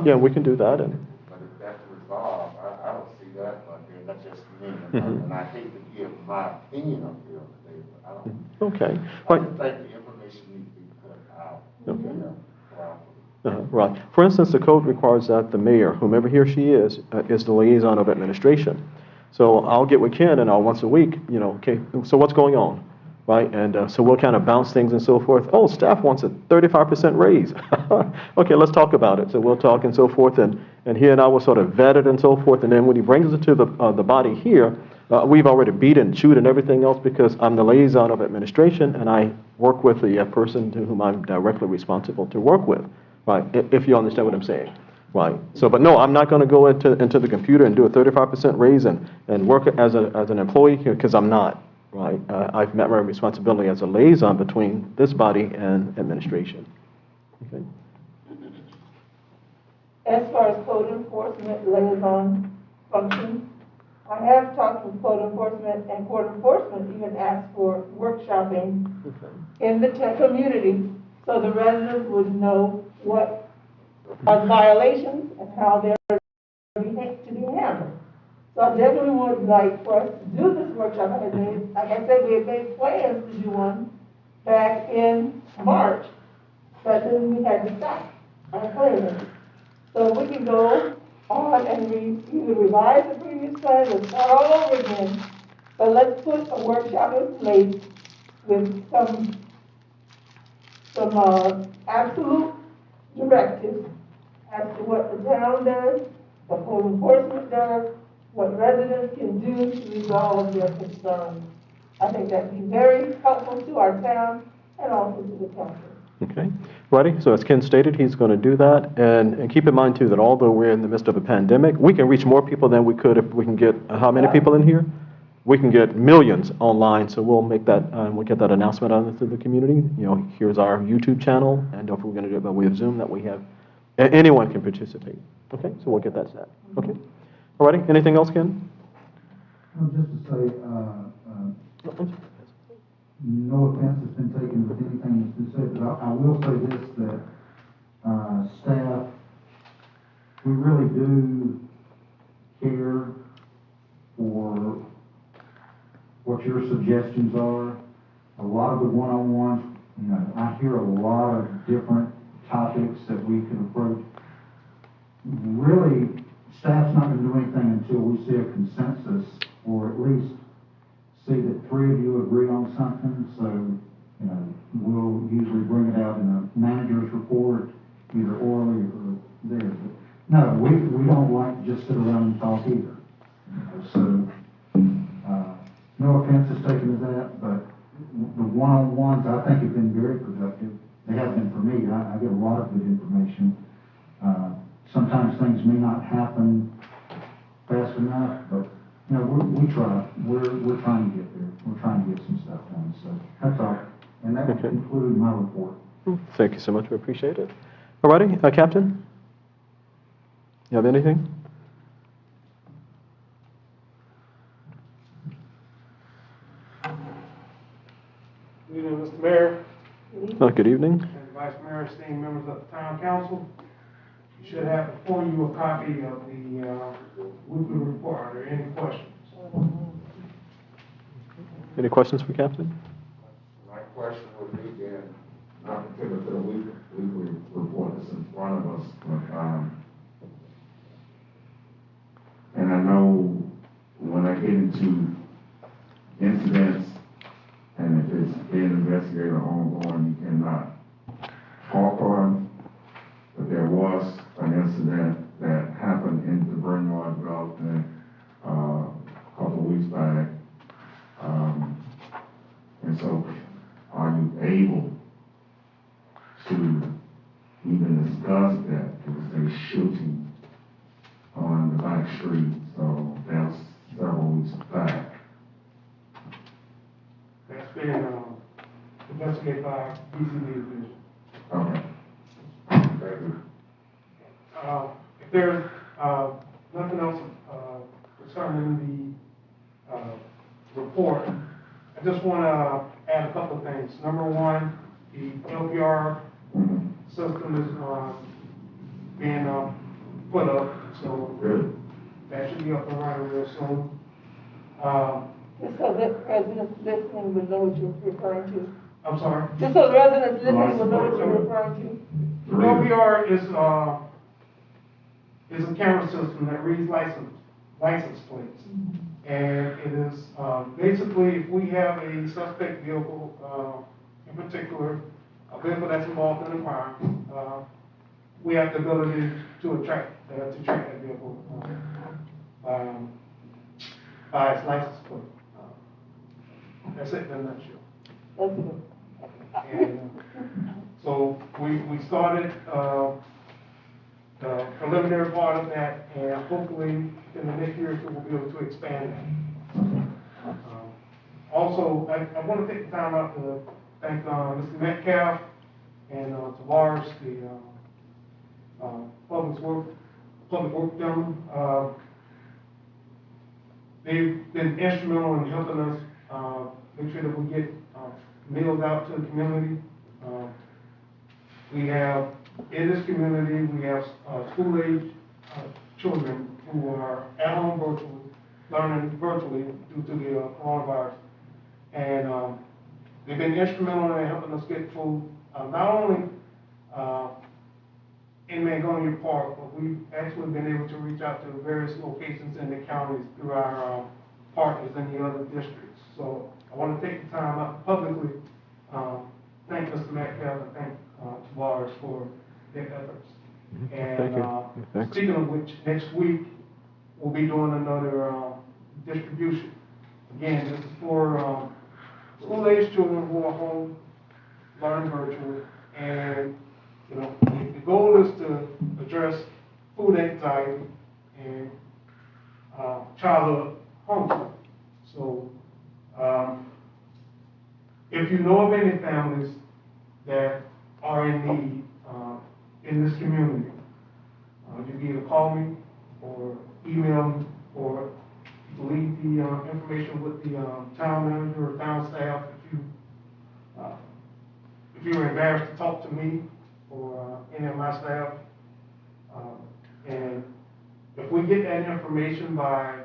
Yeah, we can do that. But if that's resolved, I don't see that, but that's just me. And I hate to give my opinion on the other day, but I don't. Okay. I think the information needs to be put out. Okay. Right. For instance, the code requires that the mayor, whomever he or she is the liaison of administration. So I'll get with Ken and I'll once a week, okay, so what's going on? Right, and so we'll kind of bounce things and so forth. Oh, staff wants a 35% raise. Okay, let's talk about it. So we'll talk and so forth, and he and I will sort of vet it and so forth. And then when he brings it to the body here, we've already beat and chewed and everything else because I'm the liaison of administration and I work with the person to whom I'm directly responsible to work with. Right, if you understand what I'm saying. Right. So, but no, I'm not going to go into the computer and do a 35% raise and work as an employee here because I'm not. Right. I've met my responsibility as a liaison between this body and administration. Okay. As far as code enforcement liaison functions, I have talked with code enforcement, and code enforcement even asked for workshopping in the community so the residents would know what are violations and how they're to be handled. So I definitely would like for us to do this workshop. Like I said, we had made plans to do one back in March, but then we had to stop our plans. So we can go on and either revise the previous plan or start all over again. But let's put a workshop in place with some absolute directives as to what the town does, what code enforcement does, what residents can do to resolve their concerns. I think that'd be very helpful to our town and also to the council. Okay. Ready? So as Ken stated, he's going to do that. And keep in mind, too, that although we're in the midst of a pandemic, we can reach more people than we could if we can get, how many people in here? We can get millions online. So we'll make that, we'll get that announcement out into the community. Here's our YouTube channel. And if we're going to do it by way of Zoom, that we have, anyone can participate. Okay? So we'll get that set. Okay? All righty. Anything else, Ken? Just to say, no offense has been taken with anything that's been said, but I will say this, that staff, we really do care what your suggestions are. A lot of the one-on-ones, you know, I hear a lot of different topics that we can approach. Really, staff's not gonna do anything until we see a consensus, or at least see that 3 of you agree on something. So, you know, we'll usually bring it out in a manager's report, either orally or there. But no, we don't like to just sit around and talk either. You know, so, no offense is taken to that, but the one-on-ones, I think, have been very productive. They have been for me. I get a lot of good information. Sometimes things may not happen fast enough, but, you know, we try. We're trying to get there. We're trying to get some stuff done. So that's all. And that would conclude my report. Thank you so much. We appreciate it. Alrighty, Captain? You have anything? Good evening, Mr. Mayor. Good evening. And Vice Mayor, esteemed members of the Town Council. You should have before you a copy of the weekly report. Are there any questions? Any questions for Captain? My question would be, again, not particular to the weekly report that's in front of us, but, and I know when I get into incidents, and if it's being investigated or ongoing, you cannot talk on, but there was an incident that happened in the Bryn Mawr development, a couple of weeks back. And so, are you able to even discuss that? There was a shooting on the back street, so that's several weeks back. That's been investigated by BCD division. Okay. Thank you. If there's nothing else concerning the report, I just want to add a couple of things. Number one, the LPR system is being put up, so that should be up and running real soon. Just so that residents listening will know what you're referring to. I'm sorry? Just so residents listening will know what you're referring to. LPR is a camera system that reads license plates. And it is basically, if we have a suspect vehicle, in particular, a vehicle that's involved in a crime, we have the ability to track that vehicle by its license plate. That's it in a nutshell. That's it. And so we started the preliminary part of that, and hopefully in the next year or two we'll be able to expand that. Also, I want to take the time out to thank Mr. Metcalf and Tavares, the public work gentlemen. They've been instrumental in helping us make sure that we get meals out to the community. We have, in this community, we have school-age children who are at home virtually, learning virtually due to the coronavirus. And they've been instrumental in helping us get food, not only in Mangonia Park, but we've actually been able to reach out to various locations in the counties through our partners in the other districts. So I want to take the time out publicly, thank Mr. Metcalf and thank Tavares for their efforts. And speaking of which, next week we'll be doing another distribution. Again, this is for school-age children who are home learning virtually, and you know the goal is to address food anxiety and childhood hunger. So, if you know of any families that are in need in this community, you can either call me or email me, or you can leave the information with the town manager or town staff if you're embarrassed to talk to me or any of my staff. And if we get that information by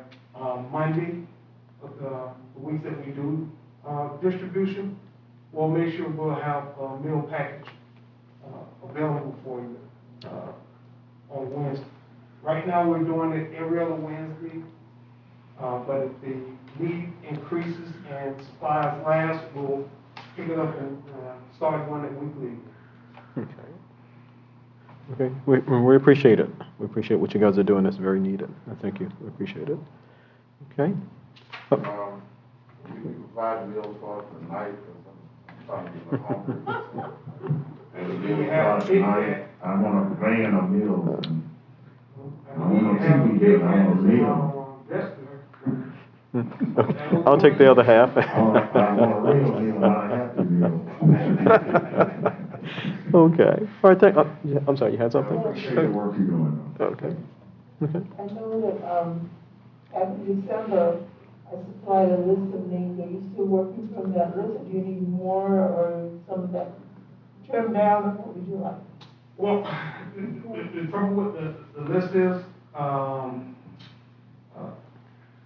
Monday, the weeks that we do, distribution, we'll make sure we'll have a meal package, available for you, on Wednesday. Right now, we're doing it every other Wednesday, but if the need increases and supplies last, we'll pick it up and, start doing it weekly. Okay, we appreciate it. We appreciate what you guys are doing. It's very needed. Thank you. We appreciate it. Okay. We can provide meals for us tonight, because I'm trying to get hungry. And the meals start tonight, I want a van of meals, and I want a TV deal, I want a meal. Okay. I'll take the other half. I want a real meal, not a happy meal. Okay. All right, I'm sorry, you had something? Appreciate the work you're doing. Okay. Okay. I know that, after December, I supplied a list of names. Are you still working from that list? Do you need more, or some of that trimmed down, or what would you like? Well, the trouble with the list is,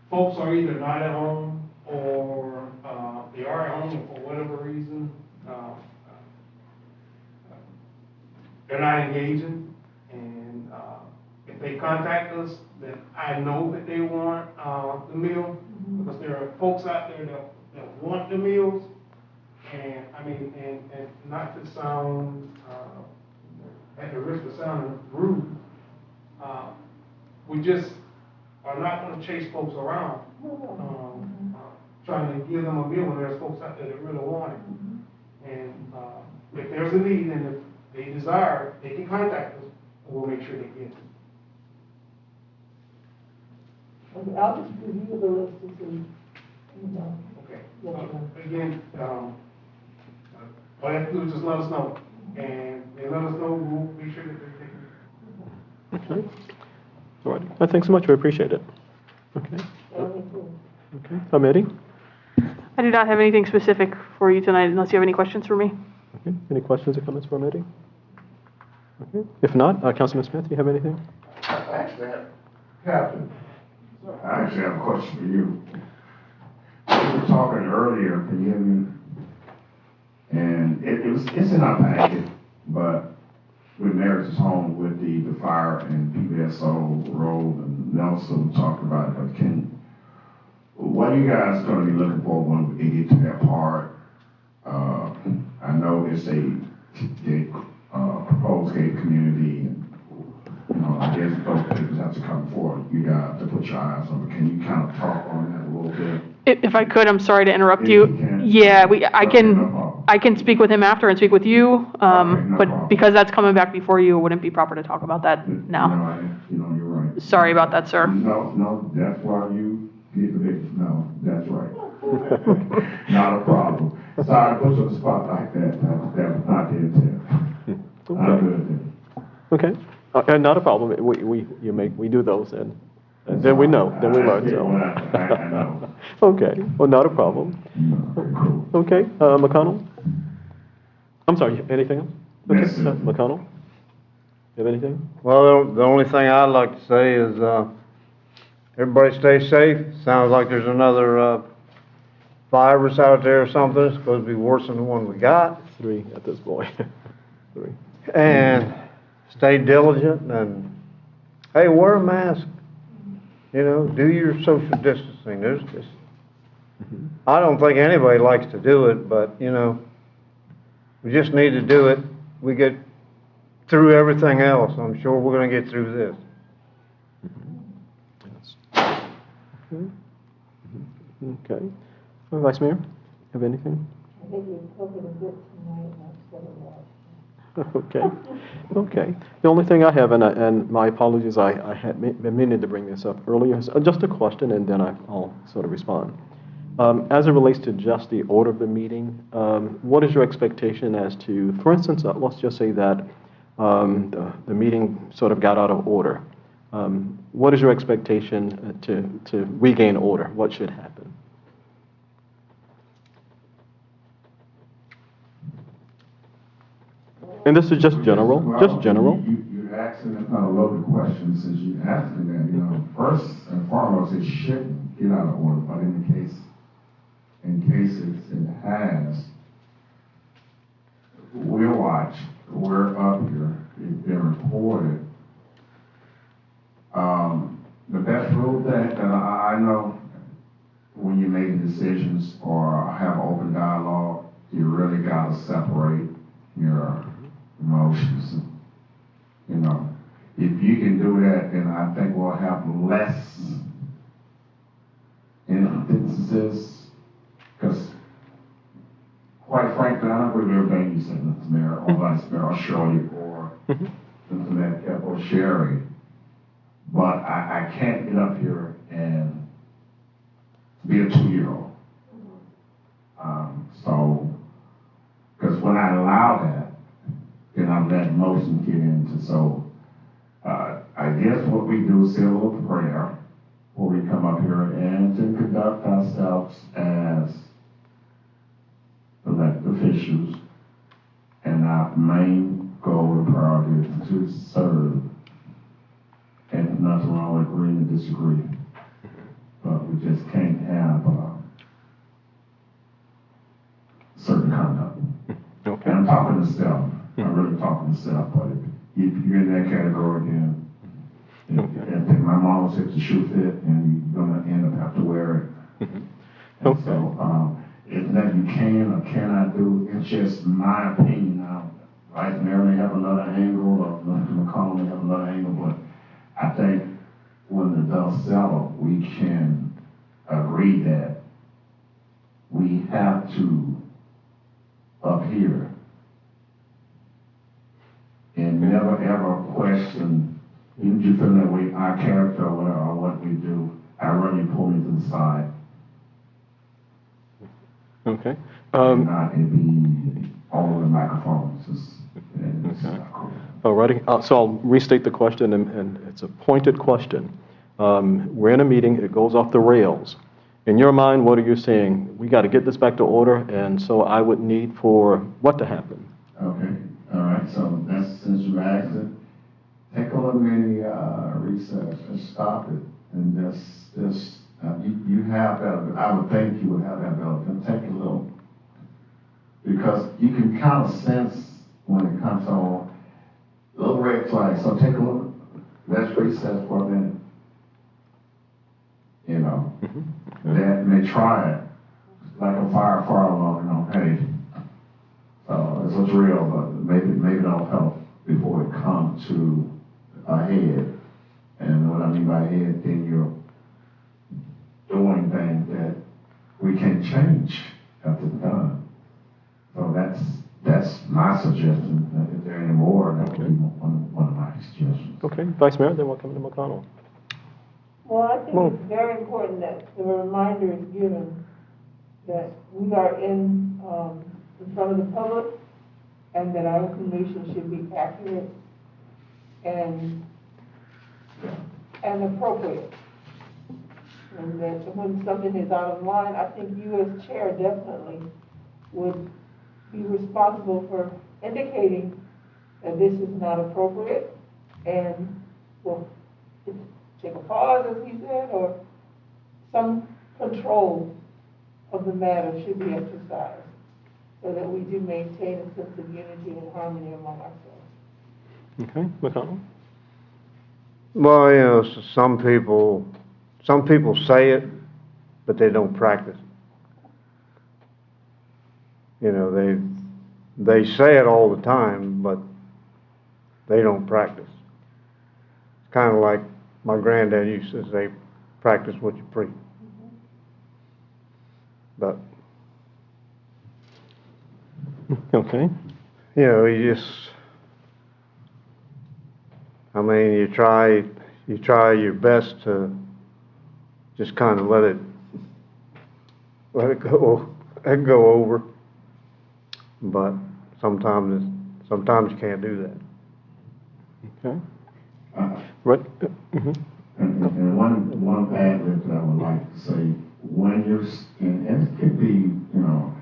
folks are either not at home, or, they are at home, and for whatever reason, they're not engaging, and, if they contact us, then I know that they want, the meal, because there are folks out there that want the meals, and, I mean, and not to sound, at the risk of sounding rude, we just are not gonna chase folks around, trying to give them a meal when there's folks out there that really want it. And, if there's a need and if they desire, they can contact us, and we'll make sure they get it. Okay, I'll just review the list to see, you know. Okay. Again, all you have to do is just let us know, and they let us know, we'll make sure that they're taken. Okay. All right. Thanks so much. We appreciate it. Okay. Okay. Committee? I do not have anything specific for you tonight unless you have any questions for me. Okay. Any questions or comments for Committee? Okay. If not, Councilman Smith, do you have anything? Captain, I actually have a question for you. We were talking earlier, can you hear me? And it's in our packet, but with Marriage's Home, with the fire and PBSO Road and Nelson talked about it, but what are you guys gonna be looking for when we get to that part? I know it's a proposed gated community, and, you know, I guess those papers have to come forward. You got to put your eyes on it. Can you kind of talk on that a little bit? If I could, I'm sorry to interrupt If you. you can. Yeah, I Okay, no can, problem. I can speak with him after and speak with you, no problem. but because that's coming back before you, it wouldn't be proper to talk about that now. You know, you're right. Sorry about that, sir. No, that's why you get the big, no, that's right. Not a problem. Sorry to put you on the spot like that. That was not the intent. I'm good then. Okay. Not a problem. We do those, and then we know, then we learn, so. I know. Okay. Well, not a problem. Okay. McConnell? I'm sorry, anything else? Okay. That's it. McConnell? You have anything? Well, the only thing I'd like to say is, everybody stay safe. Sounds like there's another, virus out there or something. It's supposed to be worse than the one we got. 3 at this point. 3. And stay diligent and, hey, wear a mask. You know, do your social distancing. There's just, I don't think anybody likes to do it, but, you know, we just need to do it. We get through everything else. I'm sure we're gonna get through this. Okay. Vice Mayor, have anything? I think we've covered a bit tonight, and that's what it was. Okay. Okay. The only thing I have, and my apologies, I had been meaning to bring this up earlier, is just a question, and then I'll sort of respond. As it relates to just the order of the meeting, what is your expectation as to, for instance, let's just say that the meeting sort of got out of order. What is your expectation to regain order? What should happen? And this is just general, just general. You're asking a kind of loaded question since you're asking that, you know. First and foremost, it shouldn't get out of order, but in case it has, we'll watch. We're up here. It's been reported. The best rule that I know when you're making decisions or have open dialogue, you really got to separate your emotions. You know, if you can do that, then I think we'll have less instances, because quite frankly, I don't agree with everything you said, Mr. Mayor, or Vice Mayor, or Shirley, or Mr. Metcalf, or Sherry, but I can't get up here and be a 2-year-old. So, because when I allow that, then I'm letting emotion get into, so I guess what we do is say a little prayer before we come up here and to conduct ourselves as elected officials, and our main goal and priority is to serve, and nothing wrong with agreeing and disagreeing, but we just can't have certain conduct. Okay. And I'm talking to self. I'm really talking to self, but if you're in that category, then if my mom said the shoe fit, and you're gonna end up have to wear it. And so, it's nothing you can or cannot do. It's just my opinion. Now, Vice Mayor may have another angle, or Mr. McConnell may have another angle, but I think when the dust settles, we can agree that we have to up here and never ever question, even if you feel that way, our character or whatever, or what we do. I run you pull me to the side. Okay. And be all over the microphones. It's not cool. All righty. So I'll restate the question, and it's a pointed question. We're in a meeting. It goes off the rails. In your mind, what are you saying? We got to get this back to order, and so I would need for what to happen? Okay. All right. So that's, since you asked it, take a little mini recess and stop it, and just you have that. I would think you would have that ability. And take a little, because you can kind of sense when it comes on little red flags. So take a look. Let's recess for a minute. You know, that may try it like a fire alarm. You know, hey, so it's real, but maybe that'll help before it comes to a head. And what I mean by head, then you're doing things that we can change after it's done. So that's my suggestion. If there are any more, that would be one of my suggestions. Okay, Vice Mayor, then we'll come to McConnell. Well, I think it's very important that the reminder is given that we are in front of the public, and that our information should be accurate and appropriate. And that when something is out of line, I think you as chair definitely would be responsible for indicating that this is not appropriate, and well, take a pause, as he said, or some control of the matter should be exercised, so that we do maintain a sense of unity and harmony among ourselves. Okay, McConnell? Well, you know, some people say it, but they don't practice. You know, they say it all the time, but they don't practice. It's kind of like my granddad used to say, practice what you preach. But, okay. you know, you try your best to just kind of let it go over. But sometimes you can't do that. Okay. Right. And one adage that I would like to say, when you're, and it could be, you know,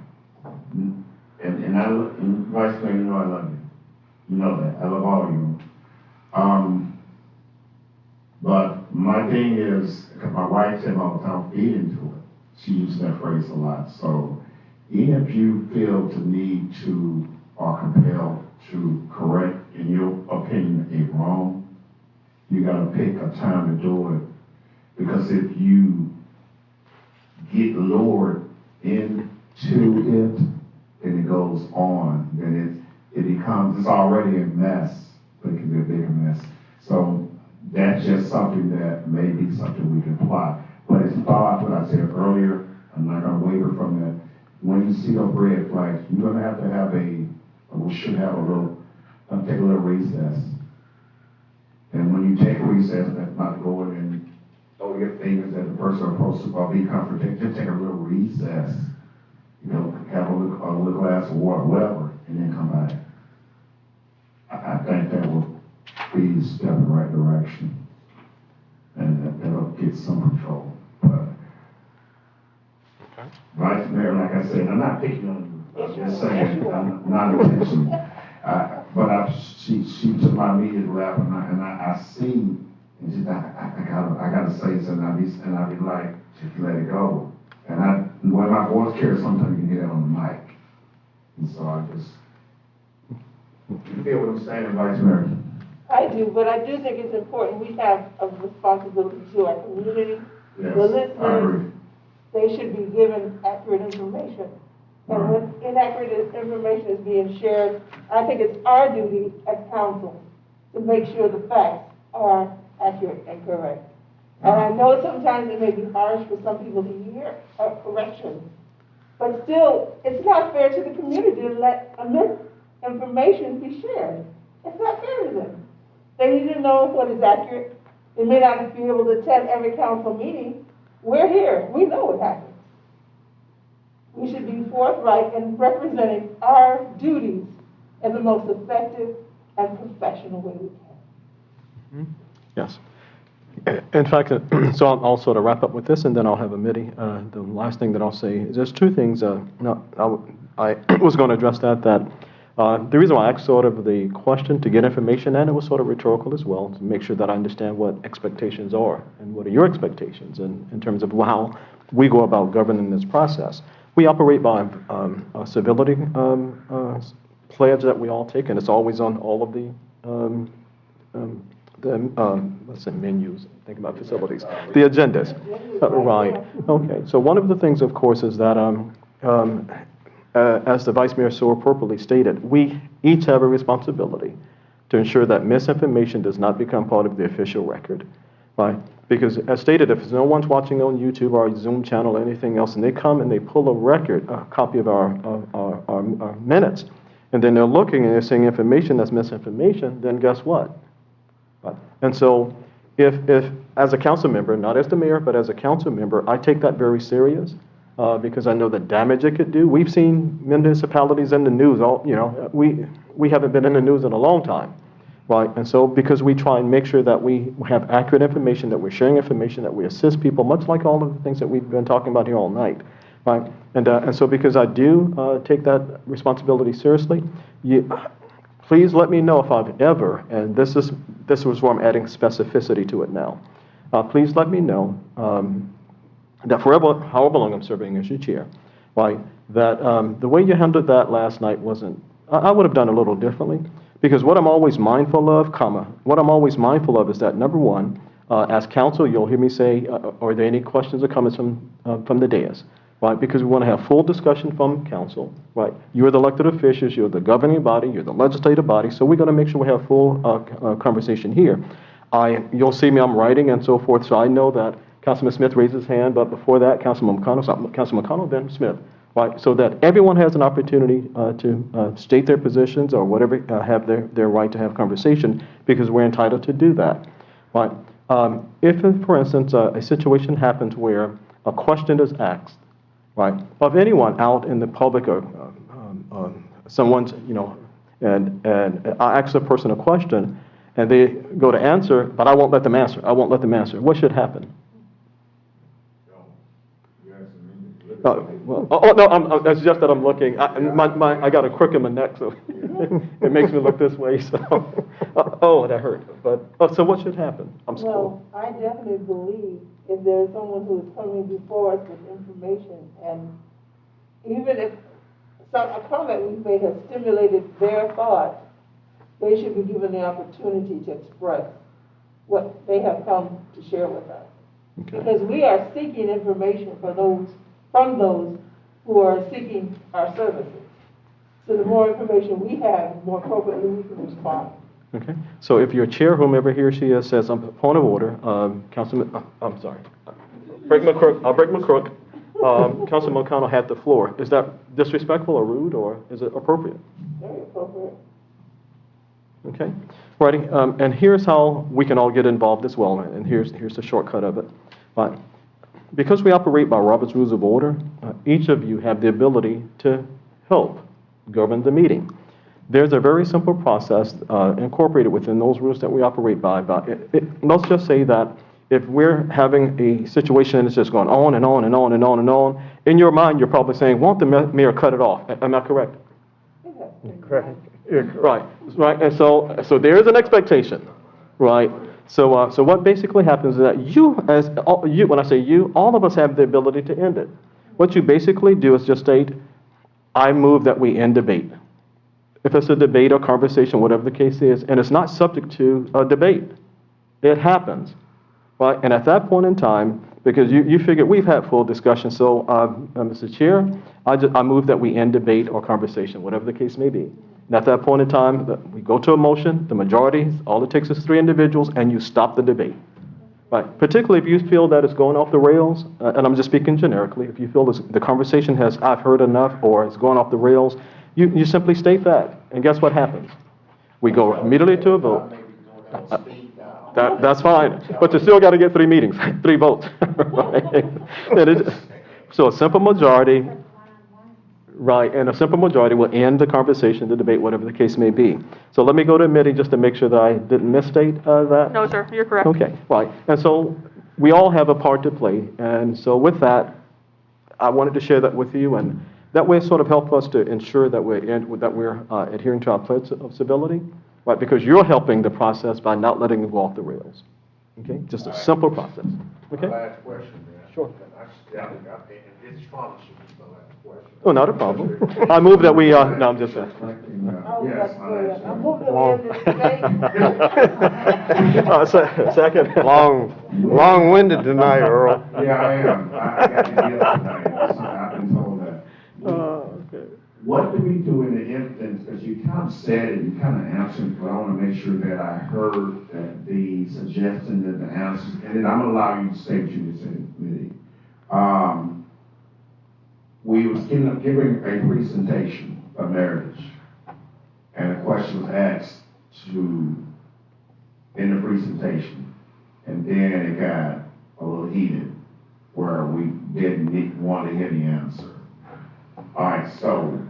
and Vice Mayor, you know I love you. You know that. I love all of you. But my thing is, there's, because my wife said all the time, feed into it. She uses that phrase a lot. So even if you feel the need to, or compelled to correct, in your opinion, a wrong, you gotta pick a time to do it. Because if you get lured into it, and it goes on, then it becomes, it's already a mess, but it can be a bigger mess. So that's just something that may be something we can apply. But it's thought, what I said earlier, I'm not gonna waver from that. When you see those red flags, you're gonna have to have we should have a little, take a little recess. And when you take a recess, that's not going and throw your fingers at the person or be confrontational, just take a little recess. You know, have a little glass of water, whatever, and then come back. I think that will be a step in the right direction. And that'll get some control. But Vice Mayor, like I said, I'm not picking on you. I'm just saying, I'm not intentional. But she took my immediate lap, and I see, and just, I gotta say something, and I be like, just let it go. And when my voice carries, sometimes you can hear it on the mic. And so I just, you feel what I'm saying, Vice Mayor? I do, but I do think it's important. We have a responsibility to our community. Yes, The I listeners, agree. they should be given accurate information. And when inaccurate information is being shared, I think it's our duty as council to make sure the facts are accurate and correct. And I know sometimes it may be harsh for some people to hear a correction, but still, it's not fair to the community to let a misinformation be shared. It's not fair to them. They need to know what is accurate. They may not be able to attend every council meeting. We're here. We know what happens. We should be forthright in representing our duties in the most effective and professional way we can. Yes. In fact, so I'll sort of wrap up with this, and then I'll have a MIDI. The last thing that I'll say is there's two things. I was going to address that. The reason why I asked sort of the question to get information, and it was sort of rhetorical as well, to make sure that I understand what expectations are and what are your expectations in terms of how we go about governing this process. We operate by a civility pledge that we all take, and it's always on all of the let's say menus, think about facilities, the agendas. Right, okay. So one of the things, of course, is that as the Vice Mayor so appropriately stated, we each have a responsibility to ensure that misinformation does not become part of the official record, right? Because as stated, if no one's watching on YouTube or our Zoom channel or anything else, and they come and they pull a copy of our minutes, and then they're looking and they're seeing information that's misinformation, then guess what? Right? And so if as a council member, not as the mayor, but as a council member, I take that very serious because I know the damage it could do. We've seen municipalities in the news, we haven't been in the news in a long time. Right, and so because we try and make sure that we have accurate information, that we're sharing information, that we assist people, much like all of the things that we've been talking about here all night, right? And so because I do take that responsibility seriously, please let me know if I've ever, and this was where I'm adding specificity to it now. Please let me know that however long I'm serving as your chair, right? That the way you handled that last night wasn't. I would have done a little differently. Because what I'm always mindful of, is that, number one, as council, you'll hear me say, are there any questions or comments from the dais, right? Because we want to have full discussion from council, right? You're the elected officials, you're the governing body, you're the legislative body, so we're going to make sure we have full conversation here. You'll see me, I'm writing and so forth, so I know that Councilman Smith raised his hand, but before that, Councilman McConnell, then Smith. Right, so that everyone has an opportunity to state their positions or whatever, have their right to have conversation, because we're entitled to do that. Right? If, for instance, a situation happens where a question is asked, right, of anyone out in the public or someone's, and I ask a person a question, and they go to answer, but I won't let them answer. What should happen? No, it's just that I'm looking. I got a crook in my neck, so it makes me look this way. So, that hurt. But so what should happen? Well, I definitely believe if there's someone who is coming before us with information, and even if a comment we made has stimulated their thought, they should be given the opportunity to express what they have come to share with us. Okay. Because we are seeking information from those who are seeking our services. So the more information we have, the more appropriately we can respond. Okay, so if your chair, whomever he or she is, says, I'm point of order, Councilman, I'm sorry, I'll break my crook. Councilman O'Connell had the floor. Is that disrespectful or rude, or is it appropriate? Very appropriate. Okay, righty, and here's how we can all get involved as well, and here's the shortcut of it. But because we operate by Robert's Rules of Order, each of you have the ability to help govern the meeting. There's a very simple process incorporated within those rules that we operate by. Let's just say that if we're having a situation and it's just going on and on and on and on and on, in your mind you're probably saying, won't the mayor cut it off? Am I correct? Correct. Right, and so there is an expectation, right? So what basically happens is that when I say you, all of us have the ability to end it. What you basically do is just state, I move that we end debate. If it's a debate or conversation, whatever the case is, and it's not subject to a debate, it happens, right? And at that point in time, because you figure we've had full discussion, so Mr. Chair, I move that we end debate or conversation, whatever the case may be. And at that point in time, we go to a motion, the majority, all it takes is 3 individuals, and you stop the debate. Right. Particularly if you feel that it's going off the rails, and I'm just speaking generically, if you feel the conversation I've heard enough or it's going off the rails, you simply state that, and guess what happens? We go immediately to a vote. That's fine, but you still got to get 3 meetings, 3 votes. Right? So a simple majority, right, and a simple majority will end the conversation, the debate, whatever the case may be. So let me go to Mitty just to make sure that I didn't misstate that. No, sir, you're correct. Okay, right, and so we all have a part to play, and so with that, I wanted to share that with you, and that way sort of help us to ensure that we're adhering to our pledge of civility, right? Because you're helping the process by not letting it go off the rails. Okay, just a simple process. Okay. Last question, man. Sure. It's trauma should be the last question. Oh, not a problem. I move that we. No, I'm just saying. Yes, I'm moving to end this debate. Second. Long-winded tonight, Earl. Yeah, I am. I got to get tonight. I've been told that. Okay. What do we do in the instance, because you kind of said it, you kind of answered, but I want to make sure that I heard that the suggestion that the answer, and then I'm going to allow you to say what you said, Mitty. We was giving a presentation of marriage, and a question was asked in the presentation, and then it got a little heated, where we didn't want to hear the answer. All right, so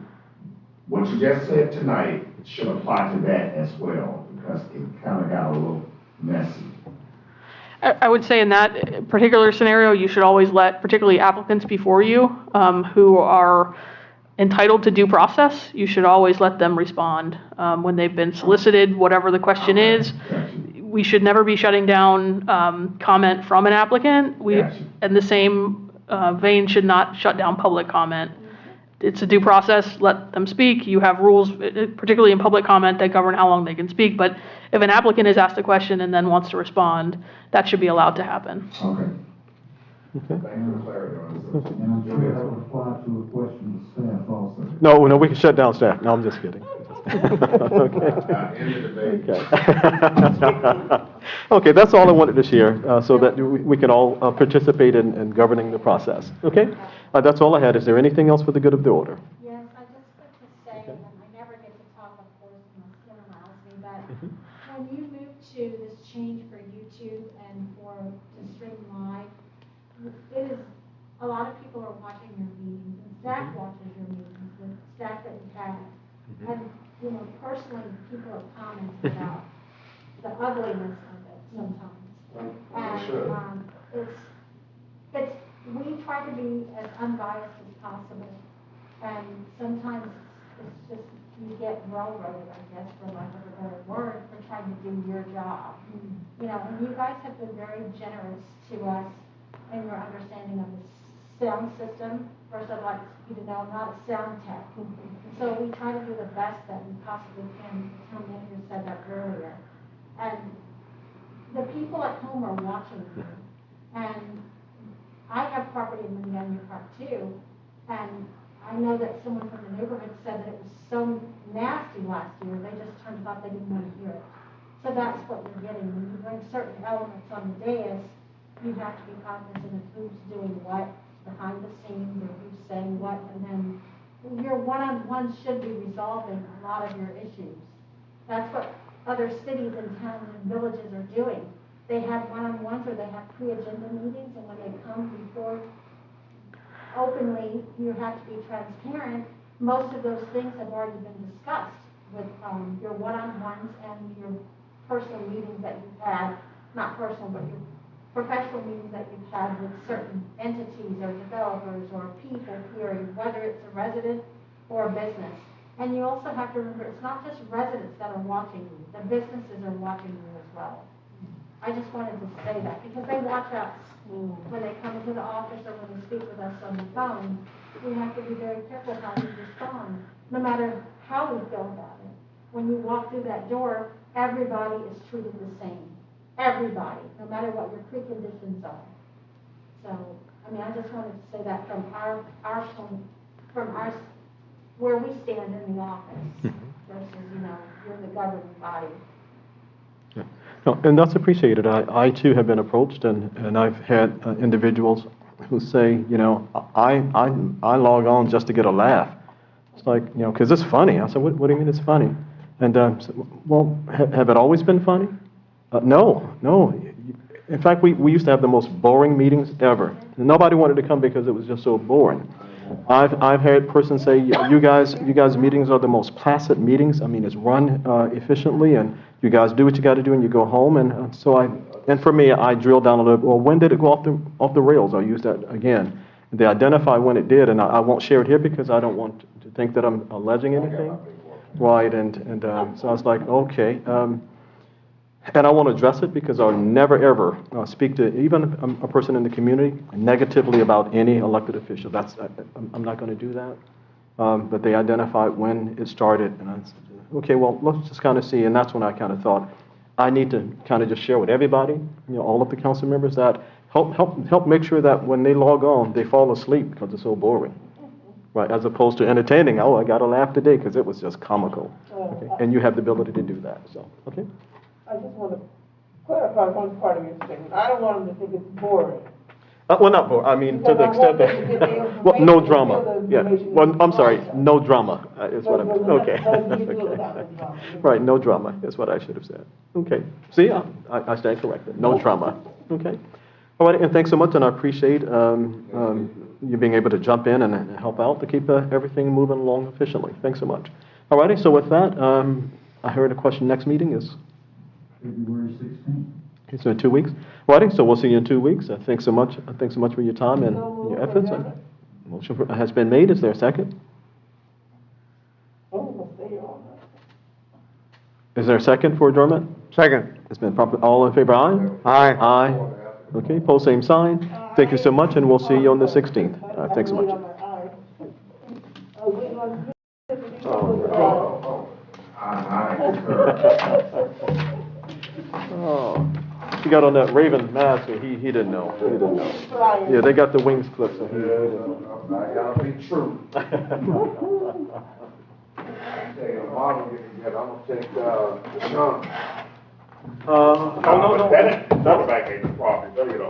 what you just said tonight should apply to that as well, because it kind of got a little messy. I would say in that particular scenario, you should always let, particularly applicants before you, who are entitled to due process, you should always let them respond when they've been solicited, whatever the question is. We should never be shutting down comment from an applicant. And the same vein should not shut down public comment. It's a due process, let them speak. You have rules, particularly in public comment, that govern how long they can speak. But if an applicant is asked a question and then wants to respond, that should be allowed to happen. Okay. Thanks for the clarity on this. And I'm sure that would apply to a question to staff also. No, we can shut down staff. No, I'm just kidding. Okay. End the debate. Okay. Okay, that's all I wanted to share, so that we can all participate in governing the process. Okay? That's all I had. Is there anything else for the good of the order? Yes, I just want to say, and I never get to talk, of course, unless Kim allows me, but when you move to this change for YouTube and to stream live, it is, a lot of people are watching your meetings, and staff watches your meetings, the staff that you have. And, personally, people have commented about the ugliness of it sometimes. And we try to be as unbiased as possible. And sometimes it's just, you get railroaded, I guess, for lack of a better word, for trying to do your job. And you guys have been very generous to us in your understanding of the sound system. First, I'd like you to know I'm not a sound tech. So we try to do the best that we possibly can. The town manager said that earlier. And the people at home are watching you. And I have property in Montgomery Park too. And I know that someone from the neighborhood said that it was so nasty last year, they just turned about they didn't want to hear it. So that's what you're getting. When you bring certain elements on the dais, you have to be cognizant of who's doing what behind the scenes or who's saying what, and then your one-on-one should be resolving a lot of your issues. That's what other cities and towns and villages are doing. They have one-on-ones or they have pre-agenda meetings, and when they come before openly, you have to be transparent. Most of those things have already been discussed with your one-on-ones and your personal meetings that you've had, not personal, but your professional meetings that you've had with certain entities or developers or people, period, whether it's a resident or a business. And you also have to remember, it's not just residents that are watching you, the businesses are watching you as well. I just wanted to say that because they watch us when they come into the office or when they speak with us on the phone. We have to be very careful how we respond, no matter how we feel about it. When you walk through that door, everybody is treated the same. Everybody, no matter what your preconditions are. So, I mean, I just wanted to say that from our where we stand in the office versus, you're the governing body. Yeah. No, and that's appreciated. I too have been approached, and I've had individuals who say, I log on just to get a laugh. It's like, because it's funny. I said, what do you mean it's funny? And said, well, have it always been funny? No. In fact, we used to have the most boring meetings ever. Nobody wanted to come because it was just so boring. I've heard persons say, you guys' meetings are the most placid meetings. I mean, it's run efficiently, and you guys do what you got to do, and you go home. And and for me, I drill down a little bit. Well, when did it go off the rails? I'll use that again. They identify when it did, and I won't share it here because I don't want to think that I'm alleging anything. Right, and so I was like, okay. And I want to address it because I'll never, ever speak to even a person in the community negatively about any elected official. I'm not going to do that. But they identified when it started. And I said, okay, well, let's just kind of see. And that's when I kind of thought, I need to kind of just share with everybody, all of the council members, that help make sure that when they log on, they fall asleep because it's so boring. Right, as opposed to entertaining. Oh, I got to laugh today because it was just comical. Okay? And you have the ability to do that. So, okay. I just want to clarify one part of your statement. I don't want them to think it's boring. Well, not boring. I mean, to the extent that, well, no drama. Yeah. Well, I'm sorry, no drama is what I'm. Okay. Right, no drama is what I should have said. Okay. See, I stand corrected. No drama. Okay. All right, and thanks so much, and I appreciate you being able to jump in and help out to keep everything moving along efficiently. Thanks so much. All righty. So with that, I heard a question. Next meeting is February 16th. Okay, so in 2 weeks. Righty, so we'll see you in 2 weeks. Thanks so much. Thanks so much for your time and your efforts. Motion has been made. Is there a second? Is there a second for adjournment? Second. It's been properly. All in favor, aye? Aye. Aye. Okay, poll same sign. Thank you so much, and we'll see you on the 16th. Thanks so much. Oh, he got on that Raven mask, so he didn't know. He didn't know. Yeah, they got the wings clipped, so he didn't know. I gotta be true. I'm gonna take the gun. Oh, no. That back ain't the problem. Let me get a